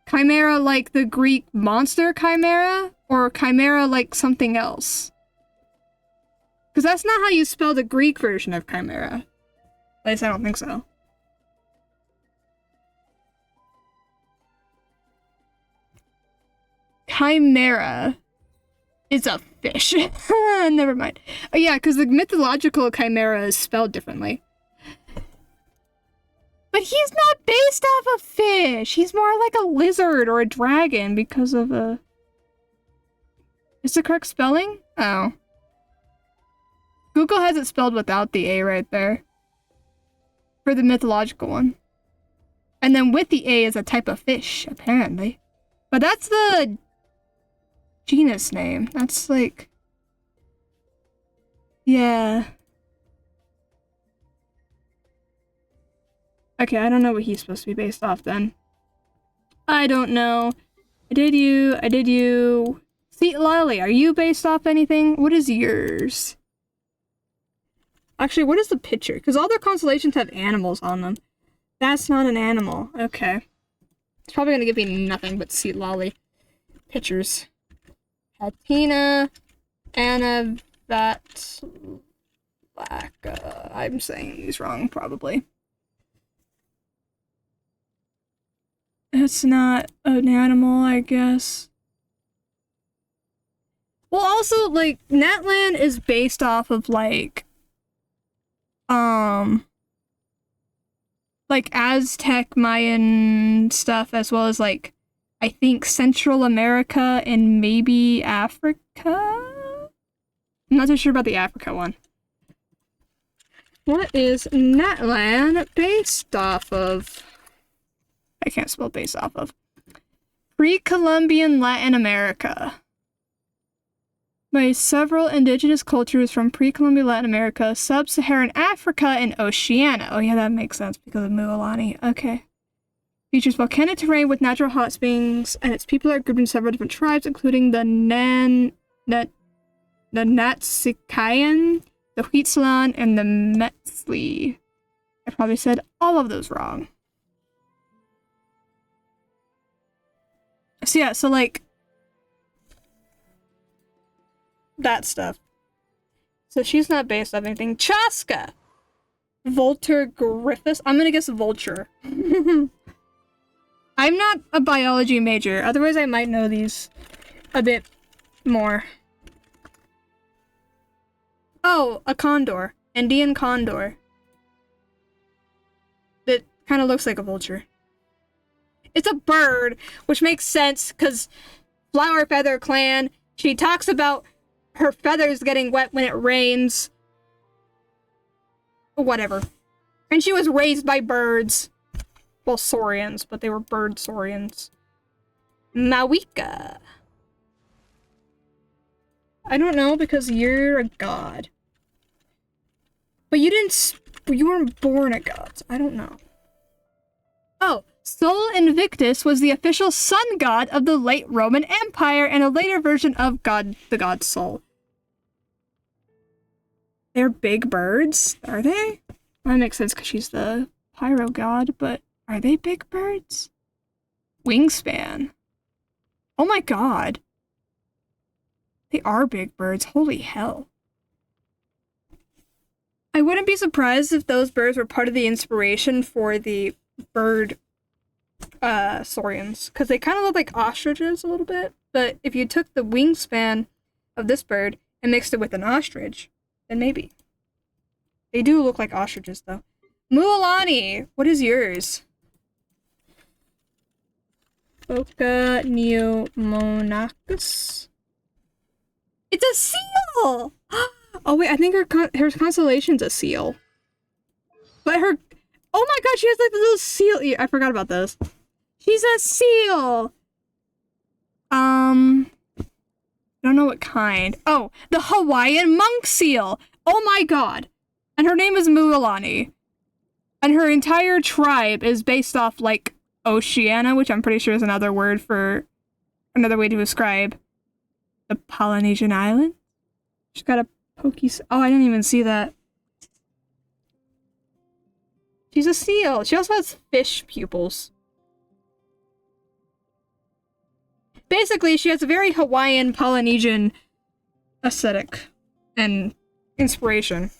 Chimera like the Greek monster chimera? Or chimera like something else? Because that's not how you spell the Greek version of chimera. At least I don't think so. Chimera is a fish. Never mind. Oh yeah, because the mythological chimera is spelled differently. But he's not based off a fish. He's more like a lizard or a dragon because of a... Is the correct spelling? Oh. Google has it spelled without the A right there. For the mythological one. And then with the A is a type of fish, apparently. But that's the genus name. That's like... Yeah. Okay, I don't know what he's supposed to be based off then. I don't know. I did you. See, Lolly, are you based off anything? What is yours? Actually, what is the picture? Because all their constellations have animals on them. That's not an animal. Okay. It's probably gonna give me nothing but Seat Lolly pictures. Hatina, Anna, Vatlaka. I'm saying these wrong, probably. It's not an animal, I guess. Well, also, like, Natlan is based off of, like Aztec, Mayan stuff, as well as, like, I think Central America and maybe Africa? I'm not so sure about the Africa one. What is Natlan based off of? I can't spell based off of. Pre-Columbian Latin America. By several indigenous cultures from pre-Columbian Latin America, sub-Saharan Africa, and Oceania. Oh yeah, that makes sense because of Mualani. Okay. Features volcanic terrain with natural hot springs, and its people are grouped in several different tribes, including the Natsikayan, the Huitzlan, and the Metzli. I probably said all of those wrong. So yeah, so like that stuff. So she's not based on anything. Chaska! Volter Griffiths? I'm gonna guess vulture. I'm not a biology major, otherwise I might know these a bit more. Oh, a condor. Andean condor. That kind of looks like a vulture. It's a bird, which makes sense, because Flower Feather Clan, she talks about her feathers getting wet when it rains. Whatever. And she was raised by birds. Well, saurians, but they were bird saurians. Mawika. I don't know, because you're a god. But you weren't born a god, so I don't know. Oh, Sol Invictus was the official sun god of the late Roman Empire and a later version of the god Sol. They're big birds, are they? That makes sense because she's the pyro god, but are they big birds? Wingspan. Oh my god. They are big birds, holy hell. I wouldn't be surprised if those birds were part of the inspiration for the bird saurians, because they kind of look like ostriches a little bit, but if you took the wingspan of this bird and mixed it with an ostrich, then maybe. They do look like ostriches, though. Mualani, what is yours? Oca Neomonachus. It's a seal! Oh wait, I think her constellation's a seal. But her... Oh my god, she has like the little seal... I forgot about this. She's a seal! I don't know what kind. Oh, the Hawaiian monk seal! Oh my god! And her name is Mualani. And her entire tribe is based off, like, Oceania, which I'm pretty sure is another word for... Another way to describe the Polynesian island. She's got a oh, I didn't even see that. She's a seal. She also has fish pupils. Basically, she has a very Hawaiian, Polynesian aesthetic and inspiration.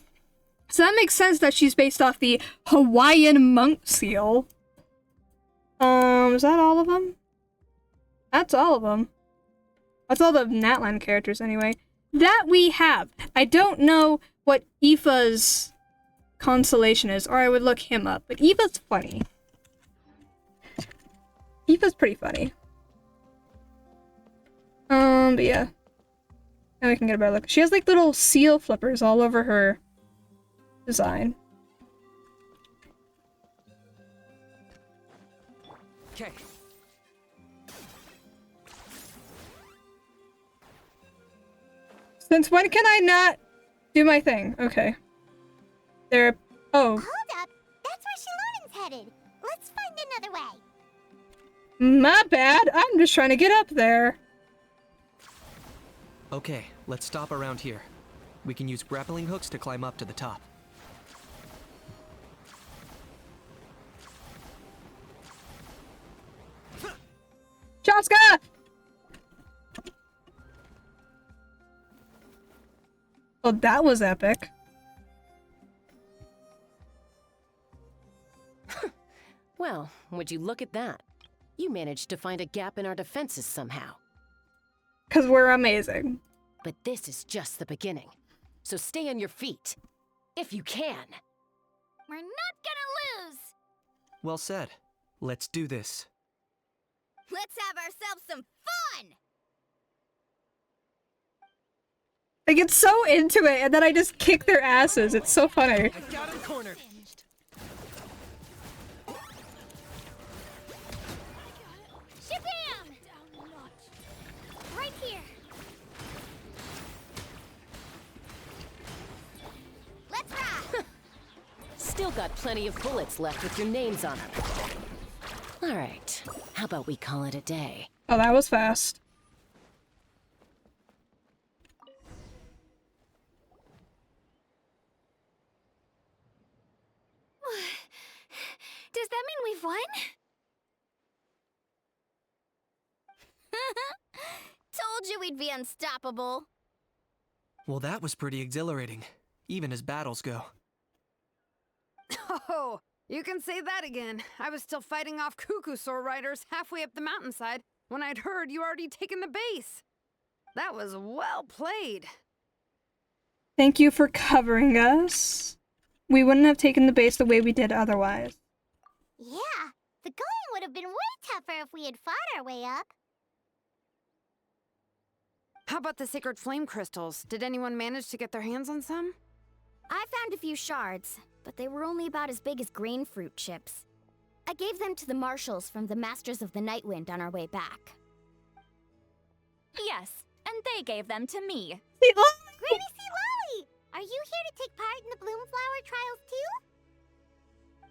So that makes sense that she's based off the Hawaiian monk seal. Is that all of them? That's all of them. That's all the Natlan characters anyway. That we have. I don't know what Aoife's constellation is, or I would look him up, but Aoife's funny. Aoife's pretty funny. But yeah. Now we can get a better look. She has like little seal flippers all over her design. Okay. Since when can I not do my thing? Okay. There. Oh. Hold up. That's where Shalonen's headed. Let's find another way. My bad. I'm just trying to get up there. Okay, let's stop around here. We can use grappling hooks to climb up to the top. Chaska! Oh, that was epic. Well, would you look at that? You managed to find a gap in our defenses somehow. 'Cause we're amazing. But this is just the beginning. So stay on your feet. If you can. We're not gonna lose! Well said. Let's do this. Let's have ourselves some fun! I get so into it, and then I just kick their asses. It's so funny. I got him cornered. Shabam! Right here. Let's rock! Still got plenty of bullets left with your names on them. Alright, how about we call it a day? Oh, that was fast. Does that mean we've won? Told you we'd be unstoppable. Well, that was pretty exhilarating, even as battles go. Oh, you can say that again. I was still fighting off Cuckoosaur riders halfway up the mountainside when I'd heard you already taken the base. That was well played. Thank you for covering us. We wouldn't have taken the base the way we did otherwise. Yeah, the going would have been way tougher if we had fought our way up. How about the sacred flame crystals? Did anyone manage to get their hands on some? I found a few shards, but they were only about as big as grain fruit chips. I gave them to the marshals from the Masters of the Nightwind on our way back. Yes, and they gave them to me. Granny C. Lolly! Are you here to take part in the Bloomflower Trials too?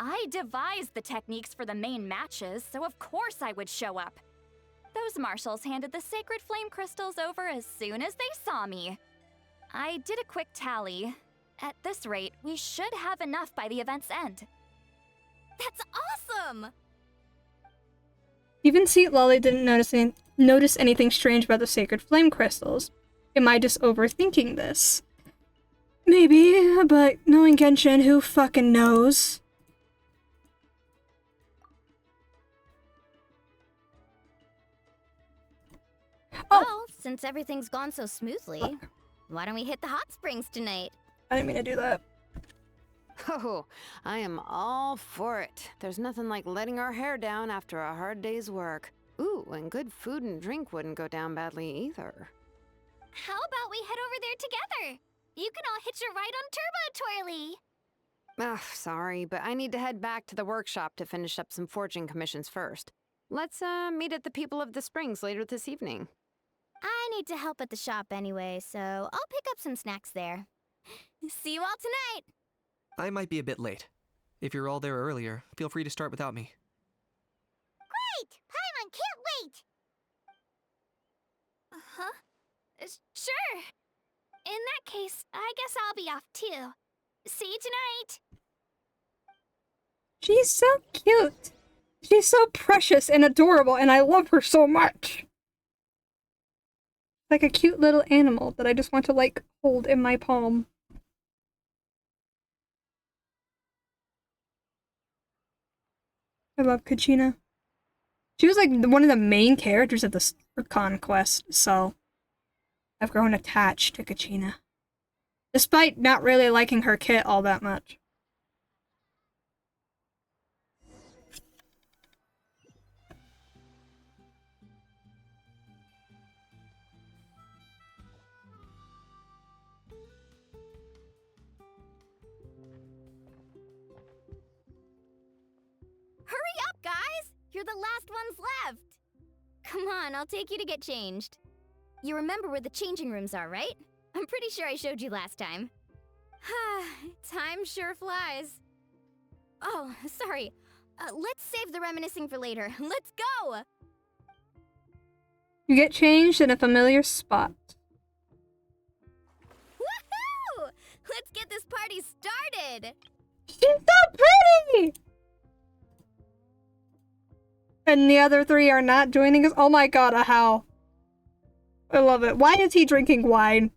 I devised the techniques for the main matches, so of course I would show up. Those marshals handed the sacred flame crystals over as soon as they saw me. I did a quick tally. At this rate, we should have enough by the event's end. That's awesome! Even Seat Lolly didn't notice anything strange about the sacred flame crystals. Am I just overthinking this? Maybe, but knowing Genshin, who fucking knows? Well, since everything's gone so smoothly, why don't we hit the hot springs tonight? I didn't mean to do that. Oh, I am all for it. There's nothing like letting our hair down after a hard day's work. Ooh, and good food and drink wouldn't go down badly either. How about we head over there together? You can all hitch a ride on Turbo Twirly. Ugh, sorry, but I need to head back to the workshop to finish up some forging commissions first. Let's, meet at the People of the Springs later this evening. I need to help at the shop anyway, so I'll pick up some snacks there. See you all tonight! I might be a bit late. If you're all there earlier, feel free to start without me. Great! Paimon can't wait! Huh? Sure. In that case, I guess I'll be off too. See you tonight! She's so cute. She's so precious and adorable, and I love her so much. Like a cute little animal that I just want to, like, hold in my palm. I love Kachina. She was, like, one of the main characters of the Conquest, so I've grown attached to Kachina. Despite not really liking her kit all that much. Hurry up, guys! You're the last ones left! Come on, I'll take you to get changed. You remember where the changing rooms are, right? I'm pretty sure I showed you last time. Time sure flies. Oh, sorry. Let's save the reminiscing for later. Let's go! You get changed in a familiar spot. Woohoo! Let's get this party started! She's so pretty! And the other three are not joining us? Oh my god, a how. I love it. Why is he drinking wine?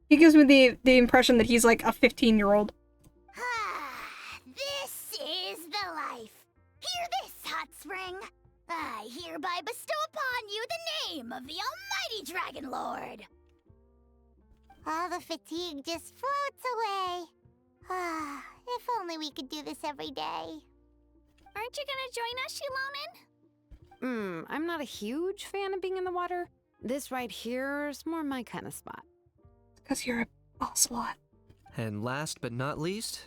He gives me the impression that he's like a 15-year-old. This is the life. Hear this, hot spring. I hereby bestow upon you the name of the Almighty Dragon Lord. All the fatigue just floats away. Ah, if only we could do this every day. Aren't you gonna join us, Shilonen? I'm not a huge fan of being in the water. This right here is more my kind of spot. Because you're a ocelot. And last but not least,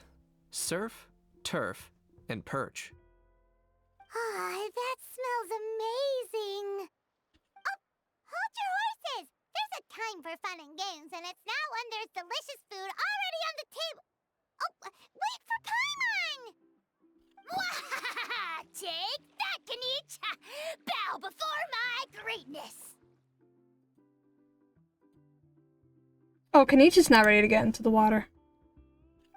surf, turf, and perch. Ah, that smells amazing. Oh, hold your horses! There's a time for fun and games, and it's now when there's delicious food already on the table. Oh, wait for Paimon! Take that, Kanich! Bow before my greatness! Oh, Kanichi's not ready to get into the water.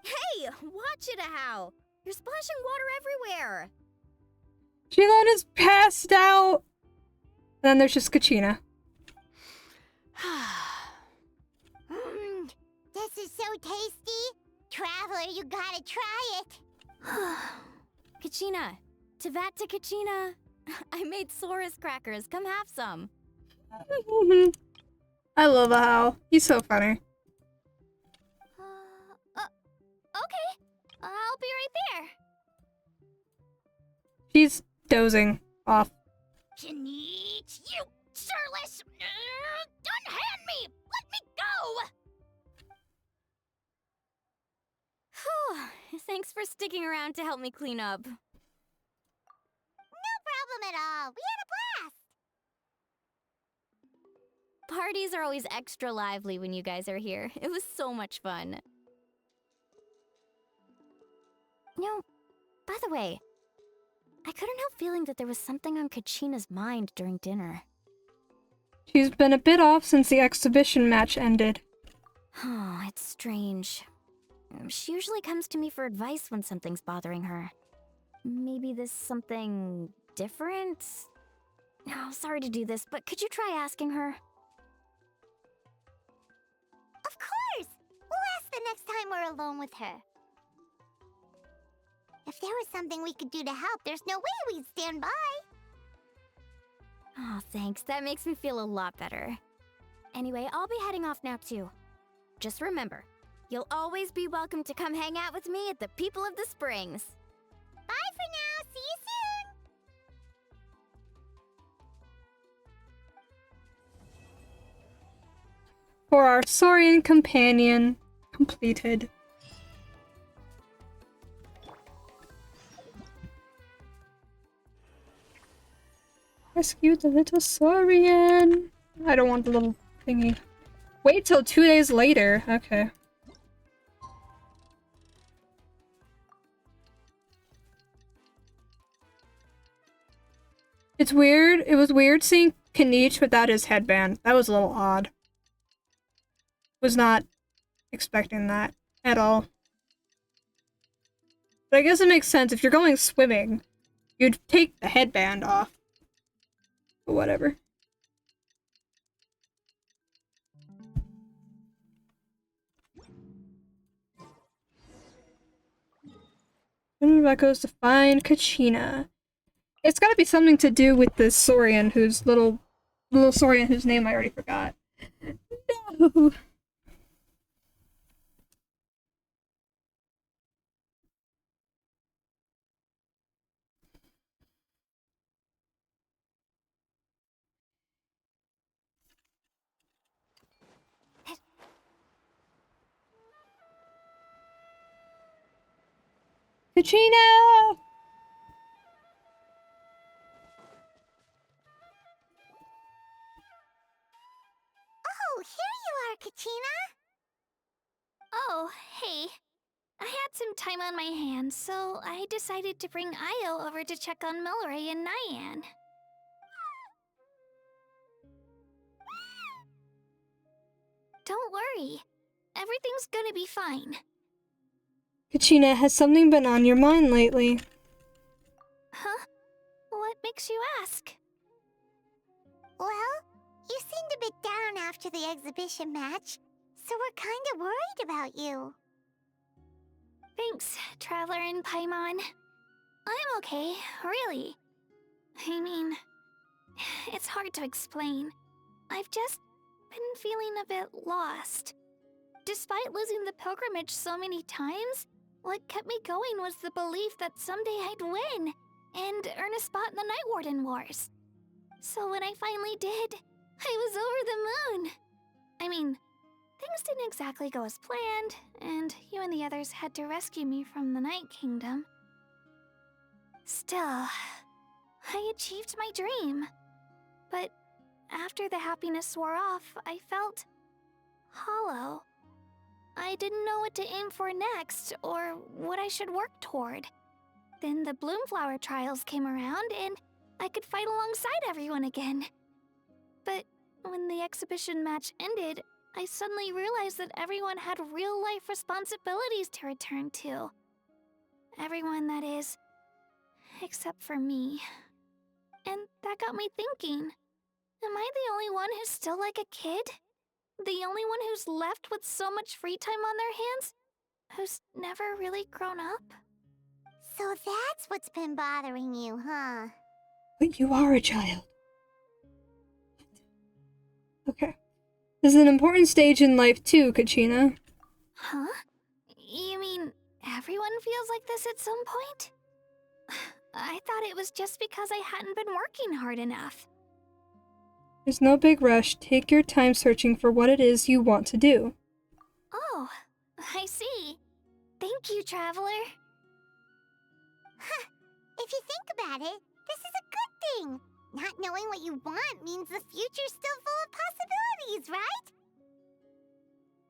Hey, watch it, how? You're splashing water everywhere. Shilon is passed out. And then there's just Kachina. This is so tasty. Traveler, you gotta try it. Kachina, Tevat to Kachina. I made Saurus crackers. Come have some. I love Hal. He's so funny. Okay. I'll be right there. She's dozing off. Kanich, you surless! Unhand me! Let me go! Whew. Thanks for sticking around to help me clean up. No problem at all. We had a blast. Parties are always extra lively when you guys are here. It was so much fun. You know, by the way, I couldn't help feeling that there was something on Kachina's mind during dinner. She's been a bit off since the exhibition match ended. Oh, it's strange. She usually comes to me for advice when something's bothering her. Maybe this something different? Oh, sorry to do this, but could you try asking her? Of course! We'll ask the next time we're alone with her. If there was something we could do to help, there's no way we'd stand by. Oh, thanks. That makes me feel a lot better. Anyway, I'll be heading off now too. Just remember, you'll always be welcome to come hang out with me at the People of the Springs. Bye for now. See you soon. For our Saurian companion completed. Rescue the little Saurian. I don't want the little thingy. Wait till 2 days later. Okay. It's weird. It was weird seeing Kanich without his headband. That was a little odd. Was not expecting that at all. But I guess it makes sense. If you're going swimming, you'd take the headband off. But whatever. And that goes to find Kachina. It's gotta be something to do with the Saurian whose little Saurian whose name I already forgot. No. Kachina! Oh, here you are, Kachina. Oh, hey. I had some time on my hands, so I decided to bring Io over to check on Milray and Nyan. Don't worry. Everything's gonna be fine. Kachina, has something been on your mind lately? Huh? What makes you ask? Well, you seemed a bit down after the exhibition match, so we're kind of worried about you. Thanks, Traveler and Paimon. I'm okay, really. I mean, it's hard to explain. I've just been feeling a bit lost. Despite losing the pilgrimage so many times, what kept me going was the belief that someday I'd win and earn a spot in the Night Warden Wars. So when I finally did, I was over the moon. I mean, things didn't exactly go as planned, and you and the others had to rescue me from the Night Kingdom. Still, I achieved my dream. But after the happiness wore off, I felt hollow. I didn't know what to aim for next, or what I should work toward. Then the Bloomflower trials came around, and I could fight alongside everyone again. But when the exhibition match ended, I suddenly realized that everyone had real-life responsibilities to return to. Everyone, that is. Except for me. And that got me thinking, am I the only one who's still like a kid? The only one who's left with so much free time on their hands? Who's never really grown up? So that's what's been bothering you, huh? But you are a child. Okay. This is an important stage in life too, Kachina. Huh? You mean everyone feels like this at some point? I thought it was just because I hadn't been working hard enough. There's no big rush. Take your time searching for what it is you want to do. Oh, I see. Thank you, Traveler. Huh. If you think about it, this is a good thing. Not knowing what you want means the future's still full of possibilities, right?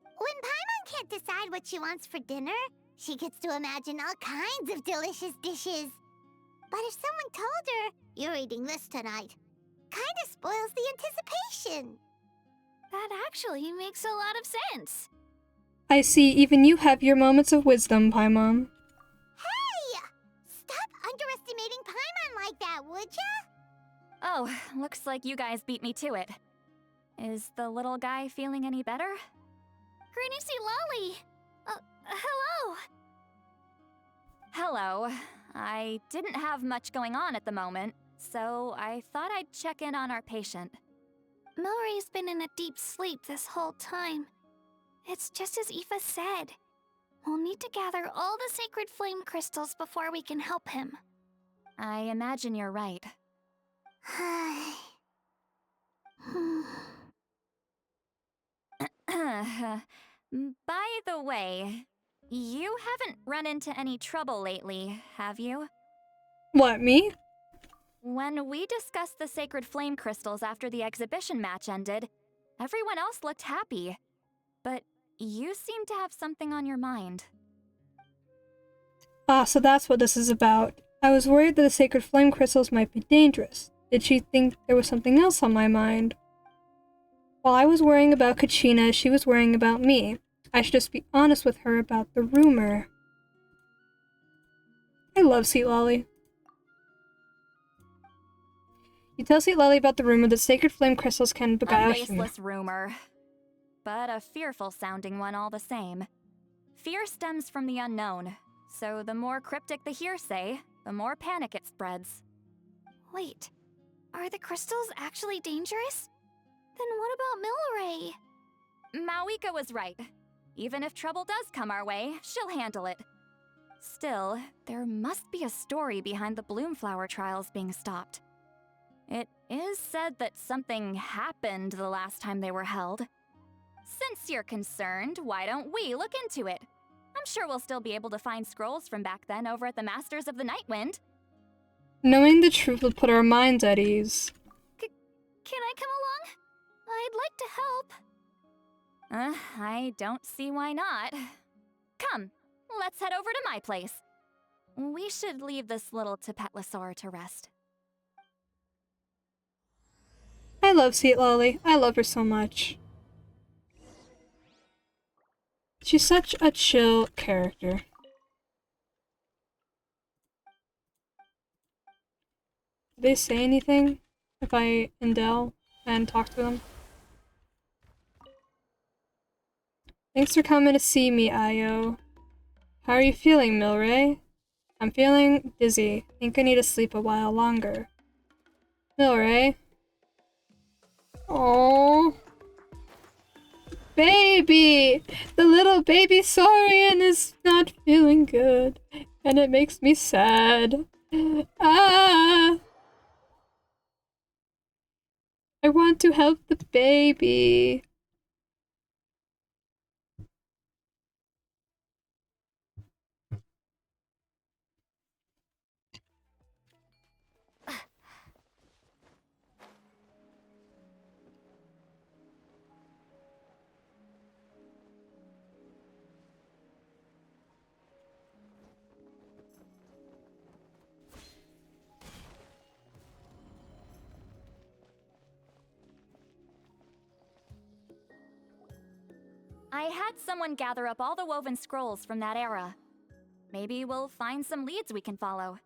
When Paimon can't decide what she wants for dinner, she gets to imagine all kinds of delicious dishes. But if someone told her, "You're eating this tonight," kinda spoils the anticipation. That actually makes a lot of sense. I see, even you have your moments of wisdom, Paimon. Hey! Stop underestimating Paimon like that, would ya? Oh, looks like you guys beat me to it. Is the little guy feeling any better? Granny Lolly! Hello! Hello. I didn't have much going on at the moment, so I thought I'd check in on our patient. Milray's been in a deep sleep this whole time. It's just as Aoife said. We'll need to gather all the sacred flame crystals before we can help him. I imagine you're right. By the way, you haven't run into any trouble lately, have you? What, me? When we discussed the sacred flame crystals after the exhibition match ended, everyone else looked happy. But you seem to have something on your mind. Ah, so that's what this is about. I was worried that the sacred flame crystals might be dangerous. Did she think there was something else on my mind? While I was worrying about Kachina, she was worrying about me. I should just be honest with her about the rumor. I love Sweet Lolly. You tell Sweet Lolly about the rumor that sacred flame crystals can beguile A human. baseless rumor, but a fearful-sounding one all the same. Fear stems from the unknown, so the more cryptic the hearsay, the more panic it spreads. Wait, are the crystals actually dangerous? Then what about Milray? Mawika was right. Even if trouble does come our way, she'll handle it. Still, there must be a story behind the Bloomflower trials being stopped. It is said that something happened the last time they were held. Since you're concerned, why don't we look into it? I'm sure we'll still be able to find scrolls from back then over at the Masters of the Nightwind. Knowing the truth will put our minds at ease. Can I come along? I'd like to help. I don't see why not. Come, let's head over to my place. We should leave this little Tapetlosaur to rest. I love Sweet Lolly. I love her so much. She's such a chill character. Did they say anything? If I Endel and talk to them? Thanks for coming to see me, Io. How are you feeling, Milray? I'm feeling dizzy. Think I need to sleep a while longer. Milray? Aww. baby! The little baby Saurian is not feeling good, and it makes me sad. Ah! I want to help the baby. I had someone gather up all the woven scrolls from that era. Maybe we'll find some leads we can follow.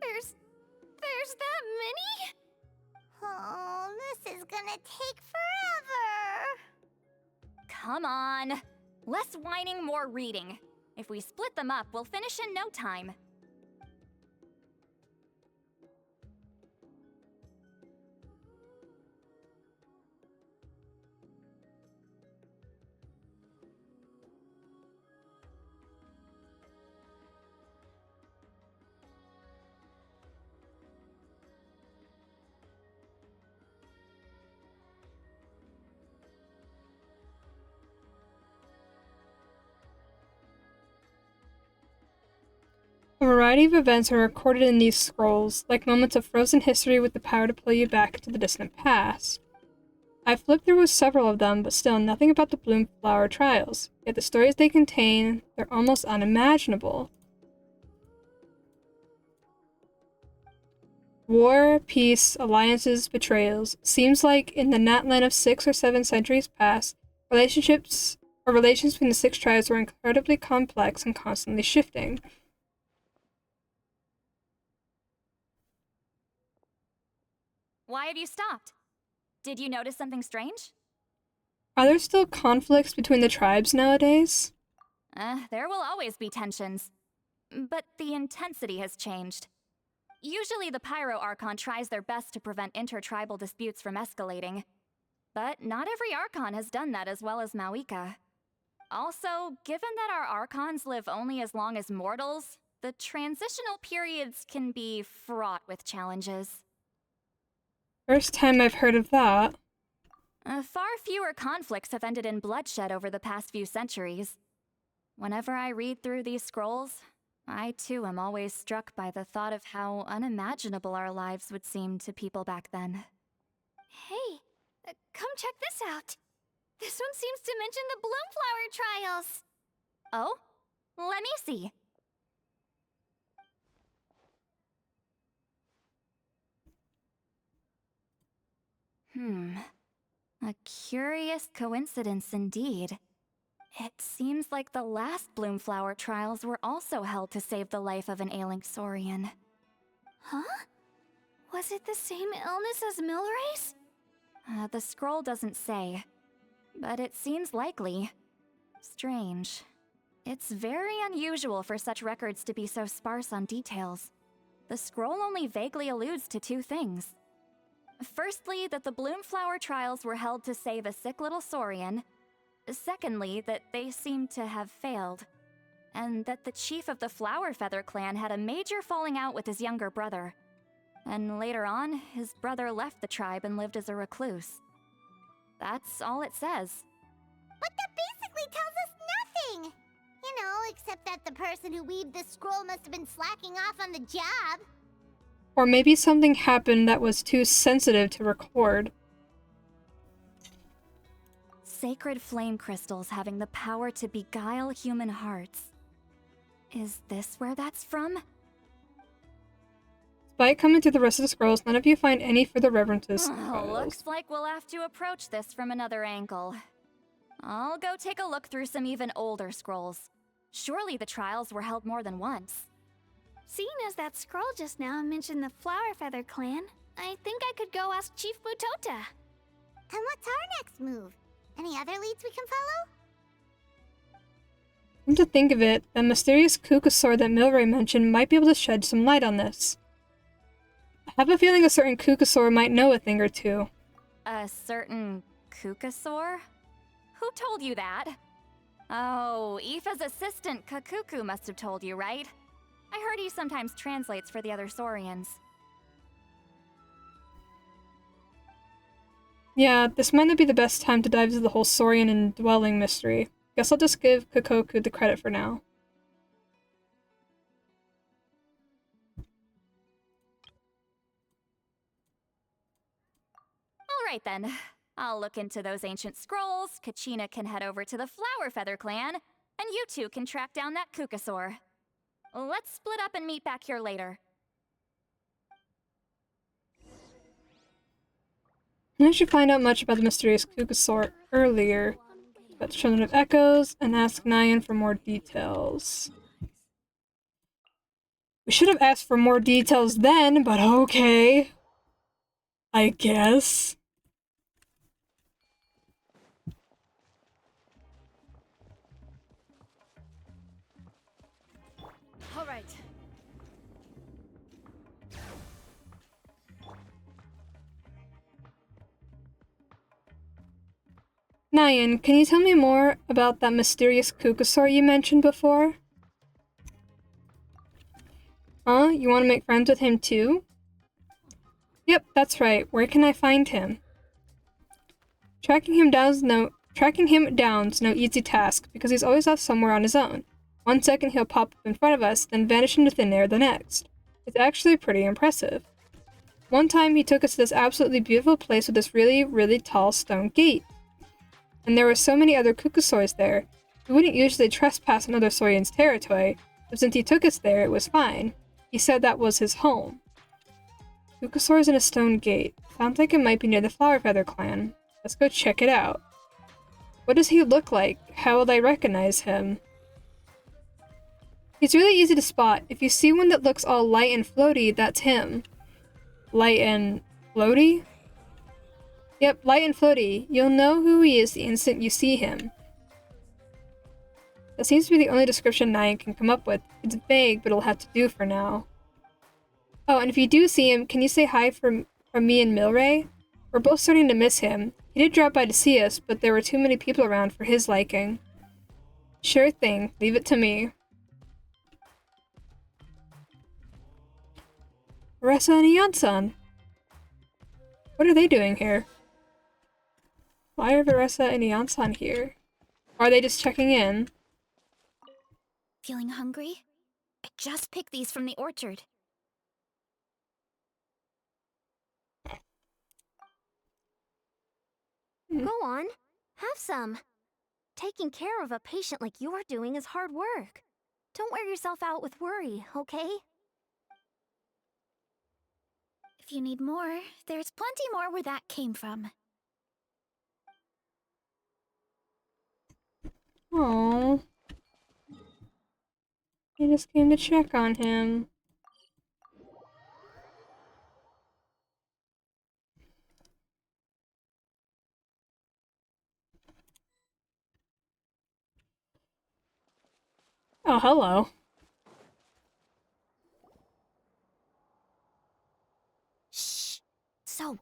There's that many? Oh, this is gonna take forever. Come on! Less whining, more reading. If we split them up, we'll finish in no time. A variety of events are recorded in these scrolls, like moments of frozen history with the power to pull you back into the distant past. I flipped through several of them, but still nothing about the Bloomflower trials, yet the stories they contain, they're almost unimaginable. War, peace, alliances, betrayals. Seems like in the Natland of 6 or 7 centuries past, relations between the 6 tribes were incredibly complex and constantly shifting. Why have you stopped? Did you notice something strange? Are there still conflicts between the tribes nowadays? There will always be tensions. But the intensity has changed. Usually the Pyro Archon tries their best to prevent intertribal disputes from escalating. But not every Archon has done that as well as Mawika. Also, given that our Archons live only as long as mortals, the transitional periods can be fraught with challenges. First time I've heard of that. Far fewer conflicts have ended in bloodshed over the past few centuries. Whenever I read through these scrolls, I too am always struck by the thought of how unimaginable our lives would seem to people back then. Hey, come check this out. This one seems to mention the Bloomflower trials. Oh? Let me see. A curious coincidence indeed. It seems like the last Bloomflower trials were also held to save the life of an ailing Saurian. Huh? Was it the same illness as Milray's? The scroll doesn't say, but it seems likely. Strange. It's very unusual for such records to be so sparse on details. The scroll only vaguely alludes to 2 things. Firstly, that the Bloomflower trials were held to save a sick little Saurian. Secondly, that they seem to have failed. And that the chief of the Flower Feather clan had a major falling out with his younger brother. And later on, his brother left the tribe and lived as a recluse. That's all it says. But that basically tells us nothing! You know, except that the person who weaved this scroll must have been slacking off on the job. Or maybe something happened that was too sensitive to record. Sacred flame crystals having the power to beguile human hearts. Is this where that's from? Despite coming through the rest of the scrolls, none of you find any further references to trials. Looks like we'll have to approach this from another angle. I'll go take a look through some even older scrolls. Surely the trials were held more than once. Seeing as that scroll just now mentioned the Flower Feather clan, I think I could go ask Chief Mutota. And what's our next move? Any other leads we can follow? Come to think of it, that mysterious Kukasaur that Milray mentioned might be able to shed some light on this. I have a feeling a certain Kukasaur might know a thing or two. A certain Kukasaur? Who told you that? Oh, Aoife's assistant, Kakuku, must have told you, right? I heard he sometimes translates for the other Saurians. Yeah, this might not be the best time to dive into the whole Saurian and dwelling mystery. Guess I'll just give Kokoku the credit for now. Alright then. I'll look into those ancient scrolls, Kachina can head over to the Flower Feather clan, and you two can track down that Kukasaur. Let's split up and meet back here later. I should find out much about the mysterious Kukasaur earlier, about the Children of Echoes, and ask Nyan for more details. We should have asked for more details then, but okay. I guess. All right. Nyan, can you tell me more about that mysterious Kukasaur you mentioned before? Huh? You want to make friends with him too? Yep, that's right. Where can I find him? Tracking him down's no easy task, because he's always off somewhere on his own. 1 second he'll pop up in front of us, then vanish into thin air the next. It's actually pretty impressive. One time he took us to this absolutely beautiful place with this really, really tall stone gate. And there were so many other Kukasaurs there. We wouldn't usually trespass another Saurian's territory, but since he took us there, it was fine. He said that was his home. Kukasaurs in a stone gate. Sounds like it might be near the Flower Feather clan. Let's go check it out. What does he look like? How will I recognize him? He's really easy to spot. If you see one that looks all light and floaty, that's him. Light and floaty? Yep, light and floaty. You'll know who he is the instant you see him. That seems to be the only description Nyan can come up with. It's vague, but it'll have to do for now. Oh, and if you do see him, can you say hi from me and Milray? We're both starting to miss him. He did drop by to see us, but there were too many people around for his liking. Sure thing. Leave it to me. Ressa and Ian-san. What are they doing here? Why are Veressa and Ian-san here? Or are they just checking in? Feeling hungry? I just picked these from the orchard. Go on, have some. Taking care of a patient like you're doing is hard work. Don't wear yourself out with worry, okay? If you need more, there's plenty more where that came from. Aww. I just came to check on him. Oh, hello. Shh. So,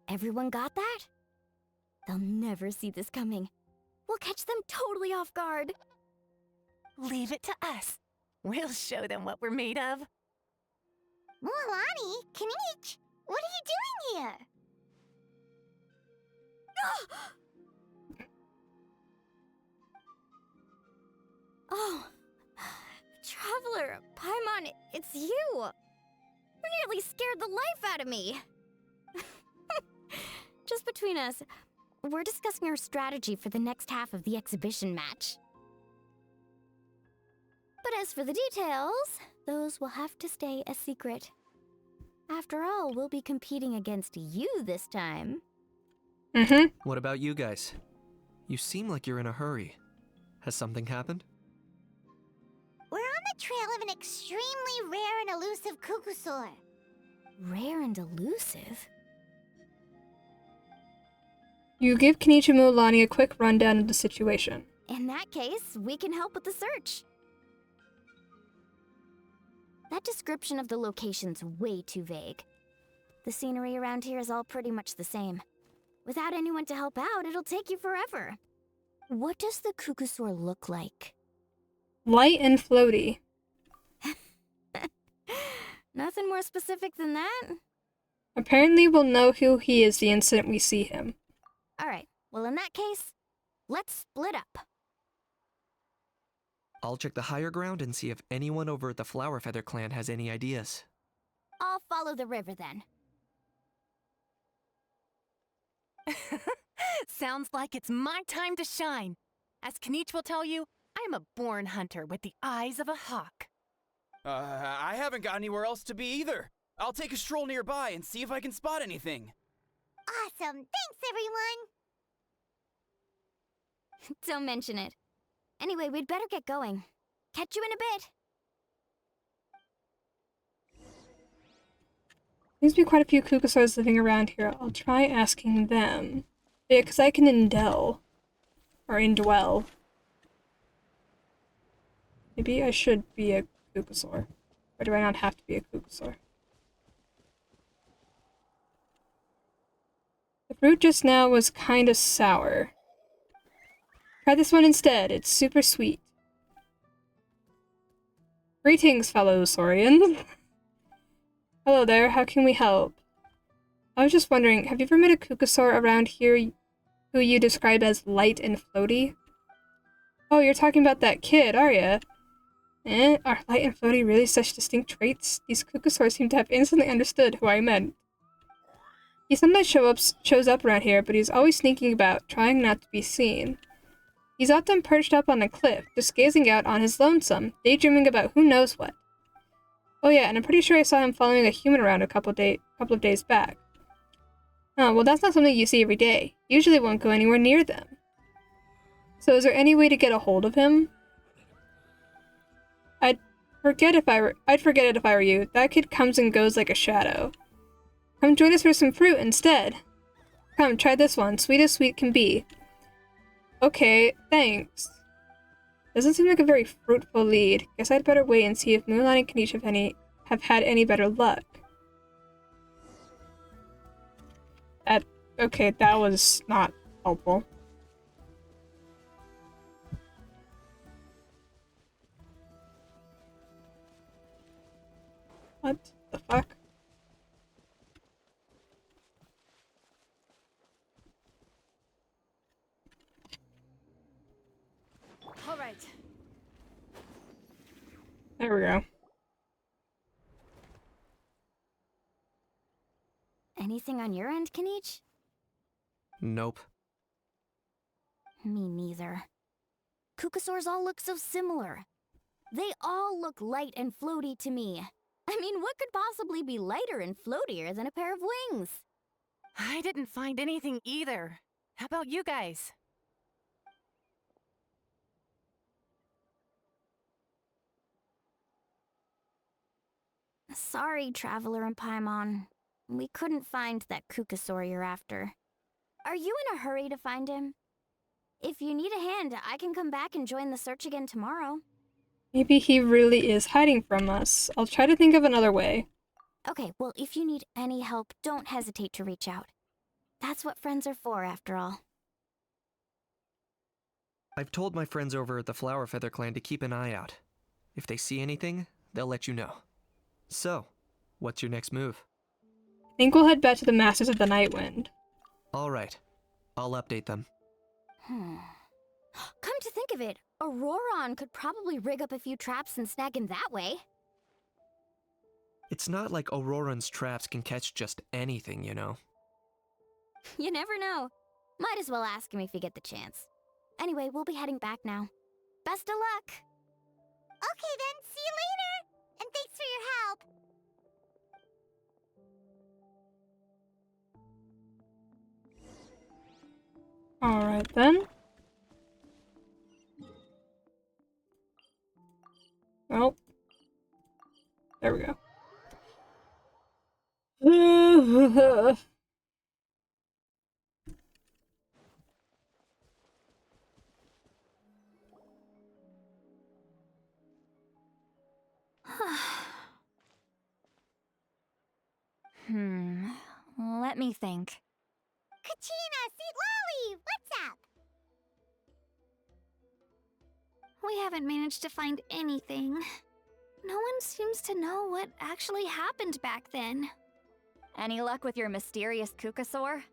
everyone got that? They'll never see this coming. We'll catch them totally off guard. Leave it to us. We'll show them what we're made of. Mualani, Kinich, what are you doing here? Oh, Traveler, Paimon, it's you! You nearly scared the life out of me! Just between us, we're discussing our strategy for the next half of the exhibition match. But as for the details, those will have to stay a secret. After all, we'll be competing against you this time. What about you guys? You seem like you're in a hurry. Has something happened? We're on the trail of an extremely rare and elusive Kukusaur. Rare and elusive? You give Kenichi Mualani a quick rundown of the situation. In that case, we can help with the search. That description of the location's way too vague. The scenery around here is all pretty much the same. Without anyone to help out, it'll take you forever. What does the Kukusaur look like? Light and floaty. Nothing more specific than that? Apparently we'll know who he is the instant we see him. Alright, well in that case, let's split up. I'll check the higher ground and see if anyone over at the Flower Feather clan has any ideas. I'll follow the river then. Sounds like it's my time to shine. As Kanichi will tell you, I'm a born hunter with the eyes of a hawk. I haven't got anywhere else to be either. I'll take a stroll nearby and see if I can spot anything. Awesome. Thanks, everyone. Don't mention it. Anyway, we'd better get going. Catch you in a bit. Seems to be quite a few Kukusaurs living around here. I'll try asking them. Yeah, because I can indwell. Or indwell. Maybe I should be a Kukusaur. Or do I not have to be a Kukusaur? The fruit just now was kinda sour. Try this one instead. It's super sweet. Greetings, fellow Saurians. Hello there, how can we help? I was just wondering, have you ever met a Kukusaur around here who you describe as light and floaty? Oh, you're talking about that kid, are ya? Are light and floaty really such distinct traits? These Kukusaurs seem to have instantly understood who I meant. He sometimes shows up around here, but he's always sneaking about, trying not to be seen. He's often perched up on a cliff, just gazing out on his lonesome, daydreaming about who knows what. Oh yeah, and I'm pretty sure I saw him following a human around a couple of days back. Oh, well that's not something you see every day. Usually won't go anywhere near them. So is there any way to get a hold of him? I'd forget it if I were you. That kid comes and goes like a shadow. Come join us for some fruit instead. Come, try this one. Sweet as sweet can be. Okay, thanks. Doesn't seem like a very fruitful lead. Guess I'd better wait and see if Mulan and Kanichi have had any better luck. Okay, that was not helpful. What the fuck? All right. There we go. Anything on your end, Kanichi? Nope. Me neither. Kukusaurs all look so similar. They all look light and floaty to me. I mean, what could possibly be lighter and floatier than a pair of wings? I didn't find anything either. How about you guys? Sorry, Traveler and Paimon. We couldn't find that Kukusaur you're after. Are you in a hurry to find him? If you need a hand, I can come back and join the search again tomorrow. Maybe he really is hiding from us. I'll try to think of another way. Okay, well, if you need any help, don't hesitate to reach out. That's what friends are for, after all. I've told my friends over at the Flower Feather clan to keep an eye out. If they see anything, they'll let you know. So, what's your next move? I think we'll head back to the Masters of the Night Wind. Alright, I'll update them. Come to think of it, Auroron could probably rig up a few traps and snag him that way. It's not like Auroran's traps can catch just anything, you know. You never know. Might as well ask him if you get the chance. Anyway, we'll be heading back now. Best of luck! Okay then, see you later! And thanks for your help! Alright then. Well. There we go. Let me think. Kachina, Seat Lolly, what's up? We haven't managed to find anything. No one seems to know what actually happened back then. Any luck with your mysterious Kukasaur?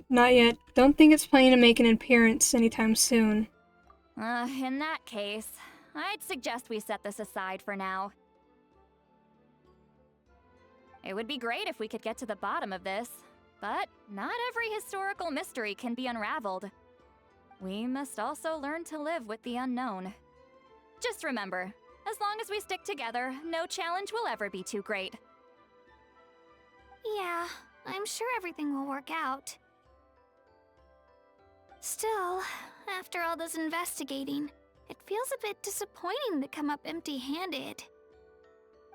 Not yet. Don't think it's planning to make an appearance anytime soon. In that case, I'd suggest we set this aside for now. It would be great if we could get to the bottom of this, but not every historical mystery can be unraveled. We must also learn to live with the unknown. Just remember, as long as we stick together, no challenge will ever be too great. Yeah, I'm sure everything will work out. Still, after all this investigating, it feels a bit disappointing to come up empty-handed.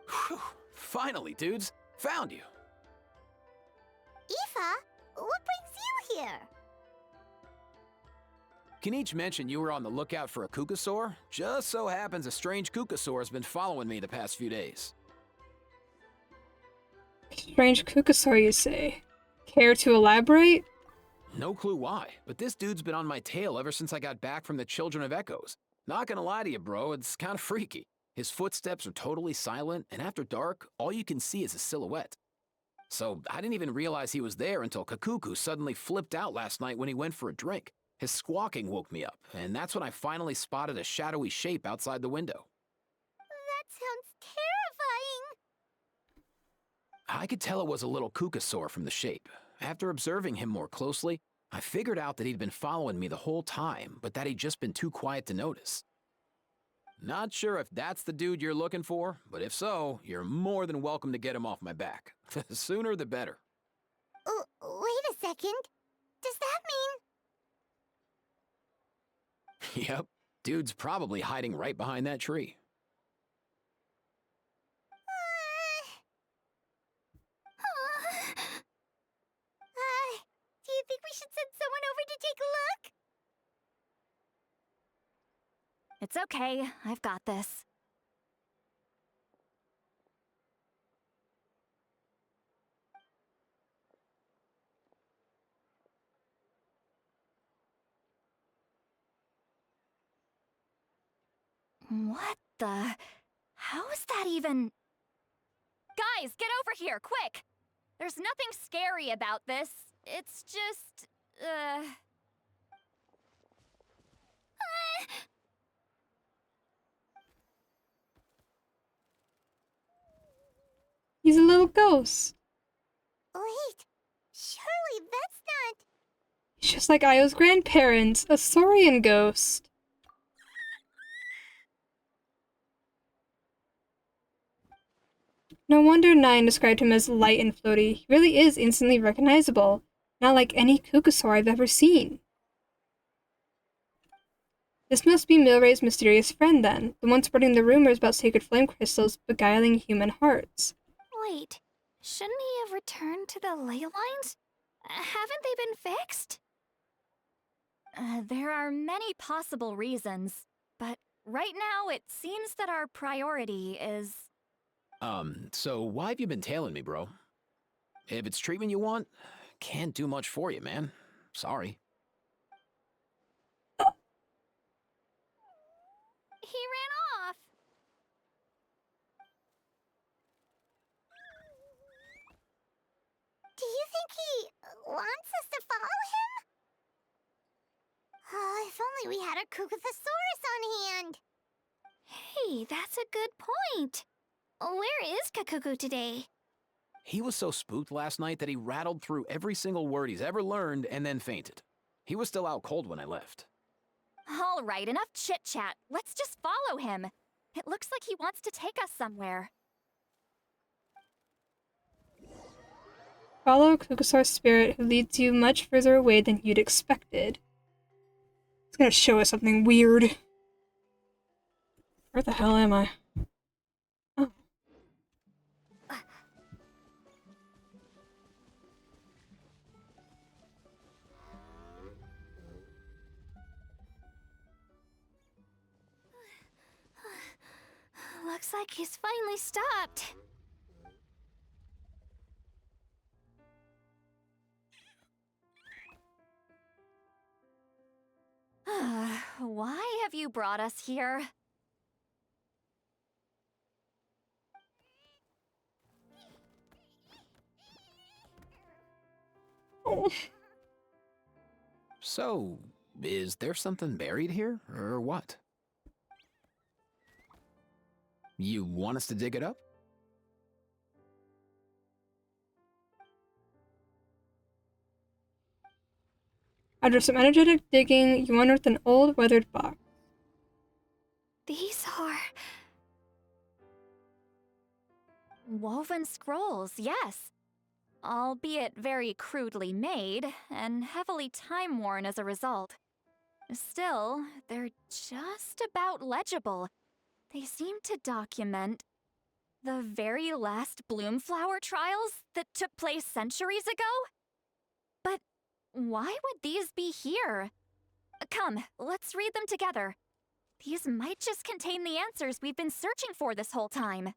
Whew. Finally, dudes. Found you. Aoife, what brings you here? Kenichi mentioned you were on the lookout for a Kukasaur. Just so happens a strange Kukasaur has been following me the past few days. Strange Kukasaur, you say? Care to elaborate? No clue why, but this dude's been on my tail ever since I got back from the Children of Echoes. Not gonna lie to you, bro, it's kinda freaky. His footsteps are totally silent, and after dark, all you can see is a silhouette. So I didn't even realize he was there until Kakuku suddenly flipped out last night when he went for a drink. His squawking woke me up, and that's when I finally spotted a shadowy shape outside the window. That sounds terrifying. I could tell it was a little Kukasaur from the shape. After observing him more closely, I figured out that he'd been following me the whole time, but that he'd just been too quiet to notice. Not sure if that's the dude you're looking for, but if so, you're more than welcome to get him off my back. The sooner the better. Wait a second. Does that mean... Yep, dude's probably hiding right behind that tree. Do you think we should send someone over to take a look? It's okay, I've got this. What the? How is that even? Guys, get over here, quick! There's nothing scary about this. It's just, He's a little ghost. Wait, surely that's not... He's just like Io's grandparents, a saurian ghost. No wonder Nine described him as light and floaty. He really is instantly recognizable. Not like any Kukasaur I've ever seen. This must be Milray's mysterious friend then, the one spreading the rumors about sacred flame crystals beguiling human hearts. Wait, shouldn't he have returned to the ley lines? Haven't they been fixed? there are many possible reasons, but right now it seems that our priority is... So why have you been tailing me, bro? If it's treatment you want, can't do much for you, man. Sorry. He ran off. Do you think he wants us to follow him? If only we had a Kukathosaurus on hand. Hey, that's a good point. Where is Kakuku today? He was so spooked last night that he rattled through every single word he's ever learned and then fainted. He was still out cold when I left. All right, enough chit-chat. Let's just follow him. It looks like he wants to take us somewhere. Follow Kukasaur's spirit, who leads you much further away than you'd expected. It's gonna show us something weird. Where the hell am I? Oh. Looks like he's finally stopped. why have you brought us here? So, is there something buried here, or what? You want us to dig it up? After some energetic digging, you unearthed an old, weathered box. These are... woven scrolls, yes. Albeit very crudely made, and heavily time-worn as a result. Still, they're just about legible. They seem to document the very last Bloomflower trials that took place centuries ago? But why would these be here? Come, let's read them together. These might just contain the answers we've been searching for this whole time.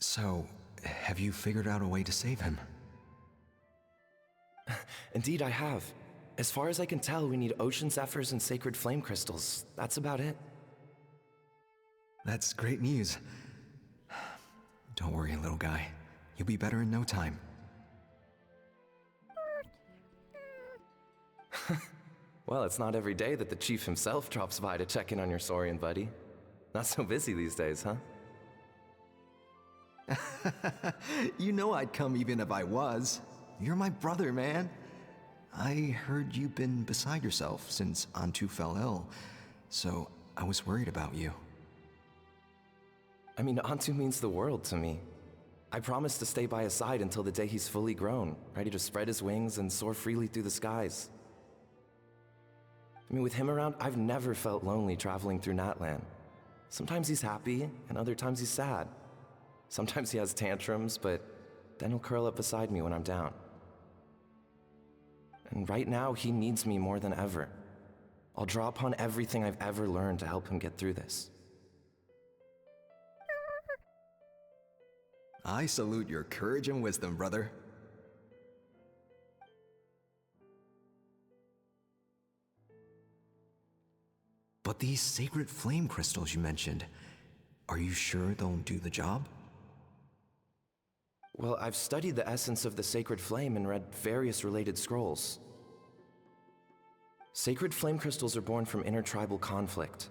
So, have you figured out a way to save him? Indeed, I have. As far as I can tell, we need ocean zephyrs and sacred flame crystals. That's about it. That's great news. Don't worry, little guy. You'll be better in no time. Well, it's not every day that the chief himself drops by to check in on your Saurian buddy. Not so busy these days, huh? You know I'd come even if I was. You're my brother, man. I heard you've been beside yourself since Antu fell ill, so I was worried about you. I mean, Antu means the world to me. I promised to stay by his side until the day he's fully grown, ready to spread his wings and soar freely through the skies. I mean, with him around, I've never felt lonely traveling through Natlan. Sometimes he's happy, and other times he's sad. Sometimes he has tantrums, but then he'll curl up beside me when I'm down. And right now, he needs me more than ever. I'll draw upon everything I've ever learned to help him get through this. I salute your courage and wisdom, brother. But these sacred flame crystals you mentioned, are you sure they'll do the job? Well, I've studied the essence of the sacred flame and read various related scrolls. Sacred flame crystals are born from intertribal conflict.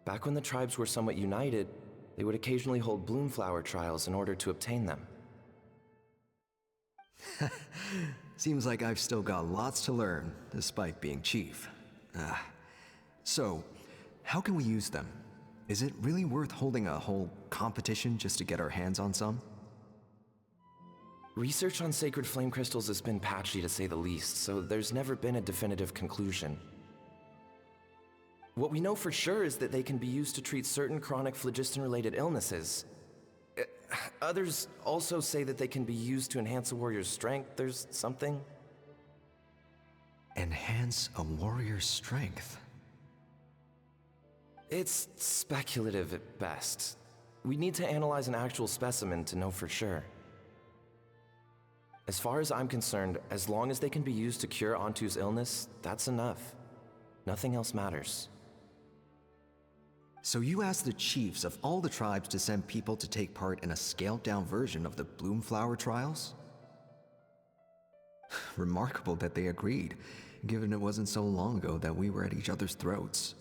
Back when the tribes were somewhat united, they would occasionally hold Bloomflower trials in order to obtain them. Seems like I've still got lots to learn, despite being chief. So, how can we use them? Is it really worth holding a whole competition just to get our hands on some? Research on sacred flame crystals has been patchy to say the least, so there's never been a definitive conclusion. What we know for sure is that they can be used to treat certain chronic phlogiston-related illnesses. Others also say that they can be used to enhance a warrior's strength. There's something. Enhance a warrior's strength? It's speculative at best. We need to analyze an actual specimen to know for sure. As far as I'm concerned, as long as they can be used to cure Antu's illness, that's enough. Nothing else matters. So you asked the chiefs of all the tribes to send people to take part in a scaled-down version of the Bloomflower trials? Remarkable that they agreed, given it wasn't so long ago that we were at each other's throats.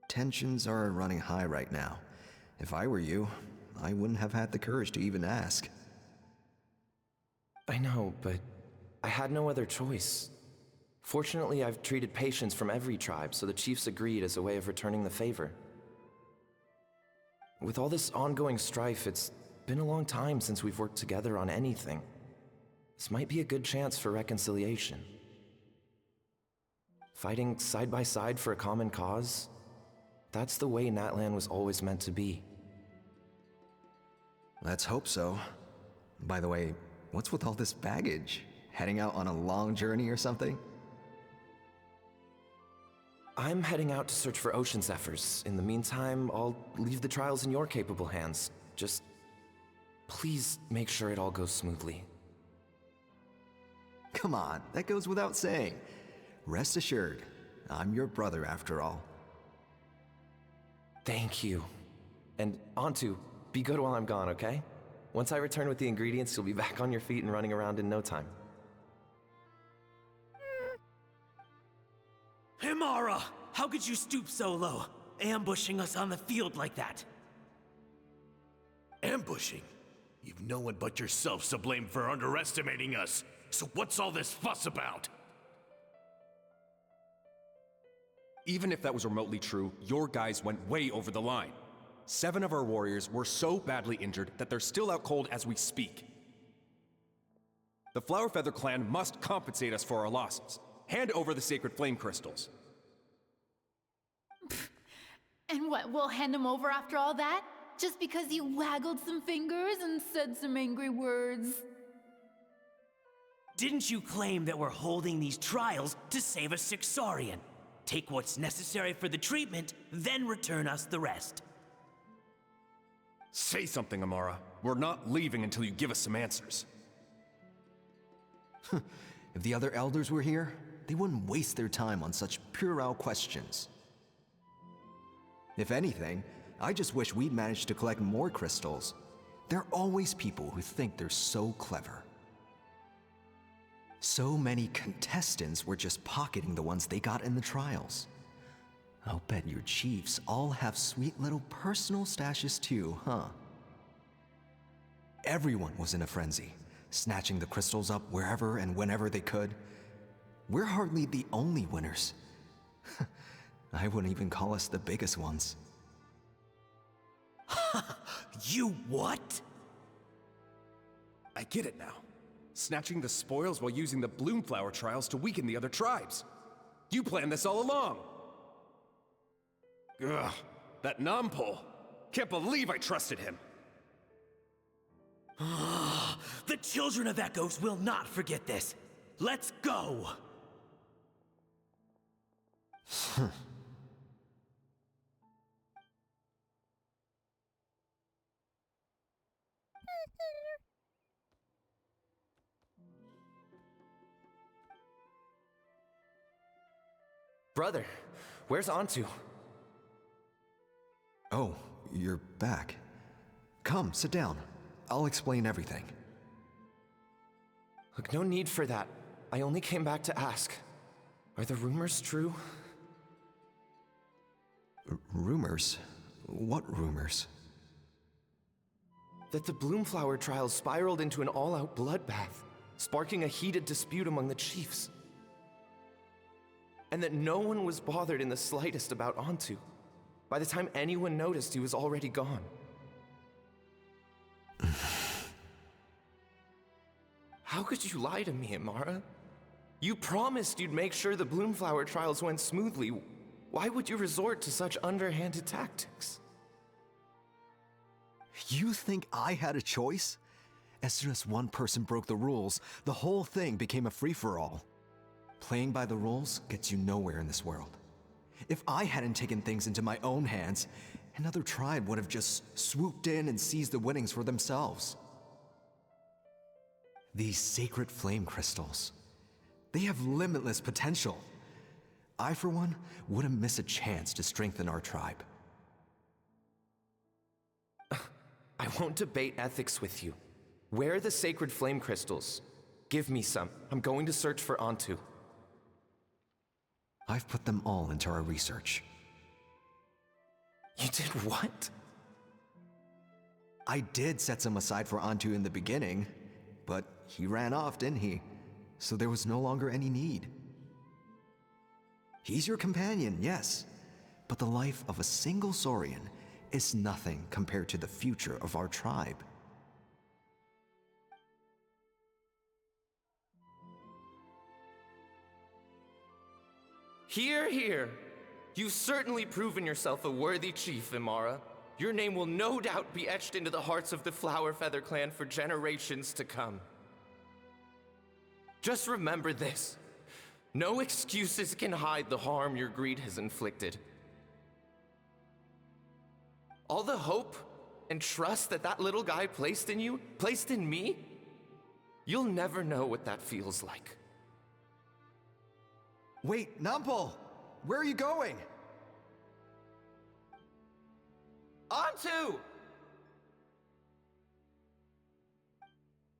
Tensions are running high right now. If I were you, I wouldn't have had the courage to even ask. I know, but I had no other choice. Fortunately, I've treated patients from every tribe, so the chiefs agreed as a way of returning the favor. With all this ongoing strife, it's been a long time since we've worked together on anything. This might be a good chance for reconciliation. Fighting side by side for a common cause, that's the way Natlan was always meant to be. Let's hope so. By the way, what's with all this baggage? Heading out on a long journey or something? I'm heading out to search for ocean zephyrs. In the meantime, I'll leave the trials in your capable hands. Just please make sure it all goes smoothly. Come on, that goes without saying. Rest assured, I'm your brother after all. Thank you. And Antu, be good while I'm gone, okay? Once I return with the ingredients, you'll be back on your feet and running around in no time. Himara! How could you stoop so low, ambushing us on the field like that? Ambushing? You've no one but yourself to blame for underestimating us. So what's all this fuss about? Even if that was remotely true, your guys went way over the line. 7 of our warriors were so badly injured that they're still out cold as we speak. The Flower Feather clan must compensate us for our losses. Hand over the sacred flame crystals. And what, we'll hand him over after all that? Just because you waggled some fingers and said some angry words? Didn't you claim that we're holding these trials to save a sick Saurian? Take what's necessary for the treatment, then return us the rest. Say something, Amara. We're not leaving until you give us some answers. If the other elders were here, they wouldn't waste their time on such puerile questions. If anything, I just wish we'd managed to collect more crystals. There are always people who think they're so clever. So many contestants were just pocketing the ones they got in the trials. I'll bet your chiefs all have sweet little personal stashes too, huh? Everyone was in a frenzy, snatching the crystals up wherever and whenever they could. We're hardly the only winners. I wouldn't even call us the biggest ones. You what? I get it now. Snatching the spoils while using the Bloomflower trials to weaken the other tribes. You planned this all along. Ugh, that Nampol. Can't believe I trusted him. The children of Echoes will not forget this. Let's go! Brother, where's Antu? Oh, you're back. Come, sit down. I'll explain everything. Look, no need for that. I only came back to ask. Are the rumors true? Rumors? What rumors? That the Bloomflower trials spiraled into an all-out bloodbath, sparking a heated dispute among the chiefs. And that no one was bothered in the slightest about Antu. By the time anyone noticed, he was already gone. How could you lie to me, Amara? You promised you'd make sure the Bloomflower trials went smoothly. Why would you resort to such underhanded tactics? You think I had a choice? As soon as one person broke the rules, the whole thing became a free-for-all. Playing by the rules gets you nowhere in this world. If I hadn't taken things into my own hands, another tribe would have just swooped in and seized the winnings for themselves. These sacred flame crystals, they have limitless potential. I, for one, wouldn't miss a chance to strengthen our tribe. I won't debate ethics with you. Where are the sacred flame crystals? Give me some. I'm going to search for Antu. I've put them all into our research. You did what? I did set some aside for Antu in the beginning, but he ran off, didn't he? So there was no longer any need. He's your companion, yes, but the life of a single Saurian is nothing compared to the future of our tribe. Hear, hear. You've certainly proven yourself a worthy chief, Imara. Your name will no doubt be etched into the hearts of the Flower Feather clan for generations to come. Just remember this. No excuses can hide the harm your greed has inflicted. All the hope and trust that that little guy placed in you, placed in me, you'll never know what that feels like. Wait, Numpel! Where are you going? Onto!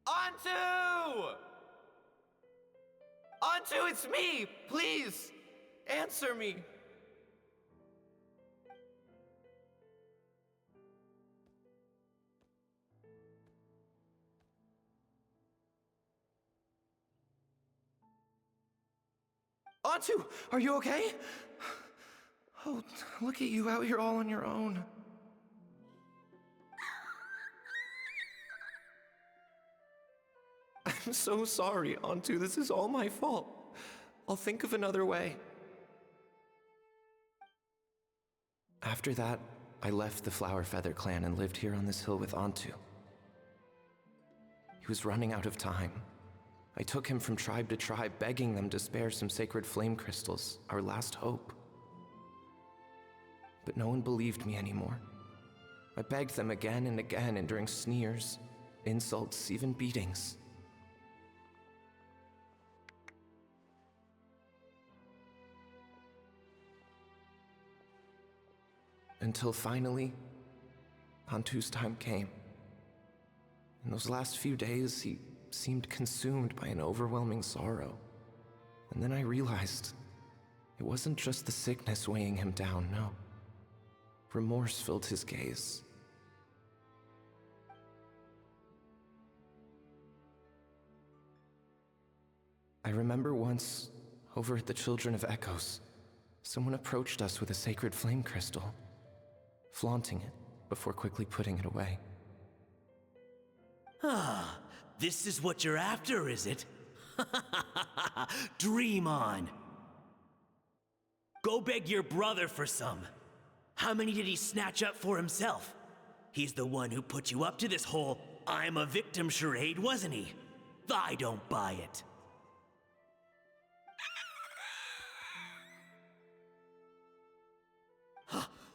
Onto! Onto, it's me! Please, answer me! Onto, are you okay? Oh, look at you out here all on your own. I'm so sorry, Onto. This is all my fault. I'll think of another way. After that, I left the Flower Feather clan and lived here on this hill with Onto. He was running out of time. I took him from tribe to tribe, begging them to spare some sacred flame crystals, our last hope. But no one believed me anymore. I begged them again and again, enduring sneers, insults, even beatings. Until finally, Ontu's time came. In those last few days, he seemed consumed by an overwhelming sorrow. And then I realized it wasn't just the sickness weighing him down, no. Remorse filled his gaze. I remember once, over at the Children of Echoes, someone approached us with a sacred flame crystal, flaunting it before quickly putting it away. Ah, this is what you're after, is it? Dream on. Go beg your brother for some. How many did he snatch up for himself? He's the one who put you up to this whole I'm a victim charade, wasn't he? I don't buy it.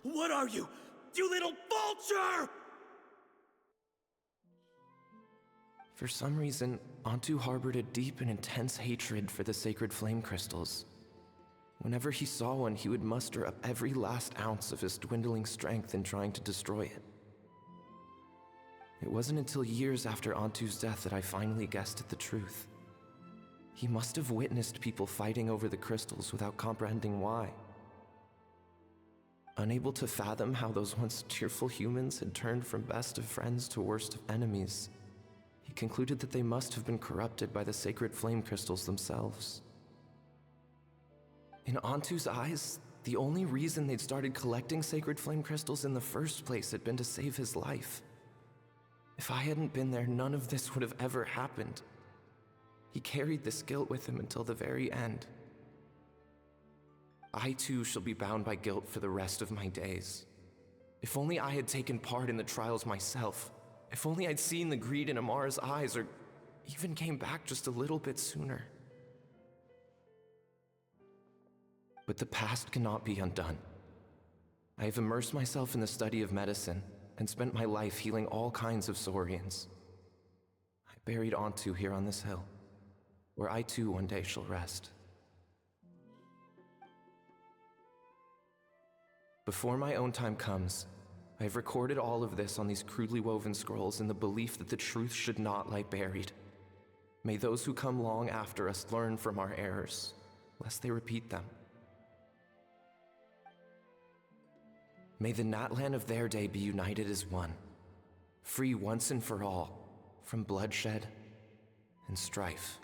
What are you? You little vulture! For some reason, Ontu harbored a deep and intense hatred for the sacred flame crystals. Whenever he saw one, he would muster up every last ounce of his dwindling strength in trying to destroy it. It wasn't until years after Ontu's death that I finally guessed at the truth. He must have witnessed people fighting over the crystals without comprehending why. Unable to fathom how those once cheerful humans had turned from best of friends to worst of enemies, he concluded that they must have been corrupted by the sacred flame crystals themselves. In Ontu's eyes, the only reason they'd started collecting sacred flame crystals in the first place had been to save his life. If I hadn't been there, none of this would have ever happened. He carried this guilt with him until the very end. I too shall be bound by guilt for the rest of my days. If only I had taken part in the trials myself. If only I'd seen the greed in Amara's eyes, or even came back just a little bit sooner. But the past cannot be undone. I have immersed myself in the study of medicine and spent my life healing all kinds of Saurians. I buried Ontu here on this hill, where I too one day shall rest. Before my own time comes, I have recorded all of this on these crudely woven scrolls in the belief that the truth should not lie buried. May those who come long after us learn from our errors, lest they repeat them. May the Natlan of their day be united as one, free once and for all from bloodshed and strife.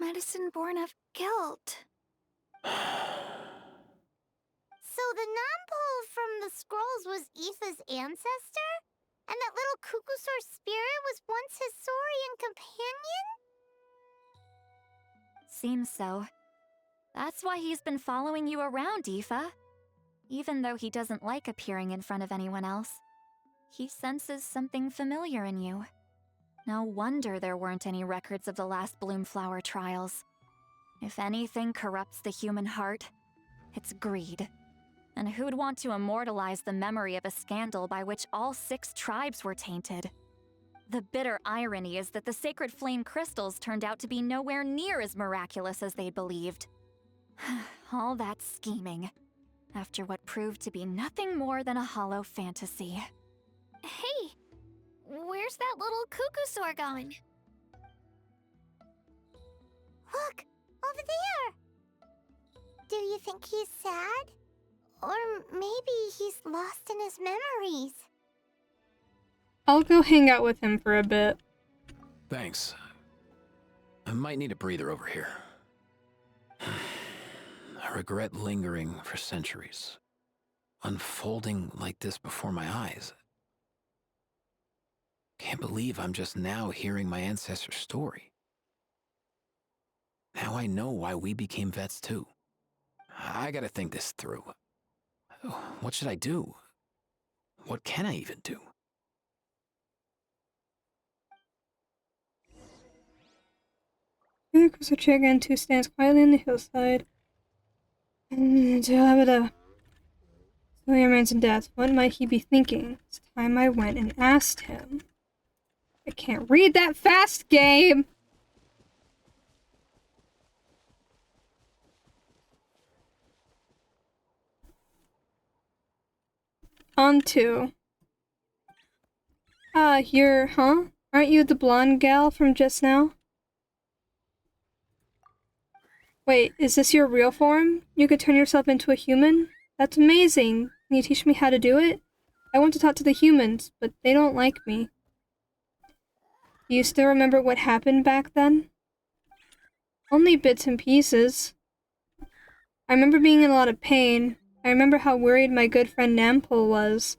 Medicine born of guilt. So the non-pole from the scrolls was Aoife's ancestor? And that little Kukusaur spirit was once his saurian companion? Seems so. That's why he's been following you around, Aoife. Even though he doesn't like appearing in front of anyone else, he senses something familiar in you. No wonder there weren't any records of the last Bloomflower trials. If anything corrupts the human heart, it's greed. And who'd want to immortalize the memory of a scandal by which all 6 tribes were tainted? The bitter irony is that the sacred flame crystals turned out to be nowhere near as miraculous as they'd believed. All that scheming, after what proved to be nothing more than a hollow fantasy. Hey, where's that little Kukusaur going? Look, over there! Do you think he's sad? Or maybe he's lost in his memories? I'll go hang out with him for a bit. Thanks. I might need a breather over here. I regret lingering for centuries, unfolding like this before my eyes. Can't believe I'm just now hearing my ancestor's story. Now I know why we became vets too. I gotta think this through. What should I do? What can I even do? So Chigan 2 stands quietly on the hillside. So he remains in death. What might he be thinking? It's time I went and asked him. I can't read that fast, game! On to. Huh? Aren't you the blonde gal from just now? Wait, is this your real form? You could turn yourself into a human? That's amazing. Can you teach me how to do it? I want to talk to the humans, but they don't like me. Do you still remember what happened back then? Only bits and pieces. I remember being in a lot of pain. I remember how worried my good friend Nampul was.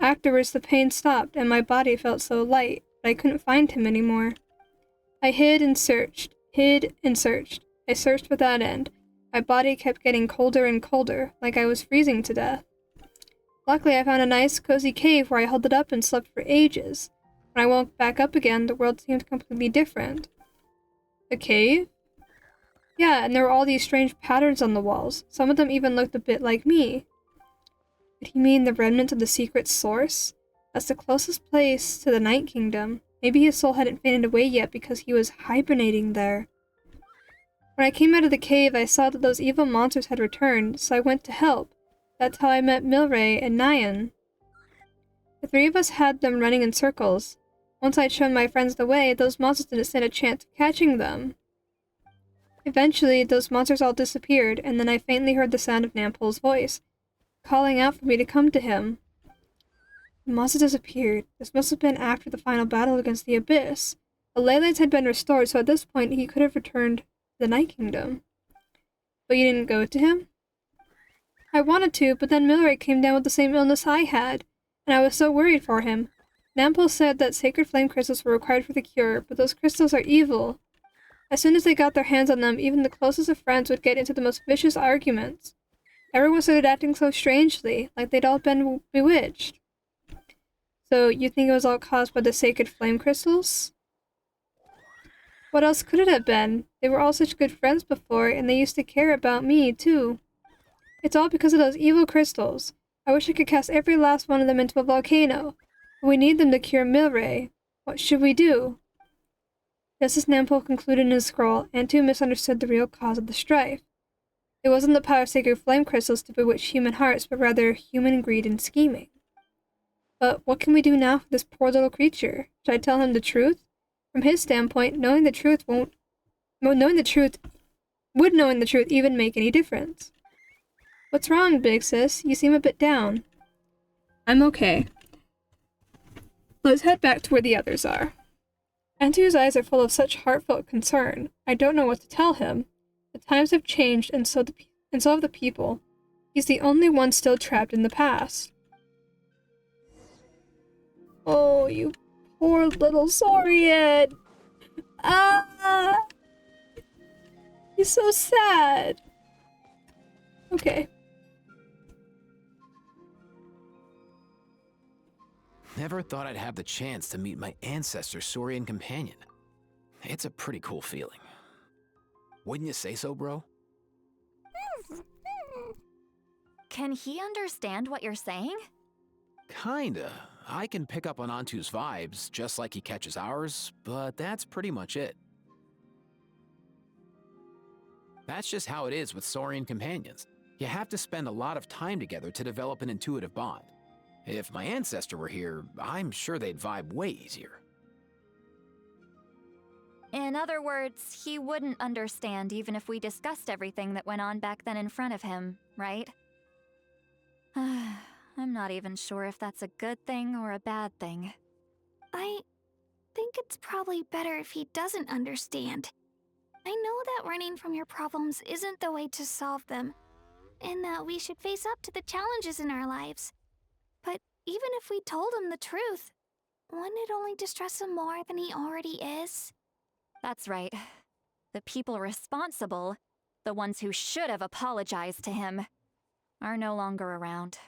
Afterwards, the pain stopped, and my body felt so light, but I couldn't find him anymore. I hid and searched. I searched without end. My body kept getting colder and colder, like I was freezing to death. Luckily, I found a nice, cozy cave where I held it up and slept for ages. When I woke back up again, the world seemed completely different. The cave? Yeah, and there were all these strange patterns on the walls. Some of them even looked a bit like me. Did he mean the remnants of the secret source? That's the closest place to the Night Kingdom. Maybe his soul hadn't faded away yet because he was hibernating there. When I came out of the cave, I saw that those evil monsters had returned, so I went to help. That's how I met Milray and Nyan. The 3 of us had them running in circles. Once I'd shown my friends the way, those monsters didn't stand a chance of catching them. Eventually, those monsters all disappeared, and then I faintly heard the sound of Nampul's voice, calling out for me to come to him. The monsters disappeared. This must have been after the final battle against the Abyss. The ley lines had been restored, so at this point he could have returned to the Night Kingdom. But you didn't go to him? I wanted to, but then Milray came down with the same illness I had, and I was so worried for him. Nampul said that sacred flame crystals were required for the cure, but those crystals are evil. As soon as they got their hands on them, even the closest of friends would get into the most vicious arguments. Everyone started acting so strangely, like they'd all been bewitched. So, you think it was all caused by the sacred flame crystals? What else could it have been? They were all such good friends before, and they used to care about me, too. It's all because of those evil crystals. I wish I could cast every last one of them into a volcano. But we need them to cure Milray. What should we do? Just as Nampul concluded in his scroll, Antu misunderstood the real cause of the strife. It wasn't the power of sacred flame crystals to bewitch human hearts, but rather human greed and scheming. But what can we do now for this poor little creature? Should I tell him the truth? From his standpoint, knowing the truth even make any difference? What's wrong, big sis? You seem a bit down. I'm okay. Let's head back to where the others are. Antu's eyes are full of such heartfelt concern. I don't know what to tell him. The times have changed, and so have the people. He's the only one still trapped in the past. Oh, you poor little Saurian. Ah! He's so sad. Okay. Never thought I'd have the chance to meet my ancestor Saurian companion. It's a pretty cool feeling. Wouldn't you say so, bro? Can he understand what you're saying? Kinda. I can pick up on Antu's vibes, just like he catches ours, but that's pretty much it. That's just how it is with Saurian companions. You have to spend a lot of time together to develop an intuitive bond. If my ancestor were here, I'm sure they'd vibe way easier. In other words, he wouldn't understand even if we discussed everything that went on back then in front of him, right? I'm not even sure if that's a good thing or a bad thing. I think it's probably better if he doesn't understand. I know that running from your problems isn't the way to solve them, and that we should face up to the challenges in our lives. But even if we told him the truth, wouldn't it only distress him more than he already is? That's right. The people responsible, the ones who should have apologized to him, are no longer around.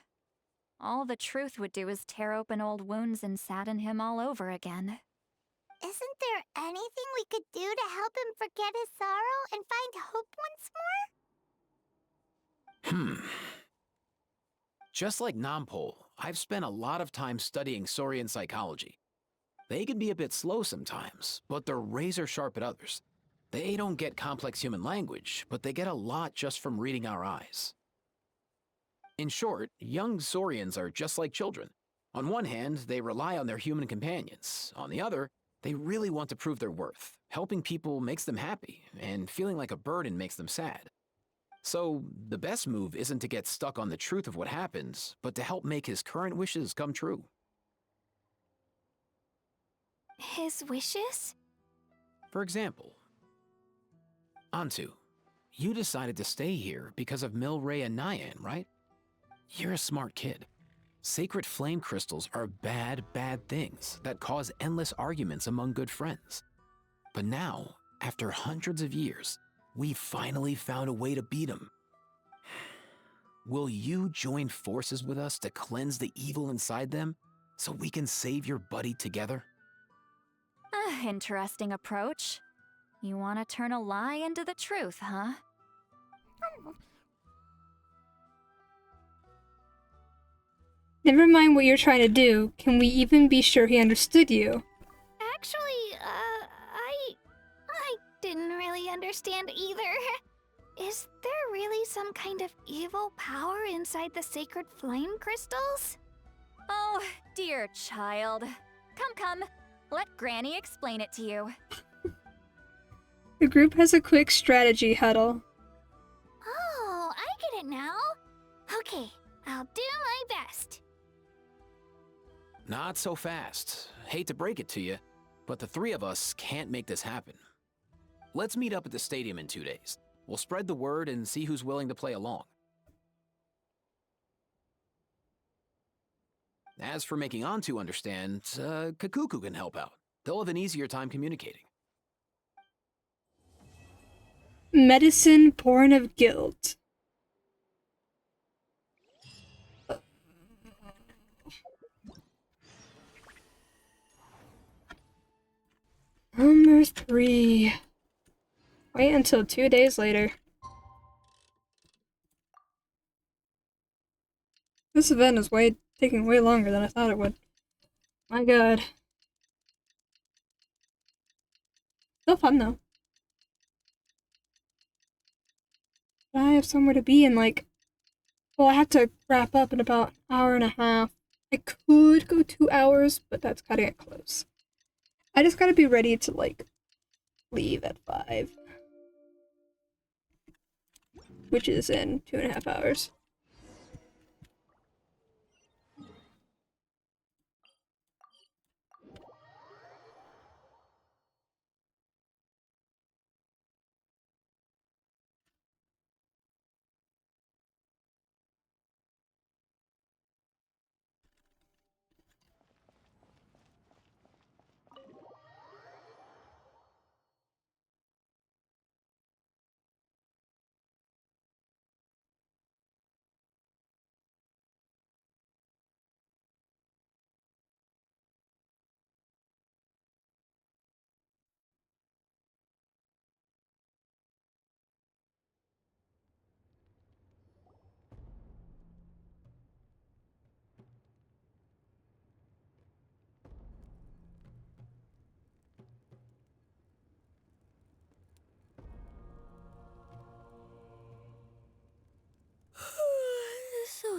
All the truth would do is tear open old wounds and sadden him all over again. Isn't there anything we could do to help him forget his sorrow and find hope once more? Just like Nampol, I've spent a lot of time studying Saurian psychology. They can be a bit slow sometimes, but they're razor sharp at others. They don't get complex human language, but they get a lot just from reading our eyes. In short, young Saurians are just like children. On one hand, they rely on their human companions. On the other, they really want to prove their worth. Helping people makes them happy, and feeling like a burden makes them sad. So, the best move isn't to get stuck on the truth of what happens, but to help make his current wishes come true. His wishes? For example, Antu, you decided to stay here because of Milray and Nyan, right? You're a smart kid. Sacred flame crystals are bad, bad things that cause endless arguments among good friends. But now, after hundreds of years, we finally found a way to beat them. Will you join forces with us to cleanse the evil inside them so we can save your buddy together? Interesting approach. You want to turn a lie into the truth, huh? Never mind what you're trying to do. Can we even be sure he understood you? Actually, I didn't really understand either. Is there really some kind of evil power inside the sacred flame crystals? Oh, dear child. Come. Let Granny explain it to you. The group has a quick strategy huddle. Oh, I get it now. Okay, I'll do my best. Not so fast. Hate to break it to you, but the three of us can't make this happen. Let's meet up at the stadium in 2 days. We'll spread the word and see who's willing to play along. As for making Antu understand, Kakuku can help out. They'll have an easier time communicating. Medicine born of guilt. Number 3. Wait until 2 days later. This event is taking way longer than I thought it would. My god. Still fun though. But I have somewhere to be in well, I have to wrap up in about an hour and a half. I could go 2 hours, but that's cutting it close. I just gotta be ready to leave at 5. Which is in 2.5 hours.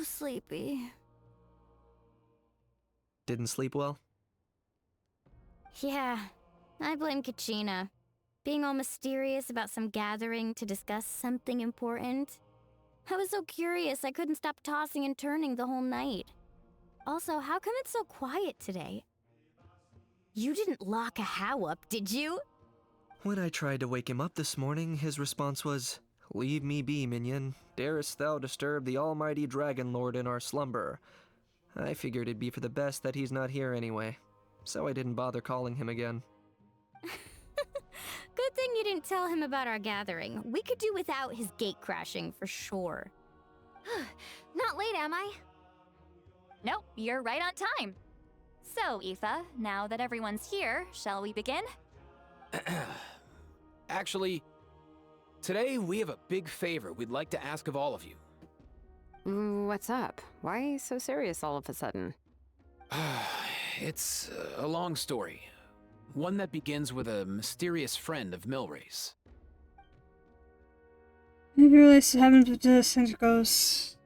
so sleepy. Didn't sleep well? Yeah, I blame Kachina. Being all mysterious about some gathering to discuss something important. I was so curious I couldn't stop tossing and turning the whole night. Also, how come it's so quiet today? You didn't lock a How up, did you? When I tried to wake him up this morning, his response was, "Leave me be, minion. Darest thou disturb the almighty Dragon Lord in our slumber?" I figured it'd be for the best that he's not here anyway, so I didn't bother calling him again. Good thing you didn't tell him about our gathering. We could do without his gate crashing for sure. Not late, am I? Nope, you're right on time. So, Aoife, now that everyone's here, shall we begin? Actually, today we have a big favor we'd like to ask of all of you. What's up? Why so serious all of a sudden? It's a long story. One that begins with a mysterious friend of Milray's. Maybe release happens with this and it goes.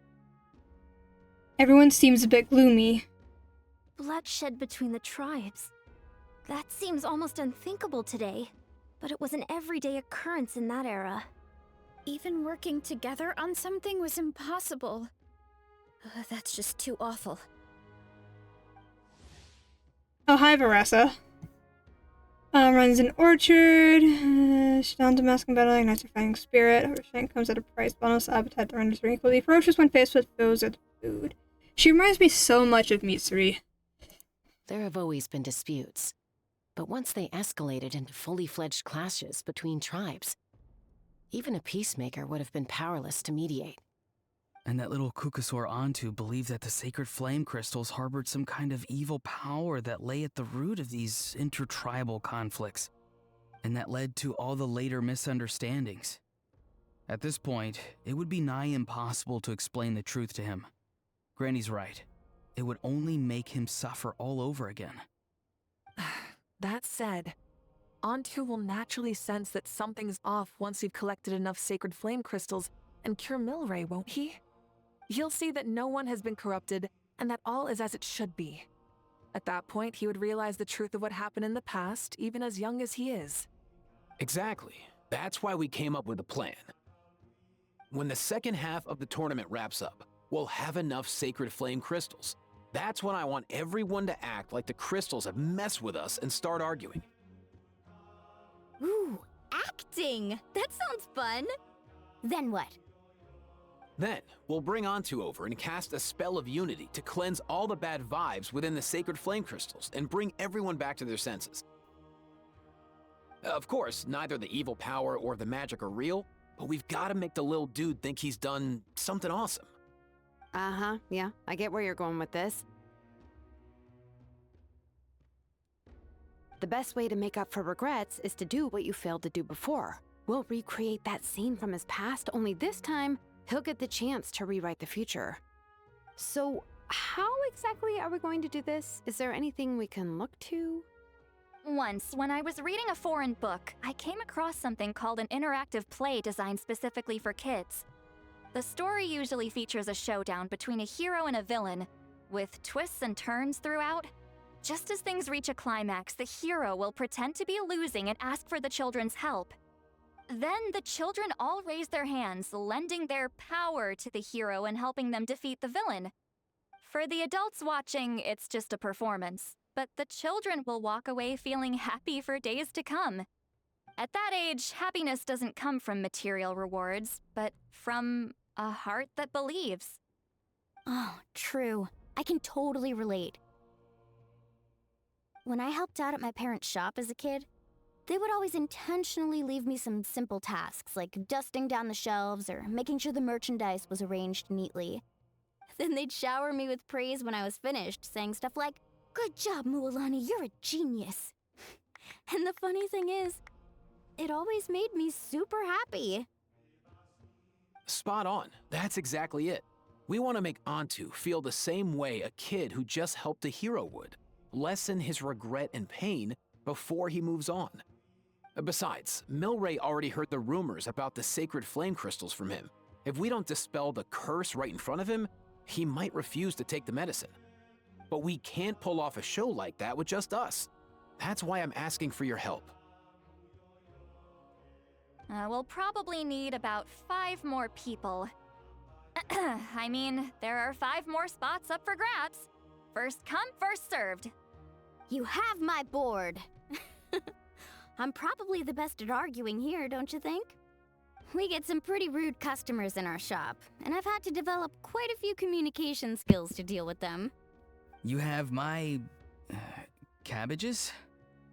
Everyone seems a bit gloomy. Bloodshed between the tribes. That seems almost unthinkable today, but it was an everyday occurrence in that era. Even working together on something was impossible. That's just too awful. Oh, hi, Varessa. Runs an orchard. She dons a mask and battle, ignites her fighting spirit. Her strength comes at a price. Bonus appetite that renders her equally ferocious when faced with foes or food. She reminds me so much of Mitsuri. There have always been disputes, but once they escalated into fully fledged clashes between tribes, even a peacemaker would have been powerless to mediate. And that little Kukasaur Antu believed that the sacred flame crystals harbored some kind of evil power that lay at the root of these intertribal conflicts, and that led to all the later misunderstandings. At this point, it would be nigh impossible to explain the truth to him. Granny's right. It would only make him suffer all over again. That said, Antu will naturally sense that something's off once you've collected enough sacred flame crystals and cure Milray, won't he? He'll see that no one has been corrupted and that all is as it should be. At that point, he would realize the truth of what happened in the past, even as young as he is. Exactly. That's why we came up with a plan. When the second half of the tournament wraps up, we'll have enough sacred flame crystals. That's when I want everyone to act like the crystals have messed with us and start arguing. Ooh, acting! That sounds fun! Then what? Then, we'll bring Antu over and cast a spell of unity to cleanse all the bad vibes within the sacred flame crystals and bring everyone back to their senses. Of course, neither the evil power or the magic are real, but we've got to make the little dude think he's done something awesome. Uh-huh, yeah, I get where you're going with this. The best way to make up for regrets is to do what you failed to do before. We'll recreate that scene from his past, only this time, he'll get the chance to rewrite the future. So, how exactly are we going to do this? Is there anything we can look to? Once, when I was reading a foreign book, I came across something called an interactive play designed specifically for kids. The story usually features a showdown between a hero and a villain, with twists and turns throughout. Just as things reach a climax, the hero will pretend to be losing and ask for the children's help. Then the children all raise their hands, lending their power to the hero and helping them defeat the villain. For the adults watching, it's just a performance, but the children will walk away feeling happy for days to come. At that age, happiness doesn't come from material rewards, but from a heart that believes. Oh, true. I can totally relate. When I helped out at my parents' shop as a kid, they would always intentionally leave me some simple tasks like dusting down the shelves or making sure the merchandise was arranged neatly. Then they'd shower me with praise when I was finished, saying stuff like, "Good job, Mualani, you're a genius." And the funny thing is, it always made me super happy. Spot on. That's exactly it. We want to make Antu feel the same way a kid who just helped a hero would. Lessen his regret and pain before he moves on. Besides, Milray already heard the rumors about the sacred flame crystals from him. If we don't dispel the curse right in front of him, he might refuse to take the medicine. But we can't pull off a show like that with just us. That's why I'm asking for your help. We'll probably need about 5 more people. I mean, there are 5 more spots up for grabs. First come, first served. You have my board. I'm probably the best at arguing here, don't you think? We get some pretty rude customers in our shop, and I've had to develop quite a few communication skills to deal with them. You have my... cabbages?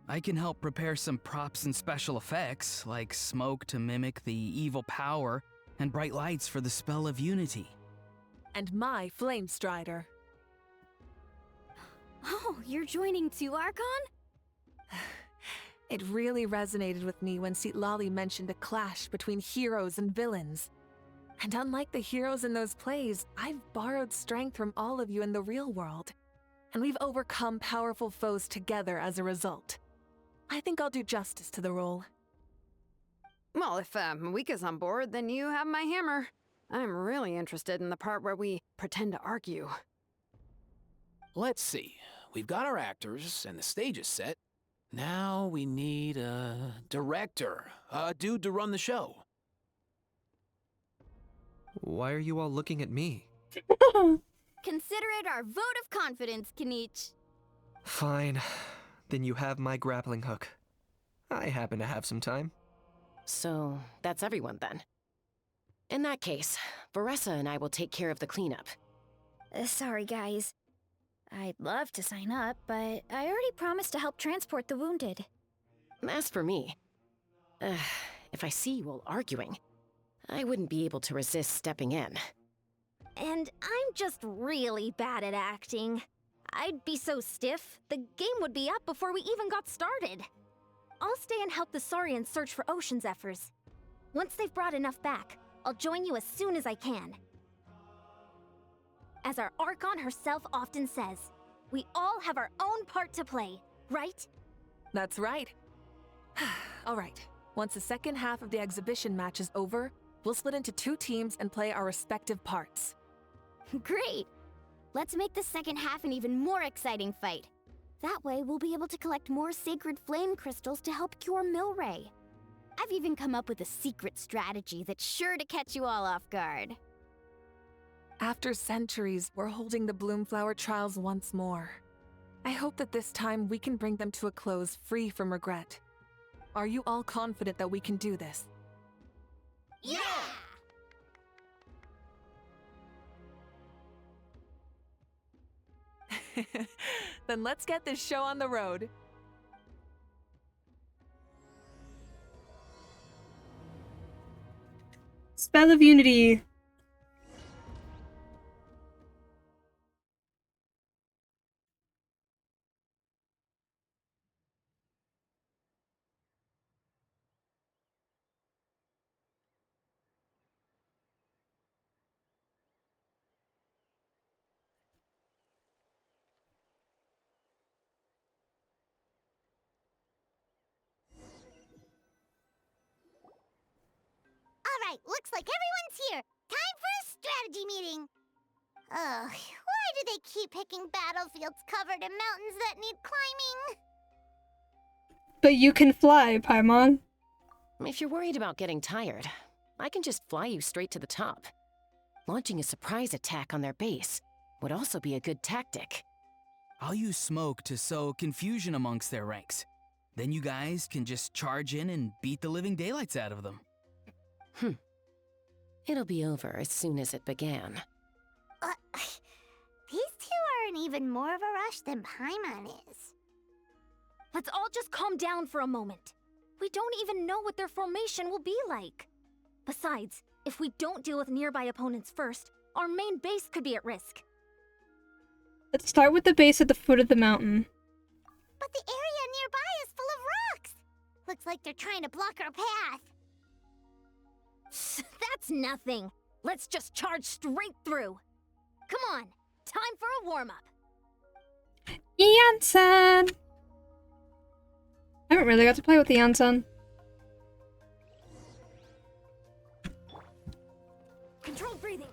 I can help prepare some props and special effects, like smoke to mimic the evil power, and bright lights for the spell of unity. And my flame strider. Oh, you're joining too, Archon? It really resonated with me when Lolly mentioned a clash between heroes and villains. And unlike the heroes in those plays, I've borrowed strength from all of you in the real world. And we've overcome powerful foes together as a result. I think I'll do justice to the role. Well, if Mawika's on board, then you have my hammer. I'm really interested in the part where we pretend to argue. Let's see. We've got our actors, and the stage is set. Now we need a director, a dude to run the show. Why are you all looking at me? Consider it our vote of confidence, Kenichi. Fine. Then you have my grappling hook. I happen to have some time. So, that's everyone then. In that case, Varessa and I will take care of the cleanup. Sorry, guys. I'd love to sign up, but I already promised to help transport the wounded. As for me, if I see you all arguing, I wouldn't be able to resist stepping in. And I'm just really bad at acting. I'd be so stiff, the game would be up before we even got started. I'll stay and help the Saurians search for ocean zephyrs. Once they've brought enough back, I'll join you as soon as I can. As our Archon herself often says, we all have our own part to play, right? That's right. All right, once the second half of the exhibition match is over, we'll split into 2 teams and play our respective parts. Great! Let's make the second half an even more exciting fight. That way, we'll be able to collect more sacred flame crystals to help cure Milray. I've even come up with a secret strategy that's sure to catch you all off guard. After centuries, we're holding the Bloomflower trials once more. I hope that this time we can bring them to a close free from regret. Are you all confident that we can do this? Yeah! Then let's get this show on the road. Spell of Unity. Alright, looks like everyone's here. Time for a strategy meeting. Ugh, why do they keep picking battlefields covered in mountains that need climbing? But you can fly, Paimon. If you're worried about getting tired, I can just fly you straight to the top. Launching a surprise attack on their base would also be a good tactic. I'll use smoke to sow confusion amongst their ranks. Then you guys can just charge in and beat the living daylights out of them. It'll be over as soon as it began. These two are in even more of a rush than Paimon is. Let's all just calm down for a moment. We don't even know what their formation will be like. Besides, if we don't deal with nearby opponents first, our main base could be at risk. Let's start with the base at the foot of the mountain. But the area nearby is full of rocks. Looks like they're trying to block our path. That's nothing. Let's just charge straight through. Come on, time for a warm-up. Yansan! I haven't really got to play with the Yansan. Controlled breathing.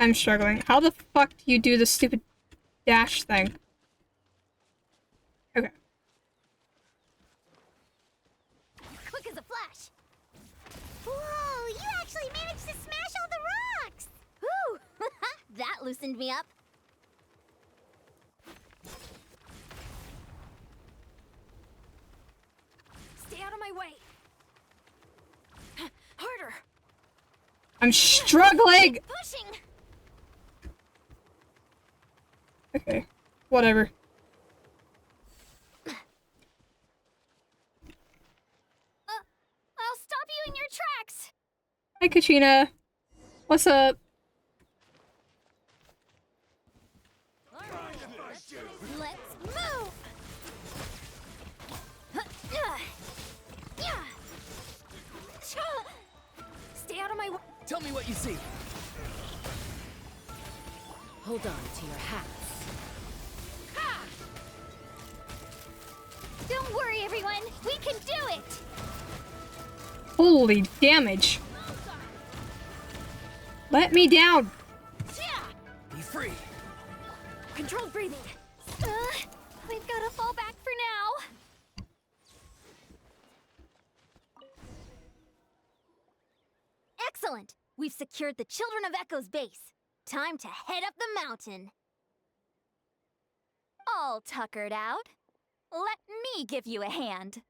I'm struggling. How the fuck do you do the stupid dash thing? Okay. Quick as a flash. Whoa, you actually managed to smash all the rocks! Whew! That loosened me up. Stay out of my way. Harder. I'm struggling! Pushing! Okay. Whatever. I'll stop you in your tracks. Hi, Katrina. What's up? Let's move! Stay out of my way. Tell me what you see. Hold on to your hats. Don't worry, everyone. We can do it. Holy damage. Let me down. Be free. Controlled breathing. We've got to fall back for now. Excellent! We've secured the Children of Echo's base. Time to head up the mountain. All tuckered out. Let me give you a hand.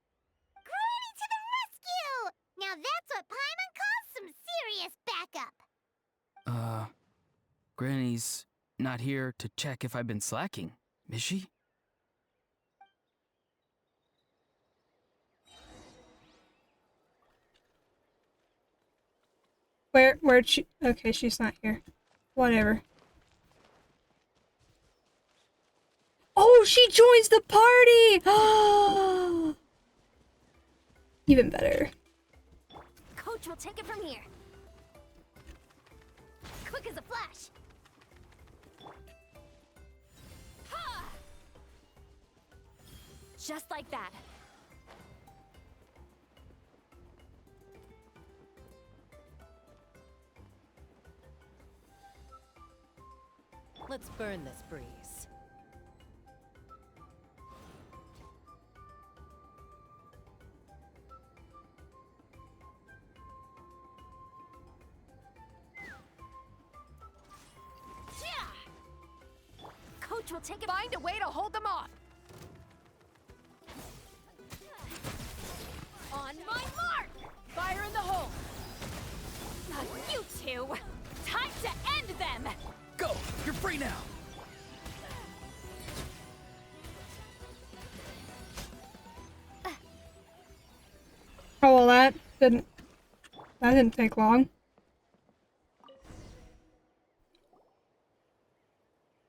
Granny to the rescue! Now that's what Paimon calls some serious backup. Granny's not here to check if I've been slacking, is she? Where'd she? Okay, she's not here. Whatever. Oh, she joins the party! Even better. Coach will take it from here. Quick as a flash. Just like that. Let's burn this breeze. Coach will take it. Find a way to hold them off. On my mark! Fire in the hole! You two! Time to end them! Go! You're free now! Oh, well, that didn't take long.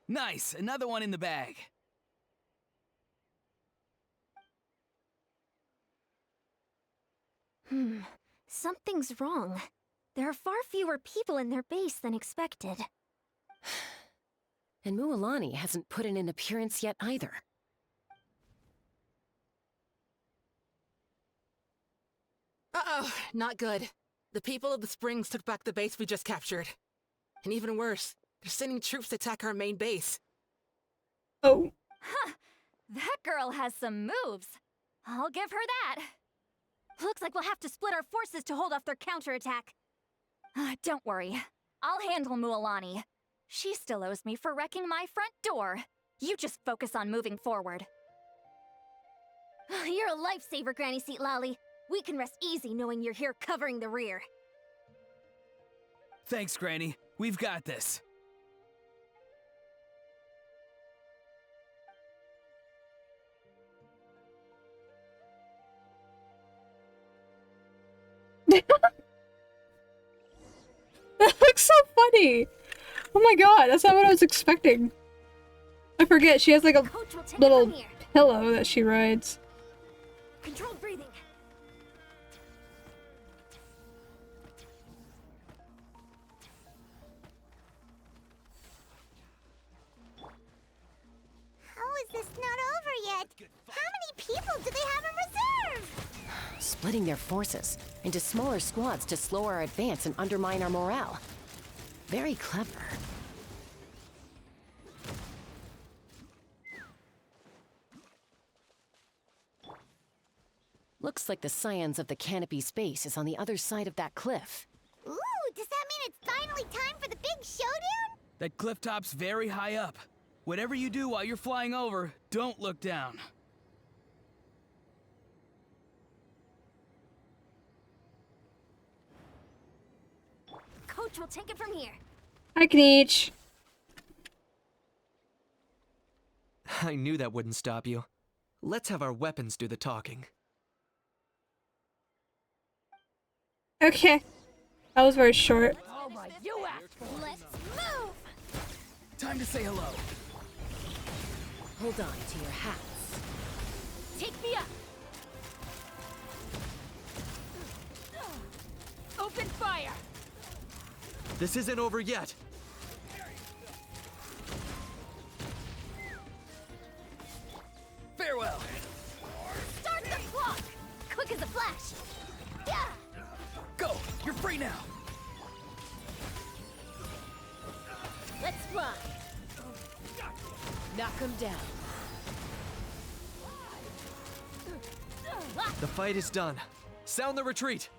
Nice! Another one in the bag. Something's wrong. There are far fewer people in their base than expected. And Mualani hasn't put in an appearance yet either. Uh-oh, not good. The people of the Springs took back the base we just captured. And even worse, they're sending troops to attack our main base. Oh. Huh. That girl has some moves. I'll give her that. Looks like we'll have to split our forces to hold off their counterattack. Don't worry. I'll handle Mualani. She still owes me for wrecking my front door. You just focus on moving forward. You're a lifesaver, Granny Seat Lolly. We can rest easy knowing you're here covering the rear. Thanks, Granny. We've got this. That looks so funny! Oh my god, that's not what I was expecting. I forget, she has like a little pillow that she rides. Controlled breathing. How is this not over yet? How many people do they have in reserve? Splitting their forces into smaller squads to slow our advance and undermine our morale. Very clever. looks like the scions of the Canopy's base is on the other side of that cliff. Ooh, does that mean it's finally time for the big showdown? That cliff top's very high up. Whatever you do while you're flying over, don't look down. Coach will take it from here. I can each. I knew that wouldn't stop you. Let's have our weapons do the talking. Okay. That was very short. All right, you asked for it. Let's move! Time to say hello. Hold on to your hats. Take me up! Open fire! This isn't over yet. Farewell. Start the clock! Quick as a flash! Yeah! Go! You're free now! Let's fly! Knock him down. The fight is done. Sound the retreat.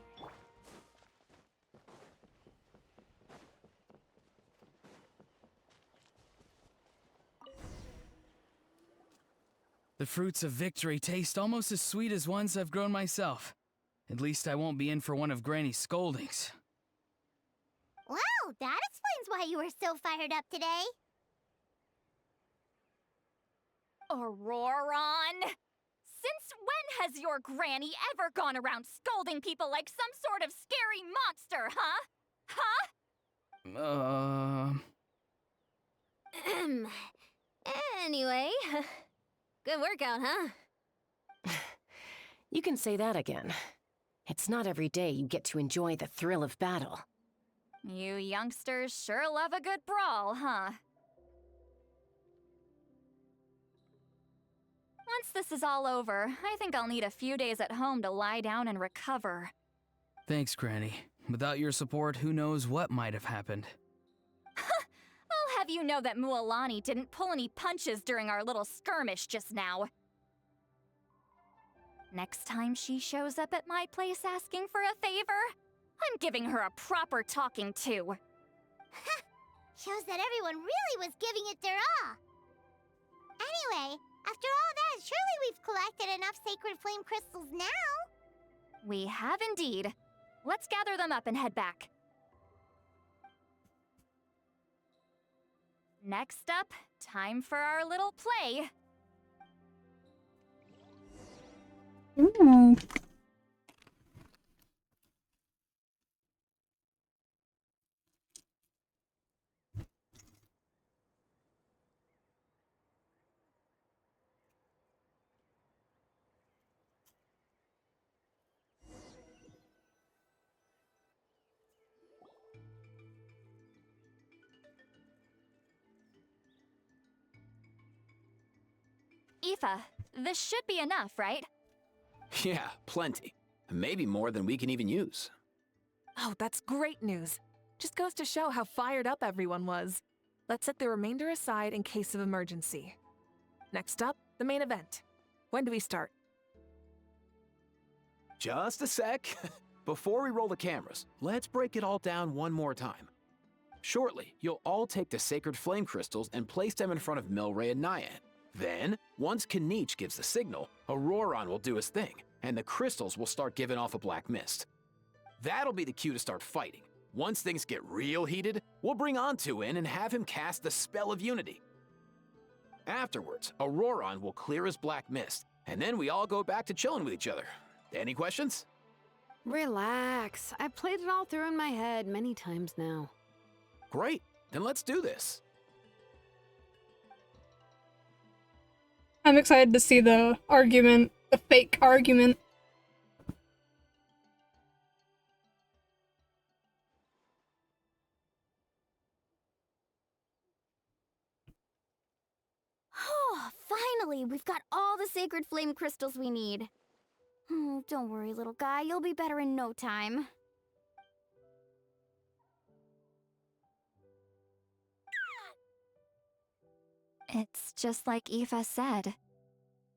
The fruits of victory taste almost as sweet as ones I've grown myself. At least I won't be in for one of Granny's scoldings. Well, that explains why you were so fired up today. Auroron! Since when has your granny ever gone around scolding people like some sort of scary monster, huh? Huh? Anyway, good workout, huh? You can say that again. It's not every day you get to enjoy the thrill of battle. You youngsters sure love a good brawl, huh? Once this is all over, I think I'll need a few days at home to lie down and recover. Thanks, Granny. Without your support, who knows what might have happened. I'll have you know that Mualani didn't pull any punches during our little skirmish just now. Next time she shows up at my place asking for a favor, I'm giving her a proper talking to. Shows that everyone really was giving it their all. Anyway, after all that, surely we've collected enough sacred flame crystals now. We have indeed. Let's gather them up and head back. Next up, time for our little play. Ooh. Aoife, this should be enough, right? Yeah, plenty. Maybe more than we can even use. Oh, that's great news. Just goes to show how fired up everyone was. Let's set the remainder aside in case of emergency. Next up, the main event. When do we start? Just a sec. Before we roll the cameras, let's break it all down one more time. Shortly, you'll all take the sacred flame crystals and place them in front of Milray and Nyan. Then, once Kanich gives the signal, Auroron will do his thing, and the crystals will start giving off a black mist. That'll be the cue to start fighting. Once things get real heated, we'll bring Antu in and have him cast the Spell of Unity. Afterwards, Auroron will clear his black mist, and then we all go back to chilling with each other. Any questions? Relax. I've played it all through in my head many times now. Great, then let's do this. I'm excited to see the argument, the fake argument. Oh, finally! We've got all the sacred flame crystals we need. Oh, don't worry, little guy. You'll be better in no time. It's just like Aoife said.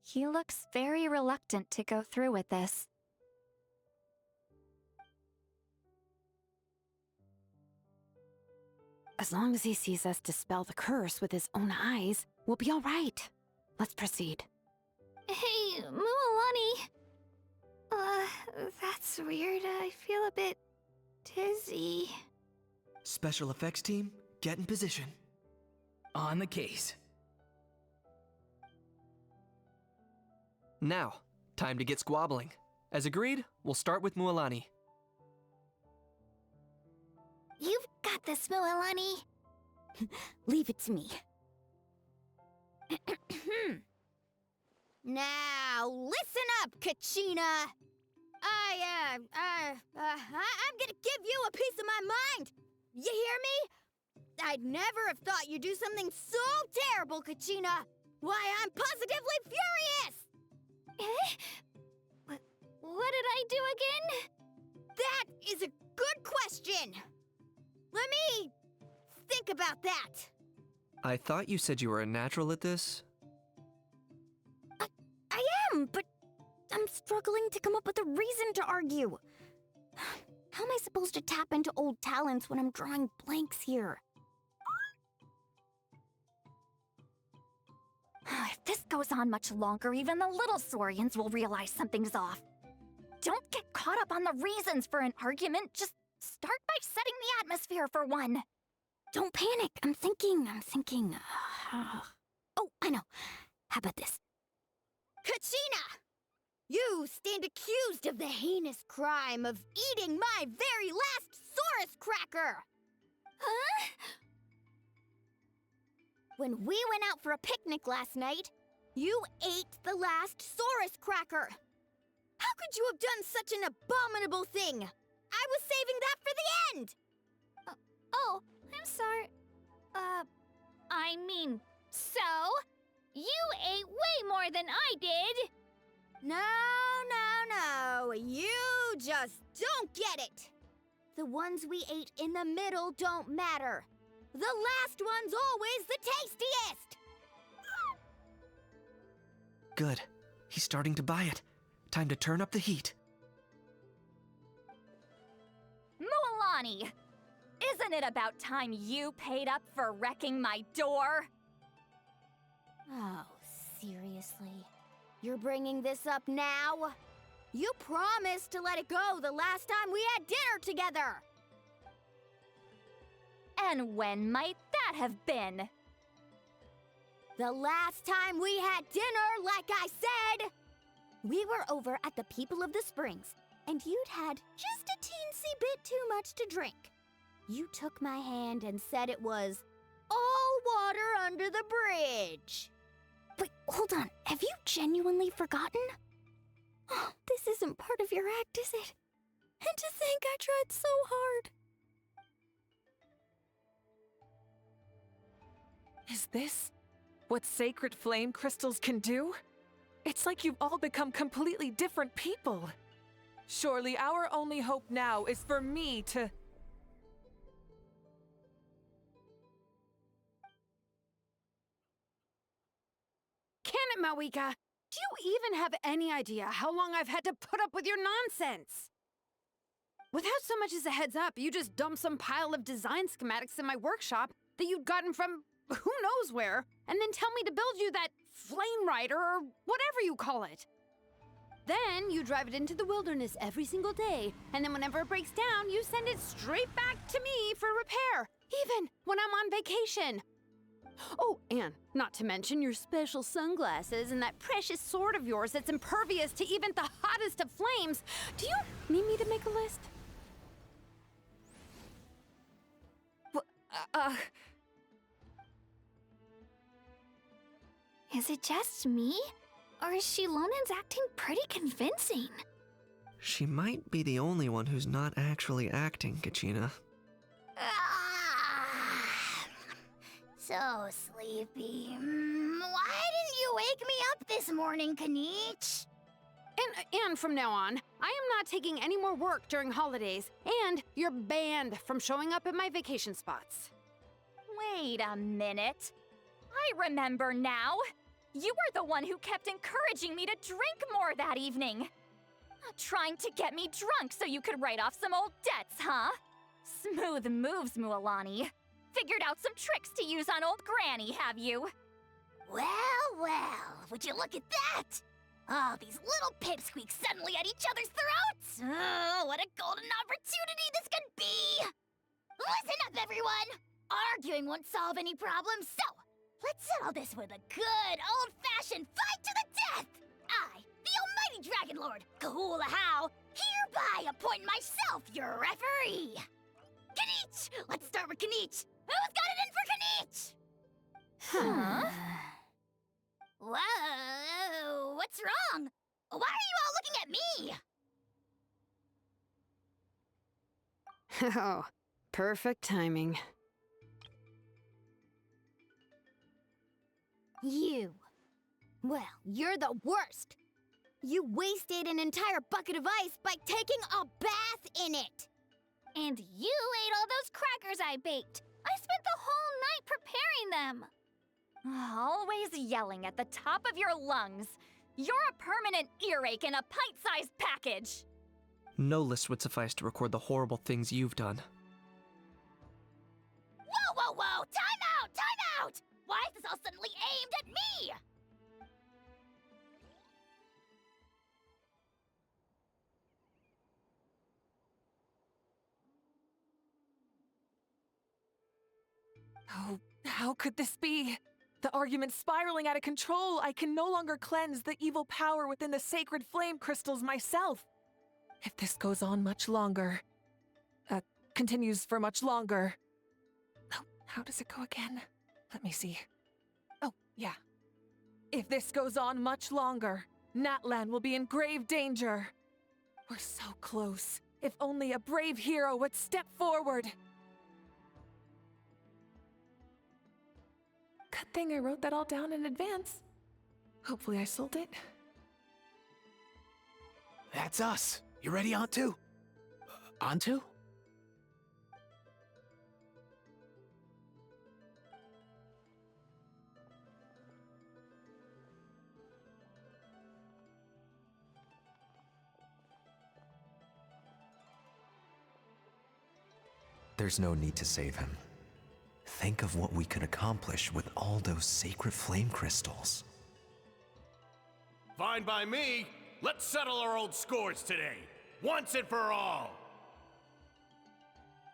He looks very reluctant to go through with this. As long as he sees us dispel the curse with his own eyes, we'll be all right. Let's proceed. Hey, Mualani. That's weird. I feel a bit dizzy. Special effects team, get in position. On the case. Now, time to get squabbling. As agreed, we'll start with Mualani. You've got this, Mualani. Leave it to me. Now, listen up, Kachina. I'm gonna give you a piece of my mind. You hear me? I'd never have thought you'd do something so terrible, Kachina. Why, I'm positively furious! What did I do again? That is a good question. Let me think about that. I thought you said you were a natural at this. I am, but I'm struggling to come up with a reason to argue. How am I supposed to tap into old talents when I'm drawing blanks here? If this goes on much longer, even the little Saurians will realize something's off. Don't get caught up on the reasons for an argument. Just start by setting the atmosphere for one. Don't panic. I'm thinking. Oh, I know. How about this? Kachina! You stand accused of the heinous crime of eating my very last Saurus cracker! Huh? When we went out for a picnic last night, you ate the last Saurus cracker! How could you have done such an abominable thing? I was saving that for the end! Oh, I'm sorry. I mean, so? You ate way more than I did! No. You just don't get it! The ones we ate in the middle don't matter. The last one's always the tastiest! Good. He's starting to buy it. Time to turn up the heat. Mualani! Isn't it about time you paid up for wrecking my door? Oh, seriously? You're bringing this up now? You promised to let it go the last time we had dinner together! And when might that have been? The last time we had dinner, like I said! We were over at the People of the Springs, and you'd had just a teensy bit too much to drink. You took my hand and said it was all water under the bridge. Wait, hold on. Have you genuinely forgotten? Oh, this isn't part of your act, is it? And to think I tried so hard. Is this what sacred flame crystals can do? It's like you've all become completely different people. Surely our only hope now is for me to... Can it, Mawika? Do you even have any idea how long I've had to put up with your nonsense? Without so much as a heads up, you just dumped some pile of design schematics in my workshop that you'd gotten from who knows where, and then tell me to build you that flame rider or whatever you call it. Then you drive it into the wilderness every single day, and then whenever it breaks down, you send it straight back to me for repair, even when I'm on vacation. Oh, and not to mention your special sunglasses and that precious sword of yours that's impervious to even the hottest of flames. Do you need me to make a list? Is it just me? Or is Shilonen's acting pretty convincing? She might be the only one who's not actually acting, Kachina. So sleepy. Why didn't you wake me up this morning, Kanich? And from now on, I am not taking any more work during holidays, and you're banned from showing up at my vacation spots. Wait a minute. I remember now. You were the one who kept encouraging me to drink more that evening. Trying to get me drunk so you could write off some old debts, huh? Smooth moves, Mualani. Figured out some tricks to use on old Granny, have you? Well, well, would you look at that? Oh, these little pipsqueaks suddenly at each other's throats! Oh, what a golden opportunity this could be! Listen up, everyone! Arguing won't solve any problems, so let's settle this with a good old-fashioned fight to the death! I, the almighty Dragon Lord, Kahula How, hereby appoint myself your referee! Kanich! Let's start with Kanich! Who's got it in for Kanich? Huh? Whoa, what's wrong? Why are you all looking at me? Oh, perfect timing. You. Well, you're the worst. You wasted an entire bucket of ice by taking a bath in it. And you ate all those crackers I baked. I spent the whole night preparing them. Always yelling at the top of your lungs. You're a permanent earache in a pint-sized package. No list would suffice to record the horrible things you've done. Whoa, whoa, whoa! Time out! Time out! Why is this all suddenly aimed at me? Oh, how could this be? The argument's spiraling out of control. I can no longer cleanse the evil power within the sacred flame crystals myself. If this goes on much longer, continues for much longer. Oh, how does it go again? Let me see. Oh, yeah. If this goes on much longer, Natlan will be in grave danger. We're so close. If only a brave hero would step forward. Good thing I wrote that all down in advance. Hopefully I sold it. That's us. You ready, Antu? Antu? There's no need to save him. Think of what we could accomplish with all those sacred flame crystals. Fine by me. Let's settle our old scores today, once and for all.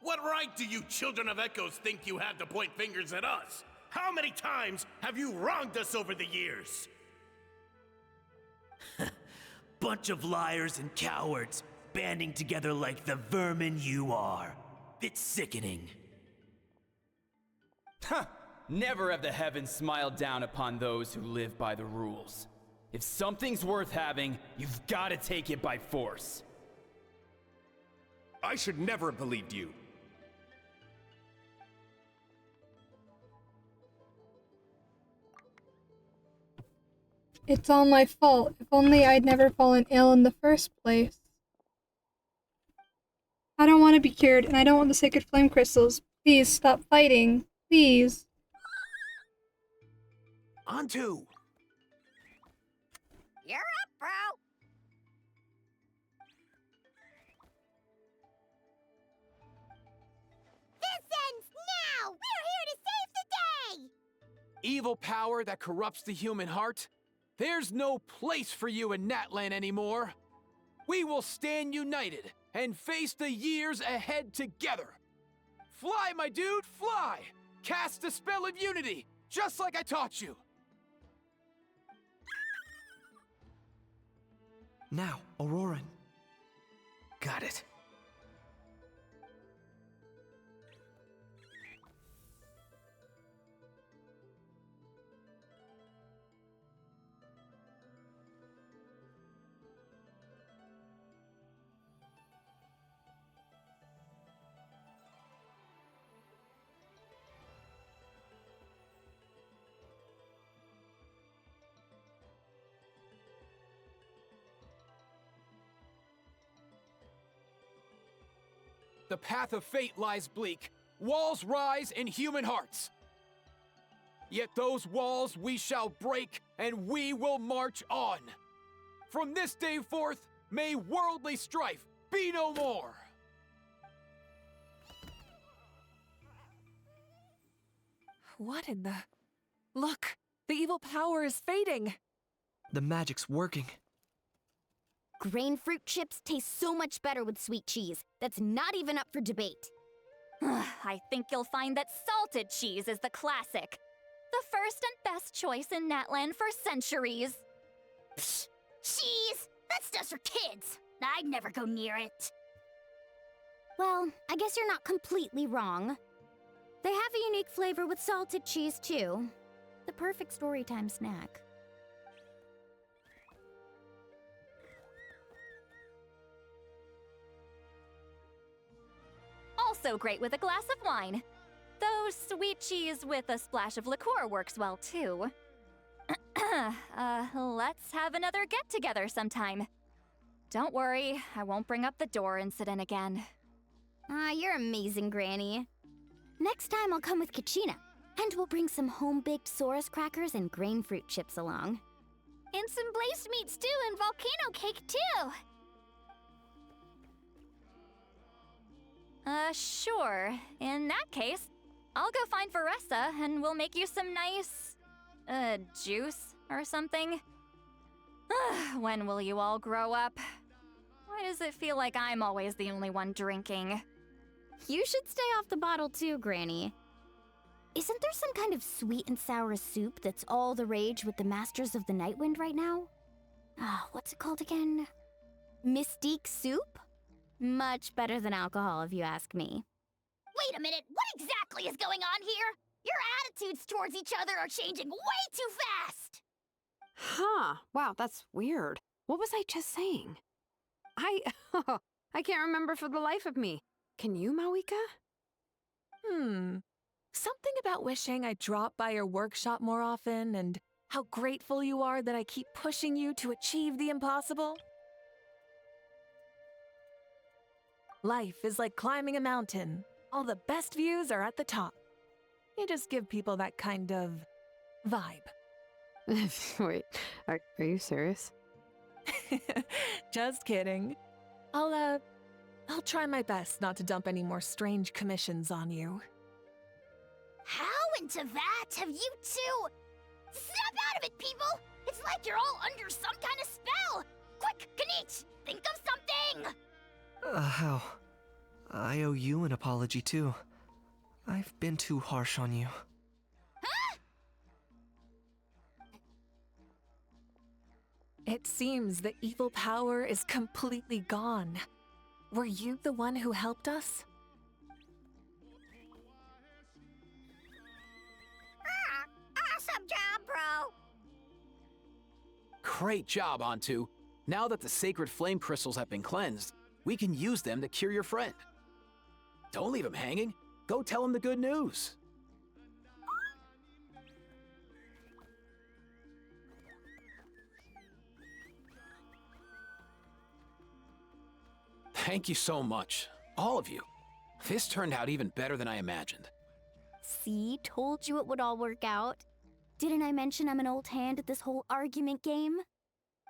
What right do you children of Echoes think you have to point fingers at us? How many times have you wronged us over the years? Bunch of liars and cowards, banding together like the vermin you are. It's sickening. Huh! Never have the heavens smiled down upon those who live by the rules. If something's worth having, you've got to take it by force. I should never have believed you. It's all my fault. If only I'd never fallen ill in the first place. I don't want to be cured, and I don't want the sacred flame crystals. Please stop fighting. Please. Antu! You're up, bro! This ends now! We're here to save the day! Evil power that corrupts the human heart? There's no place for you in Natlan anymore. We will stand united and face the years ahead together. Fly, my dude, fly! Cast the spell of unity, just like I taught you. Now, Auroran. Got it. The path of fate lies bleak. Walls rise in human hearts. Yet those walls we shall break, and we will march on. From this day forth, may worldly strife be no more. What in the... Look! The evil power is fading! The magic's working. Grain fruit chips taste so much better with sweet cheese. That's not even up for debate. I think you'll find that salted cheese is the classic. The first and best choice in Natland for centuries. Psh, cheese! That's just for kids. I'd never go near it. Well, I guess you're not completely wrong. They have a unique flavor with salted cheese, too. The perfect storytime snack. Also great with a glass of wine. Though sweet cheese with a splash of liqueur works well, too. Let's have another get-together sometime. Don't worry, I won't bring up the door incident again. You're amazing, Granny. Next time I'll come with Kachina, and we'll bring some home-baked Saurus crackers and grain fruit chips along. And some blazed meat stew and volcano cake, too! Sure. In that case, I'll go find Varessa and we'll make you some nice, juice or something. When will you all grow up? Why does it feel like I'm always the only one drinking? You should stay off the bottle too, Granny. Isn't there some kind of sweet and sour soup that's all the rage with the Masters of the Nightwind right now? What's it called again? Mystique soup? Much better than alcohol, if you ask me. Wait a minute, what exactly is going on here? Your attitudes towards each other are changing way too fast! Huh. Wow, that's weird. What was I just saying? I can't remember for the life of me. Can you, Mawika? Something about wishing I'd drop by your workshop more often and how grateful you are that I keep pushing you to achieve the impossible. Life is like climbing a mountain. All the best views are at the top. You just give people that kind of vibe. Wait, are you serious? Just kidding. I'll try my best not to dump any more strange commissions on you. How into that have you two? Snap out of it, people! It's like you're all under some kind of spell! Quick, Kanich, think of something! How? I owe you an apology too. I've been too harsh on you. Huh? It seems the evil power is completely gone. Were you the one who helped us? Awesome job, bro! Great job, Antu. Now that the sacred flame crystals have been cleansed, we can use them to cure your friend. Don't leave him hanging. Go tell him the good news. Thank you so much, all of you. This turned out even better than I imagined. See, told you it would all work out. Didn't I mention I'm an old hand at this whole argument game?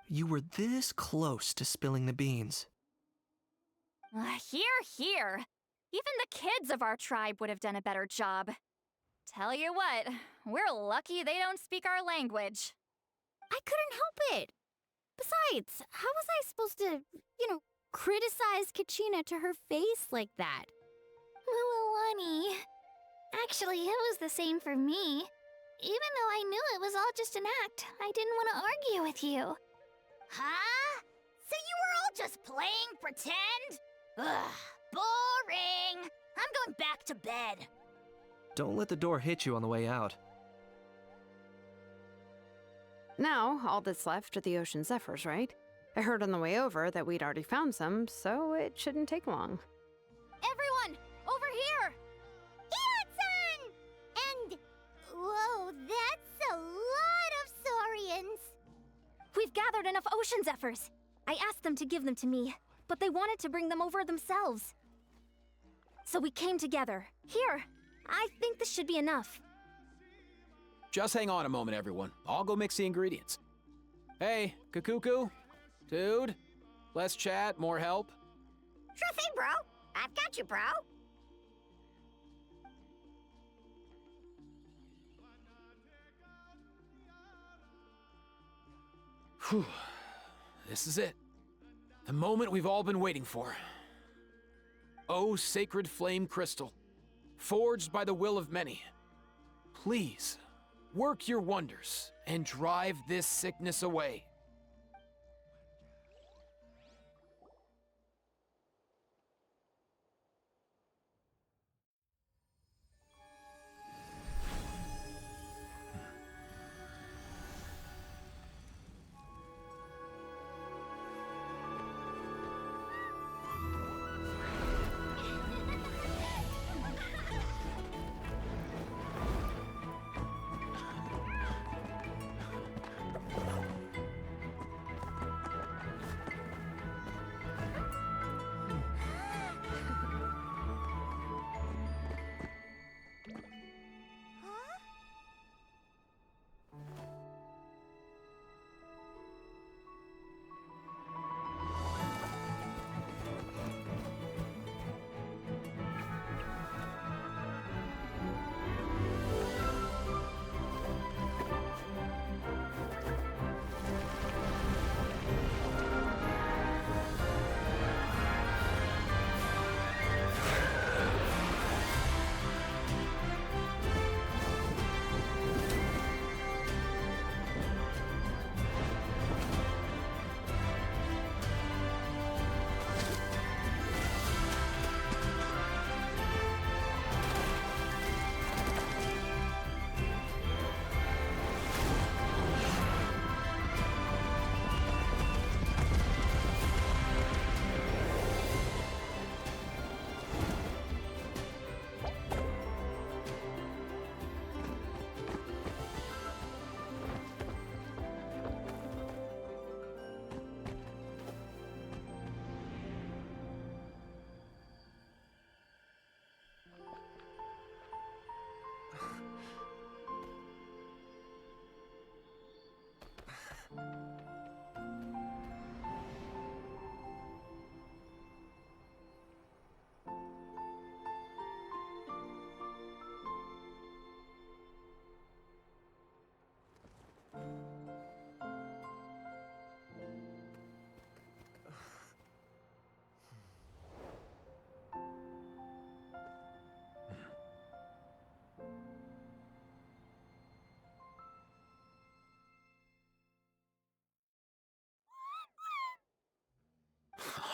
You were this close to spilling the beans. Here. Even the kids of our tribe would have done a better job. Tell you what, we're lucky they don't speak our language. I couldn't help it. Besides, how was I supposed to, criticize Kachina to her face like that? Mualani. Actually, it was the same for me. Even though I knew it was all just an act, I didn't want to argue with you. Huh? So you were all just playing pretend? Ugh, boring! I'm going back to bed. Don't let the door hit you on the way out. Now, all that's left are the ocean zephyrs, right? I heard on the way over that we'd already found some, so it shouldn't take long. Everyone, over here! Hiratsan! And... whoa, that's a lot of saurians! We've gathered enough ocean zephyrs. I asked them to give them to me, but they wanted to bring them over themselves. So we came together. Here, I think this should be enough. Just hang on a moment, everyone. I'll go mix the ingredients. Hey, Kakuku? Dude? Less chat, more help? Sure thing, bro. I've got you, bro. Whew. This is it. The moment we've all been waiting for. O sacred flame crystal, forged by the will of many, please, work your wonders and drive this sickness away.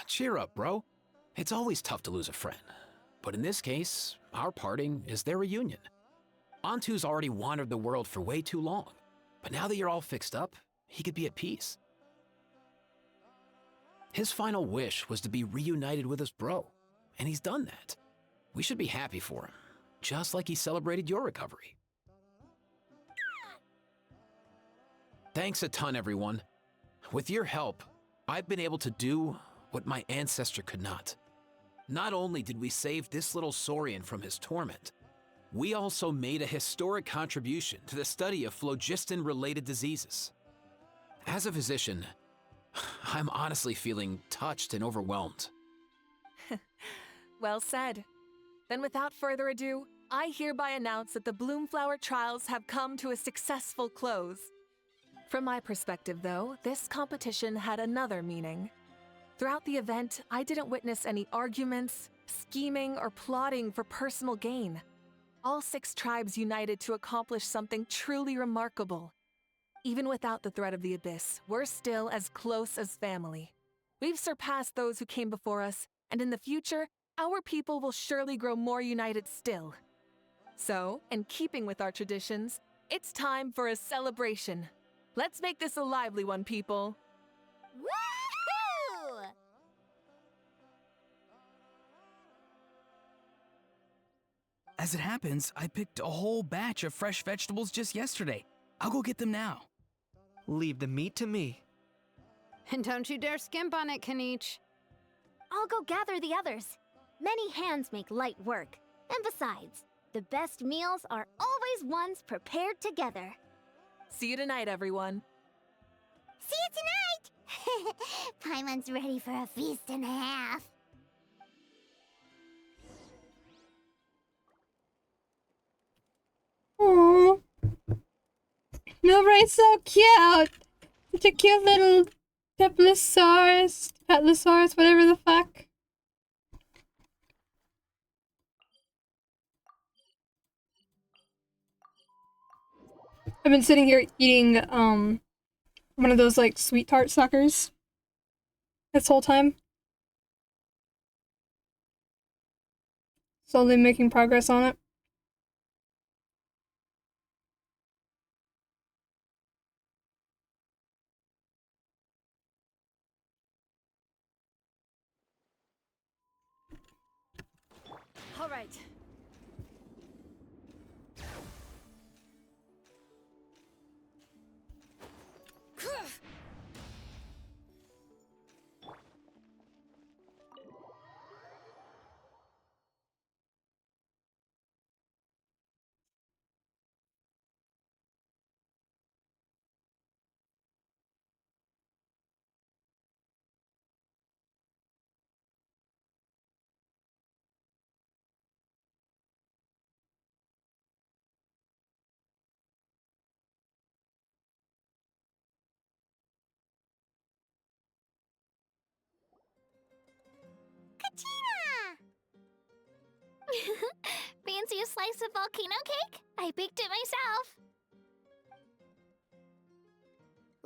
Cheer up, bro. It's always tough to lose a friend. But in this case, our parting is their reunion. Antu's already wandered the world for way too long. But now that you're all fixed up, he could be at peace. His final wish was to be reunited with his bro, and he's done that. We should be happy for him, just like he celebrated your recovery. Thanks a ton, everyone. With your help, I've been able to do what my ancestor could not. Not only did we save this little Saurian from his torment, we also made a historic contribution to the study of phlogiston-related diseases. As a physician, I'm honestly feeling touched and overwhelmed. Well said. Then without further ado, I hereby announce that the Bloomflower trials have come to a successful close. From my perspective, though, this competition had another meaning. Throughout the event, I didn't witness any arguments, scheming, or plotting for personal gain. All 6 tribes united to accomplish something truly remarkable. Even without the threat of the Abyss, we're still as close as family. We've surpassed those who came before us, and in the future, our people will surely grow more united still. So, in keeping with our traditions, it's time for a celebration. Let's make this a lively one, people. Woohoo! As it happens, I picked a whole batch of fresh vegetables just yesterday. I'll go get them now. Leave the meat to me. And don't you dare skimp on it, Kanich. I'll go gather the others. Many hands make light work. And besides, the best meals are always ones prepared together. See you tonight, everyone. See you tonight! Paimon's ready for a feast and a half. Aww. Milbrain's so cute! It's a cute little Petlosaurus, whatever the fuck. I've been sitting here eating, one of those, like, sweet tart suckers this whole time. Slowly making progress on it. All right. Fancy a slice of volcano cake? I baked it myself.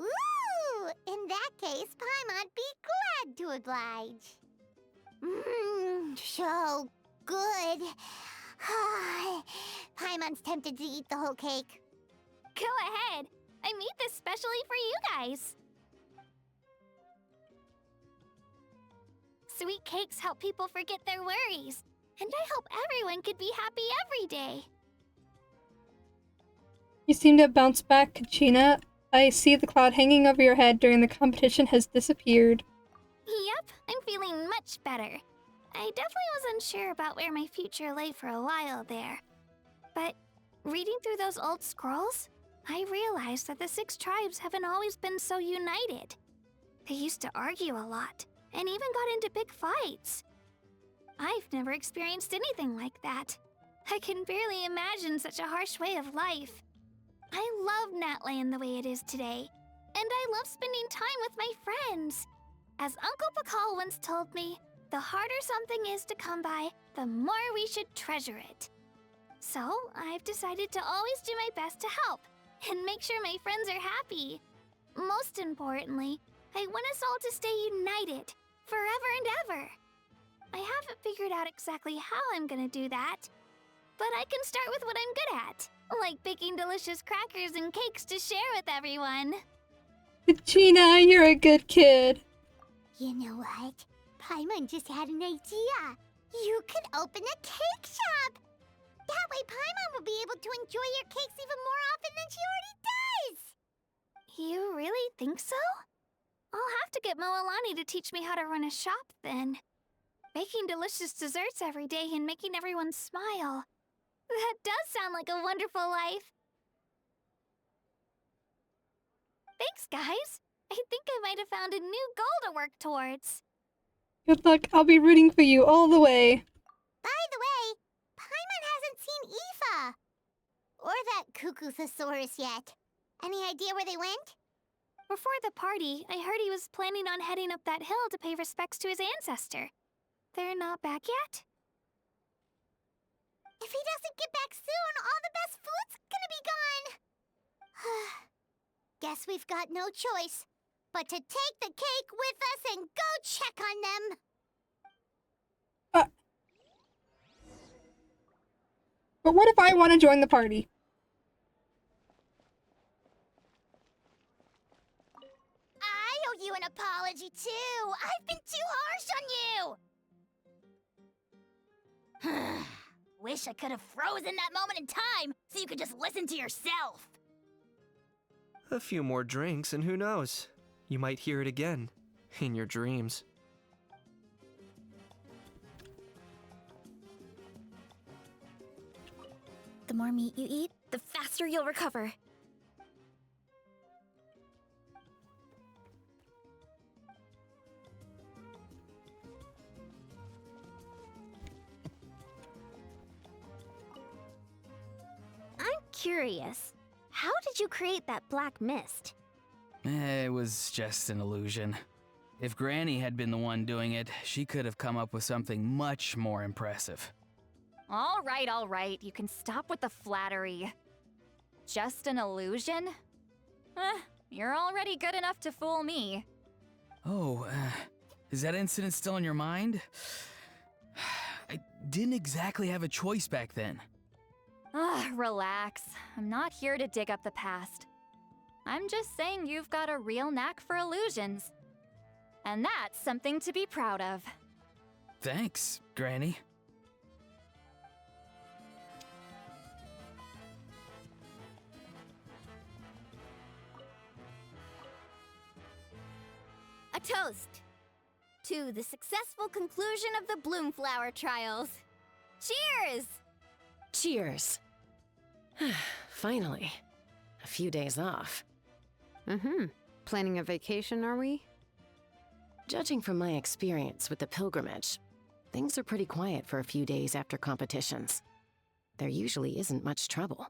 Ooh! In that case, Paimon'd be glad to oblige. Mmm, so good. Paimon's tempted to eat the whole cake. Go ahead. I made this specially for you guys. Sweet cakes help people forget their worries. And I hope everyone could be happy every day. You seem to have bounced back, Kachina. I see the cloud hanging over your head during the competition has disappeared. Yep, I'm feeling much better. I definitely was unsure about where my future lay for a while there. But reading through those old scrolls, I realized that the 6 tribes haven't always been so united. They used to argue a lot, and even got into big fights. I've never experienced anything like that. I can barely imagine such a harsh way of life. I love Natland the way it is today, and I love spending time with my friends. As Uncle Pakal once told me, the harder something is to come by, the more we should treasure it. So, I've decided to always do my best to help, and make sure my friends are happy. Most importantly, I want us all to stay united, forever and ever. I haven't figured out exactly how I'm gonna do that, but I can start with what I'm good at, like baking delicious crackers and cakes to share with everyone. Kachina, you're a good kid. You know what? Paimon just had an idea. You could open a cake shop. That way Paimon will be able to enjoy your cakes even more often than she already does. You really think so? I'll have to get Moalani to teach me how to run a shop then. Baking delicious desserts every day and making everyone smile. That does sound like a wonderful life. Thanks, guys. I think I might have found a new goal to work towards. Good luck. I'll be rooting for you all the way. By the way, Paimon hasn't seen Aoife. Or that Cuckoosaurus yet. Any idea where they went? Before the party, I heard he was planning on heading up that hill to pay respects to his ancestor. They're not back yet? If he doesn't get back soon, all the best food's gonna be gone. Guess we've got no choice but to take the cake with us and go check on them. But what if I want to join the party? I owe you an apology, too. I've been too harsh on you. Wish I could have frozen that moment in time so you could just listen to yourself. A few more drinks, and who knows? You might hear it again. In your dreams. The more meat you eat, the faster you'll recover. I'm curious. How did you create that black mist? It was just an illusion. If Granny had been the one doing it, she could have come up with something much more impressive. All right. You can stop with the flattery. Just an illusion? You're already good enough to fool me. Oh, is that incident still in your mind? I didn't exactly have a choice back then. Relax. I'm not here to dig up the past. I'm just saying you've got a real knack for illusions. And that's something to be proud of. Thanks, Granny. A toast to the successful conclusion of the Bloomflower trials. Cheers! Cheers. Finally. A few days off. Planning a vacation, are we? Judging from my experience with the pilgrimage, things are pretty quiet for a few days after competitions. There usually isn't much trouble.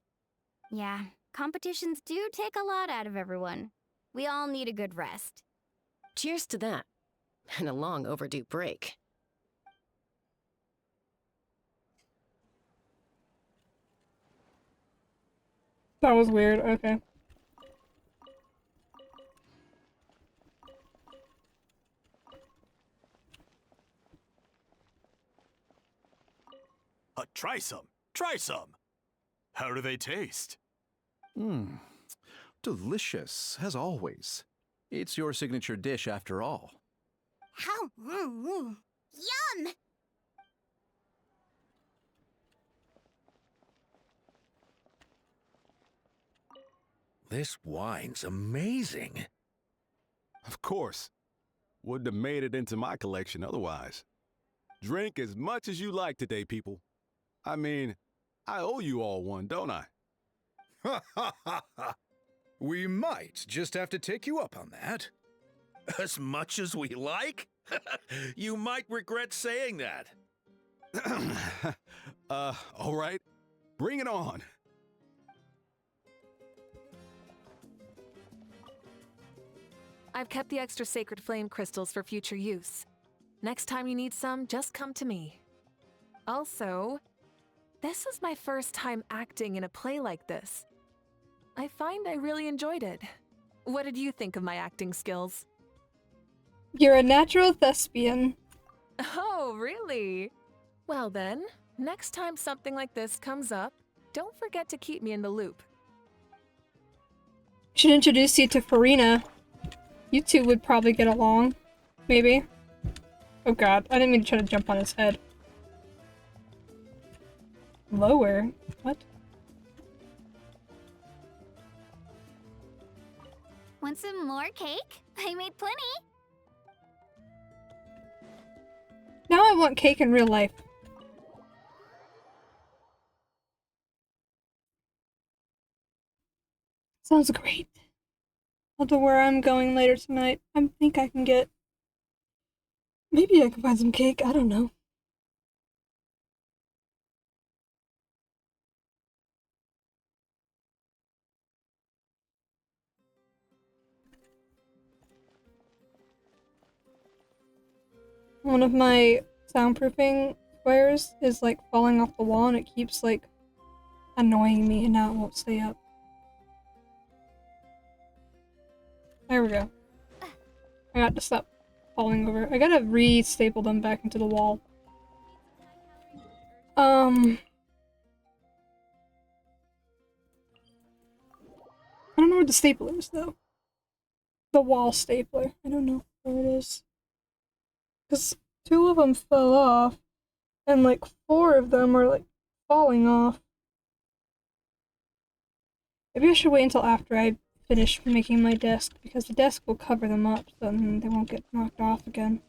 Yeah, competitions do take a lot out of everyone. We all need a good rest. Cheers to that. And a long overdue break. That was weird, okay. Try some. Try some. How do they taste? Delicious, as always. It's your signature dish after all. How? Yum! This wine's amazing. Of course. Wouldn't have made it into my collection otherwise. Drink as much as you like today, people. I mean, I owe you all one, don't I? Ha ha ha ha! We might just have to take you up on that. As much as we like? You might regret saying that. All right. Bring it on. I've kept the extra sacred flame crystals for future use. Next time you need some, just come to me. Also, this is my first time acting in a play like this. I find I really enjoyed it. What did you think of my acting skills? You're a natural thespian. Oh, really? Well then, next time something like this comes up, don't forget to keep me in the loop. Should introduce you to Farina. You two would probably get along. Maybe. Oh god, I didn't mean to try to jump on his head. Lower? What? Want some more cake? I made plenty. Now I want cake in real life. Sounds great. I'll know where I'm going later tonight. I think I can get... Maybe I can find some cake, I don't know. One of my soundproofing squares is like falling off the wall and it keeps like annoying me and now it won't stay up. There we go. I got to stop falling over. I gotta re-staple them back into the wall. I don't know where the stapler is though. The wall stapler. I don't know where it is. Because 2 of them fell off, and like 4 of them are like falling off. Maybe I should wait until after I finish making my desk, because the desk will cover them up, so then they won't get knocked off again.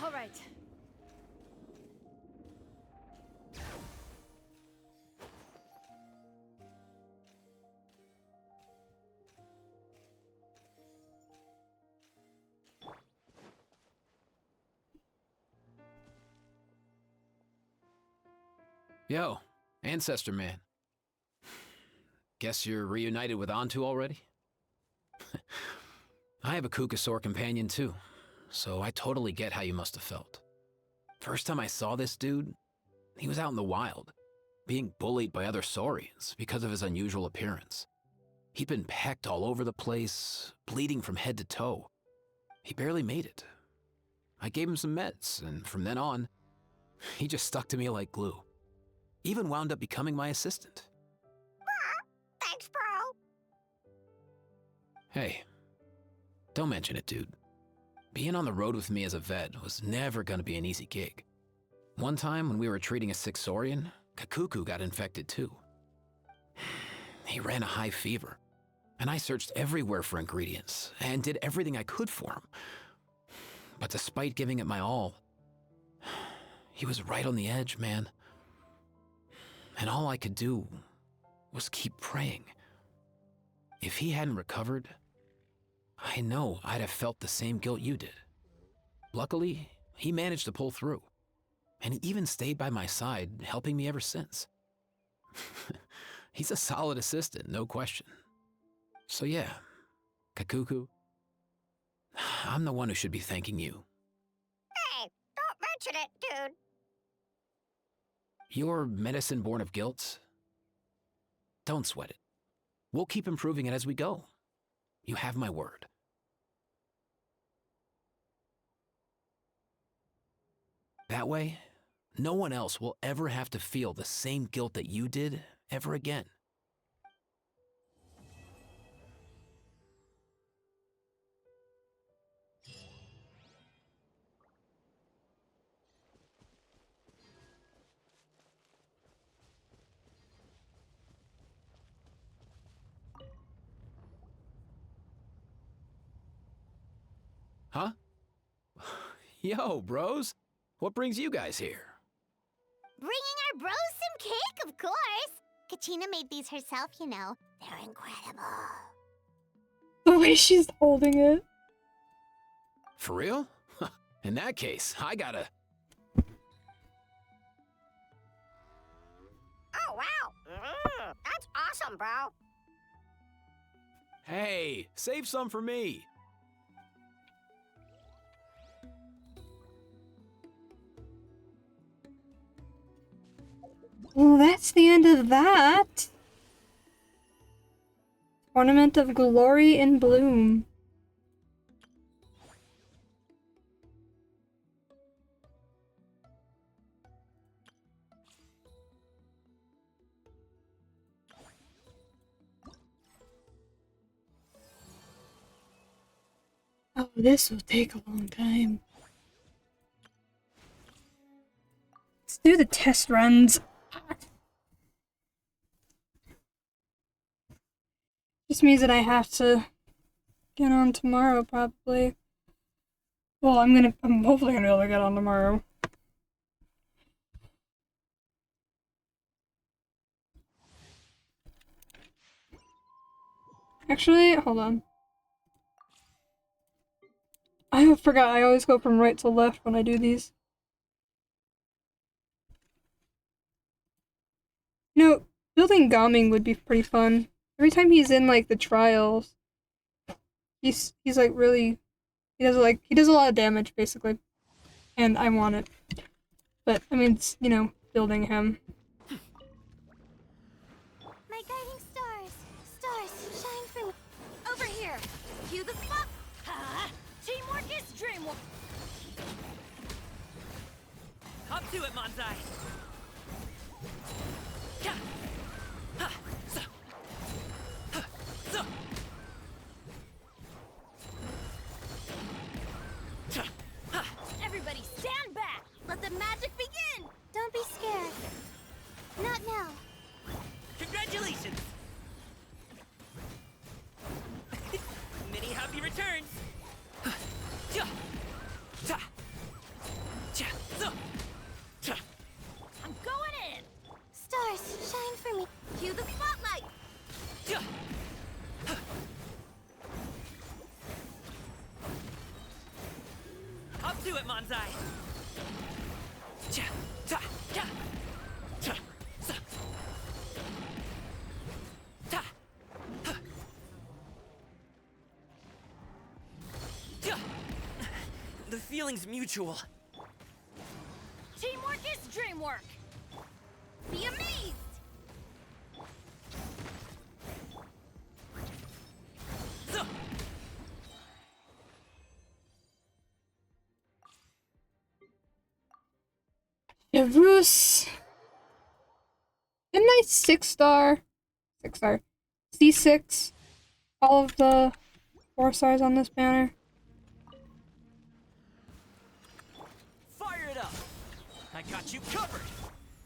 All right. Yo, Ancestor Man. Guess you're reunited with Antu already? I have a Kukasaur companion too, so I totally get how you must have felt. First time I saw this dude, he was out in the wild, being bullied by other saurians because of his unusual appearance. He'd been pecked all over the place, bleeding from head to toe. He barely made it. I gave him some meds, and from then on, he just stuck to me like glue. Even wound up becoming my assistant. Thanks, bro. Hey, don't mention it, dude. Being on the road with me as a vet was never gonna be an easy gig. One time when we were treating a sick saurian, Kakuku got infected too. He ran a high fever, and I searched everywhere for ingredients and did everything I could for him. But despite giving it my all, he was right on the edge, man. And all I could do was keep praying. If he hadn't recovered, I know I'd have felt the same guilt you did. Luckily, he managed to pull through, and he even stayed by my side, helping me ever since. He's a solid assistant, no question. So yeah, Kakuku, I'm the one who should be thanking you. Hey, don't mention it, dude. Your medicine born of guilt? Don't sweat it. We'll keep improving it as we go. You have my word. That way, no one else will ever have to feel the same guilt that you did ever again. Huh? Yo, bros. What brings you guys here? Bringing our bros some cake, of course. Katina made these herself, you know. They're incredible. The way she's holding it. For real? In that case, I gotta... Oh, wow. That's awesome, bro. Hey, save some for me. Well, that's the end of that. Tournament of Glory in Bloom. Oh, this will take a long time. Let's do the test runs. Just means that I have to get on tomorrow, probably. Well, I'm hopefully gonna be able to get on tomorrow. Actually, hold on. I forgot, I always go from right to left when I do these. No, building Gaming would be pretty fun. Every time he's in like the trials, he's like really, he does a lot of damage basically, and I want it. But I mean, it's, you know, building him. My guiding stars, stars, shine for me. Over here, cue the spot. Ha! Teamwork is dreamwork. Up to it, Manzai. Yeah. Ha. So. Ha. So. Ta. Ha. Everybody stand back. Let the magic begin. Don't be scared. Not now. Congratulations. Many happy returns. Ha. Ja. Ta. Ja. So. Ta. I'm going in. Stars, shine for me. Cue the spotlight. Ja. Ha. Up to it, Manzai. Ja. Ta. Ja. Ta. Sa. Ta. feeling's mutual. Teamwork is dreamwork. Be amazed! Javus. Didn't I 6-star? 6-star. C6. All of the 4 stars on this banner. Fire it up! I got you covered!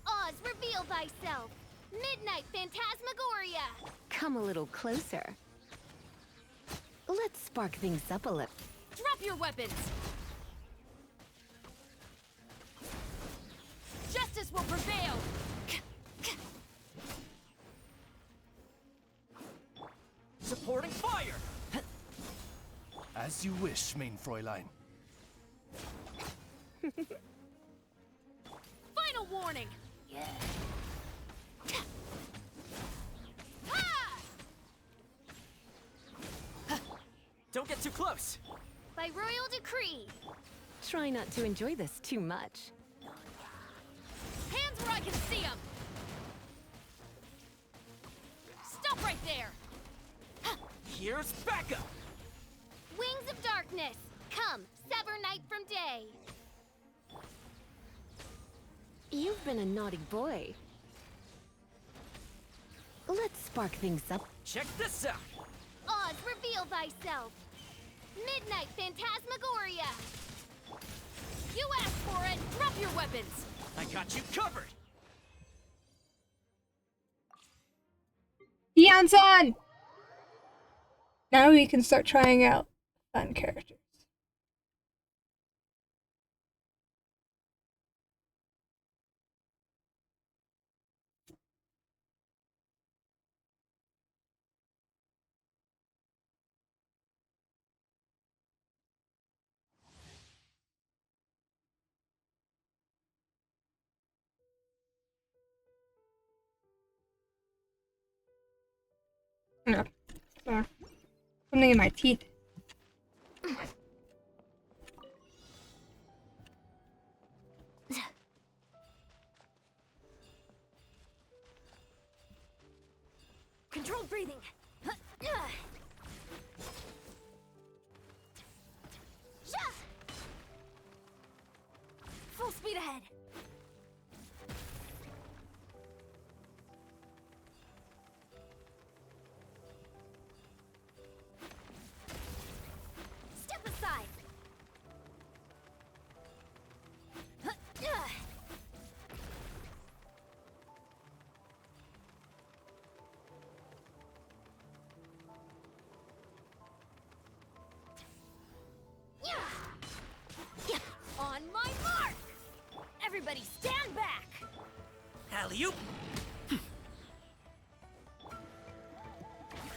Oz, reveal thyself. Midnight Phantasmagoria. Come a little closer. Let's spark things up a little. Drop your weapons. Justice will prevail. Supporting fire! As you wish, main Fräulein. Final warning. Don't get too close! By royal decree. Try not to enjoy this too much. Hands where I can see them. Stop right there. Here's backup! Wings of darkness. Come, sever night from day. You've been a naughty boy. Let's spark things up. Check this out! Oz, reveal thyself. Midnight Phantasmagoria. You asked for it. Drop your weapons. I got you covered! Yansan! Now we can start trying out fun characters. No. Something in my teeth. Controlled breathing. Full speed ahead. Step aside. On my mark! Everybody stand back! Alley-oop!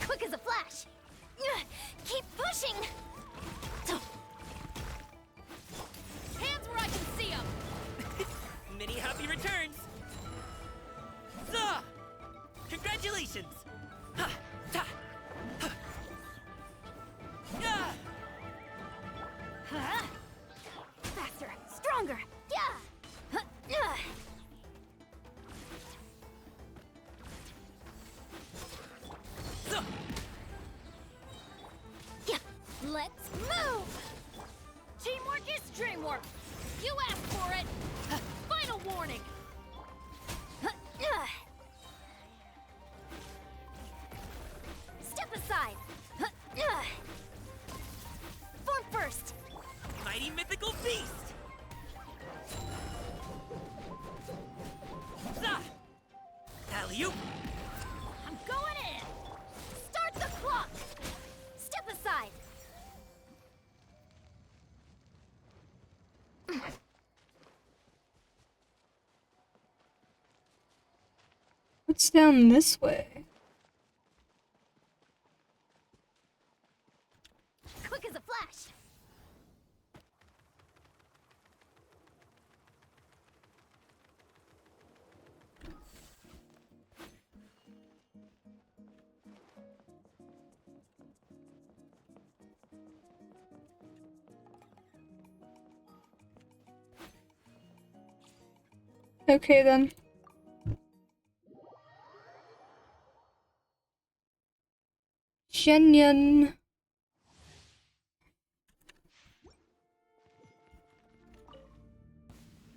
Quick as a flash. Keep pushing. Hands where I can see them! Many happy returns! Zuh! Congratulations! Ha! Ta! Ha! Yeah! Huh? Faster, stronger! Zuh! Let's move! Teamwork is dreamwork! You asked for it! Final warning! Step aside! Form first! Mighty mythical beast! Zah! Alley-oop! I'm going in! Start the clock! Step aside! What's down this way? Quick as a flash. Okay then. Shenyan.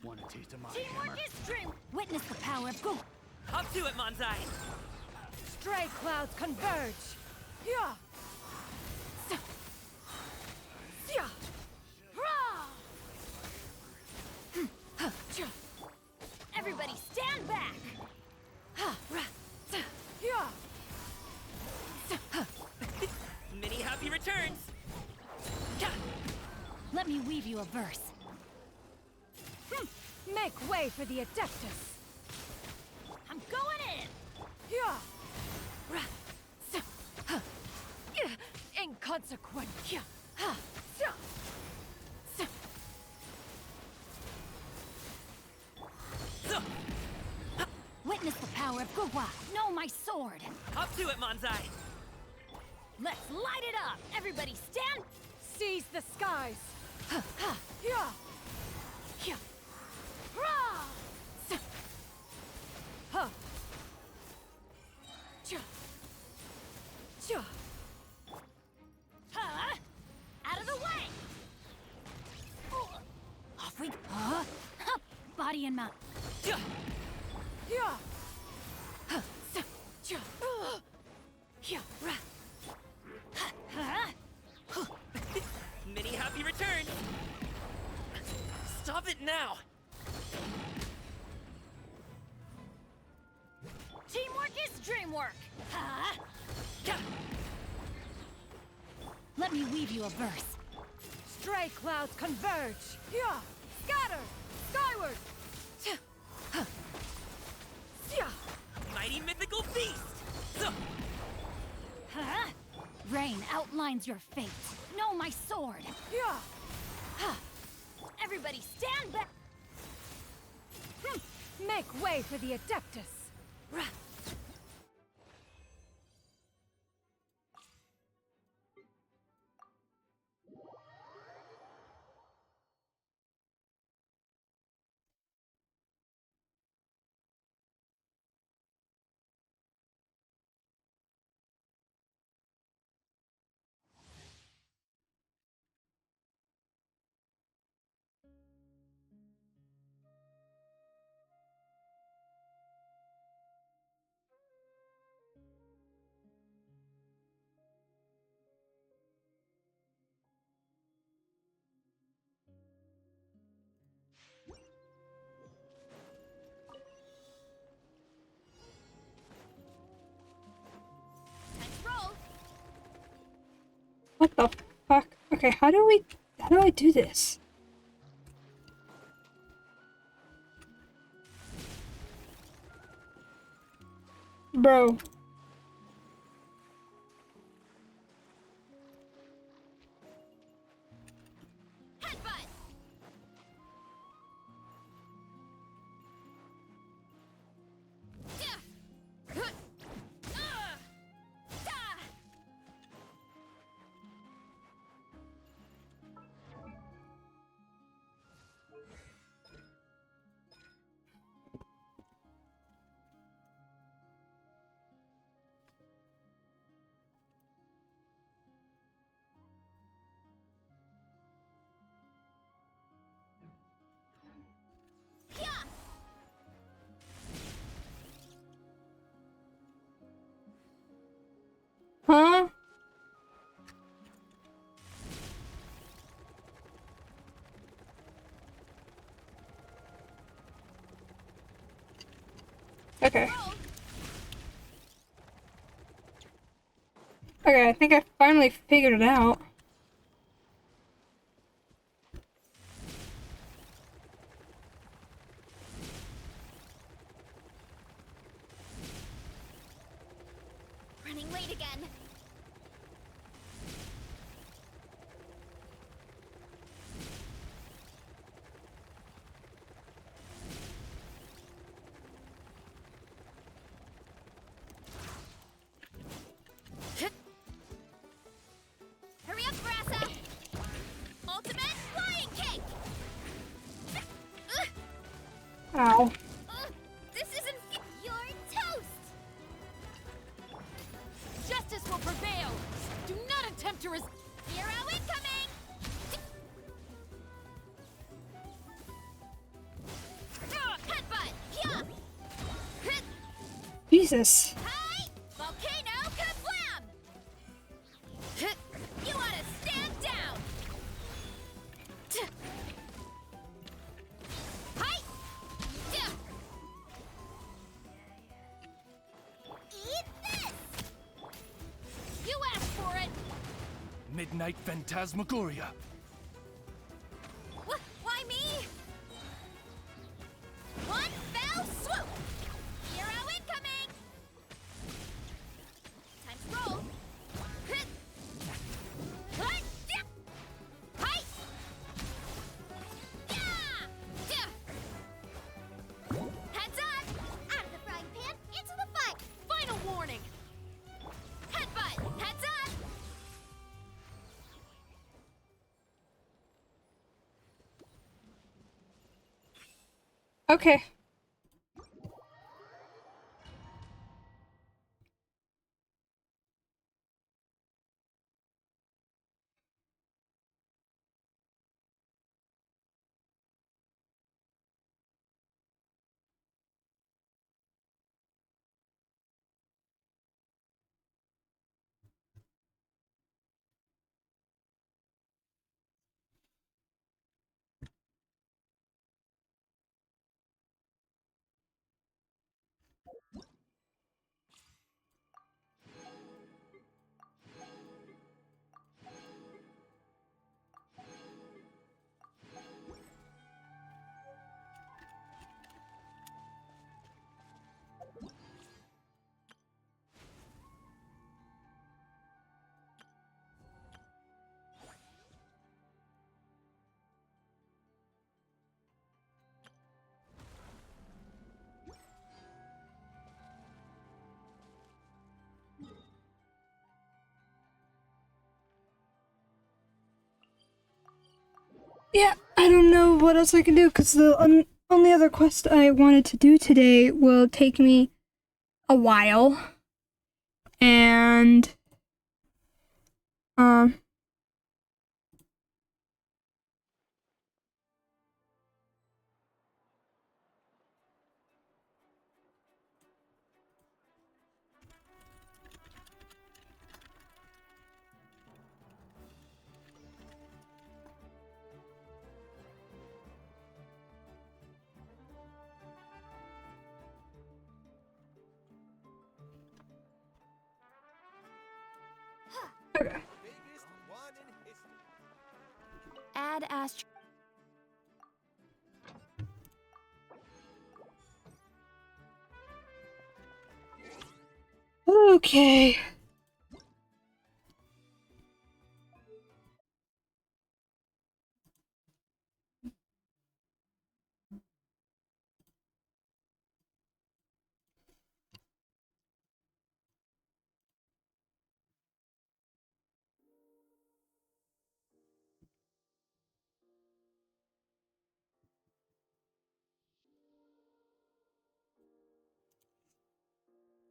Want a taste of my Teamwork hammer? is strength. Witness the power of Go. Up to it, Manzai! Stray clouds converge. Yeah. Yeah. Everybody stand back. Many happy returns! Let me weave you a verse. Make way for the Adeptus. I'm going in. Inconsequent. Witness the power of Gugwa. Know my sword. Up to it, Manzai! Let's light it up. Everybody stand. Seize the skies. Out of the way! Off we go. Body and mount. Many happy returns! Stop it now! Teamwork is dreamwork. Let me weave you a verse. Stray clouds converge. Scatter skyward. Mighty mythical beast! Rain outlines your fate. Know my sword. Everybody stand back. Make way for the Adeptus. What the fuck? Okay, how do I do this? Bro. Huh? Okay. Okay, I think I finally figured it out. Running late again. Hurry up, Grassa! Ultimate flying kick! Ow. Jesus. Volcano kablam! You want to stand down! Hi! Eat this! You asked for it! Midnight Phantasmagoria. Why me? One fell swoop! Hero incoming! Time to roll! Hit! Hut! Yeah! Hi! Yeah! Yeah! Heads up! Out of the frying pan, into the fight! Final warning! Headbutt! Heads up! Okay. Yeah, I don't know what else I can do because the only other quest I wanted to do today will take me a while. And, okay. Add Astro. Okay.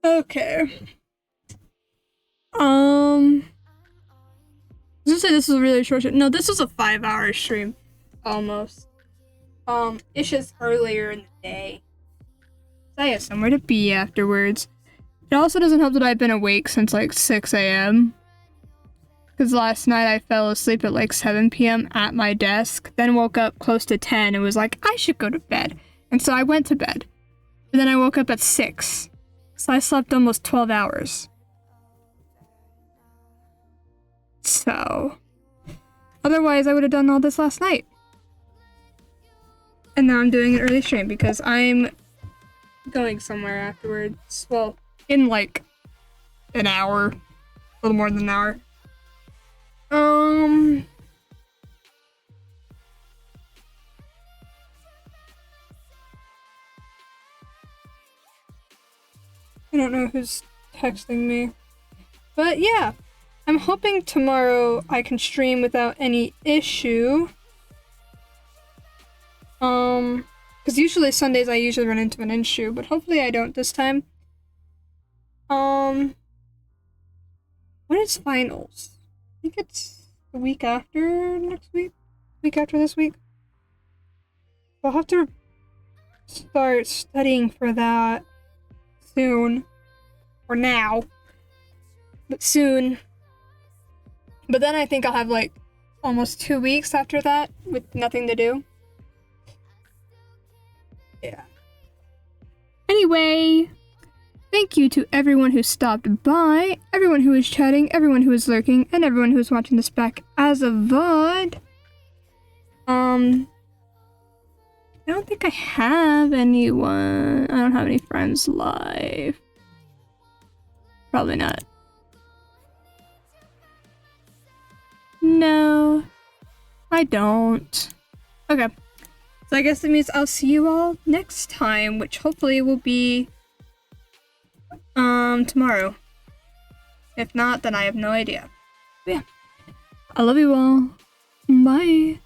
Okay. I was gonna say this is a really short stream. No, this was a 5-hour stream. Almost. It's just earlier in the day. So I have somewhere to be afterwards. It also doesn't help that I've been awake since like 6 a.m. Because last night I fell asleep at like 7 p.m. at my desk, then woke up close to 10 and was like, I should go to bed. And so I went to bed. And then I woke up at 6. So I slept almost 12 hours. So, otherwise I would have done all this last night. And now I'm doing an early stream because I'm going somewhere afterwards. Well, in like an hour, a little more than an hour. I don't know who's texting me. But yeah, I'm hoping tomorrow I can stream without any issue. Because usually Sundays I usually run into an issue, but hopefully I don't this time. When is finals? I think it's the week after next week? Week after this week? I'll have to start studying for that soon. for now. But soon. But then I think I'll have like almost 2 weeks after that with nothing to do. Yeah. Anyway, thank you to everyone who stopped by, everyone who is chatting, everyone who is lurking, and everyone who is watching this back as a VOD. I don't think I have anyone. I don't have any friends live. Probably not. No, I don't. Okay. So I guess that means I'll see you all next time, which hopefully will be tomorrow. If not, then I have no idea. But yeah. I love you all. Bye.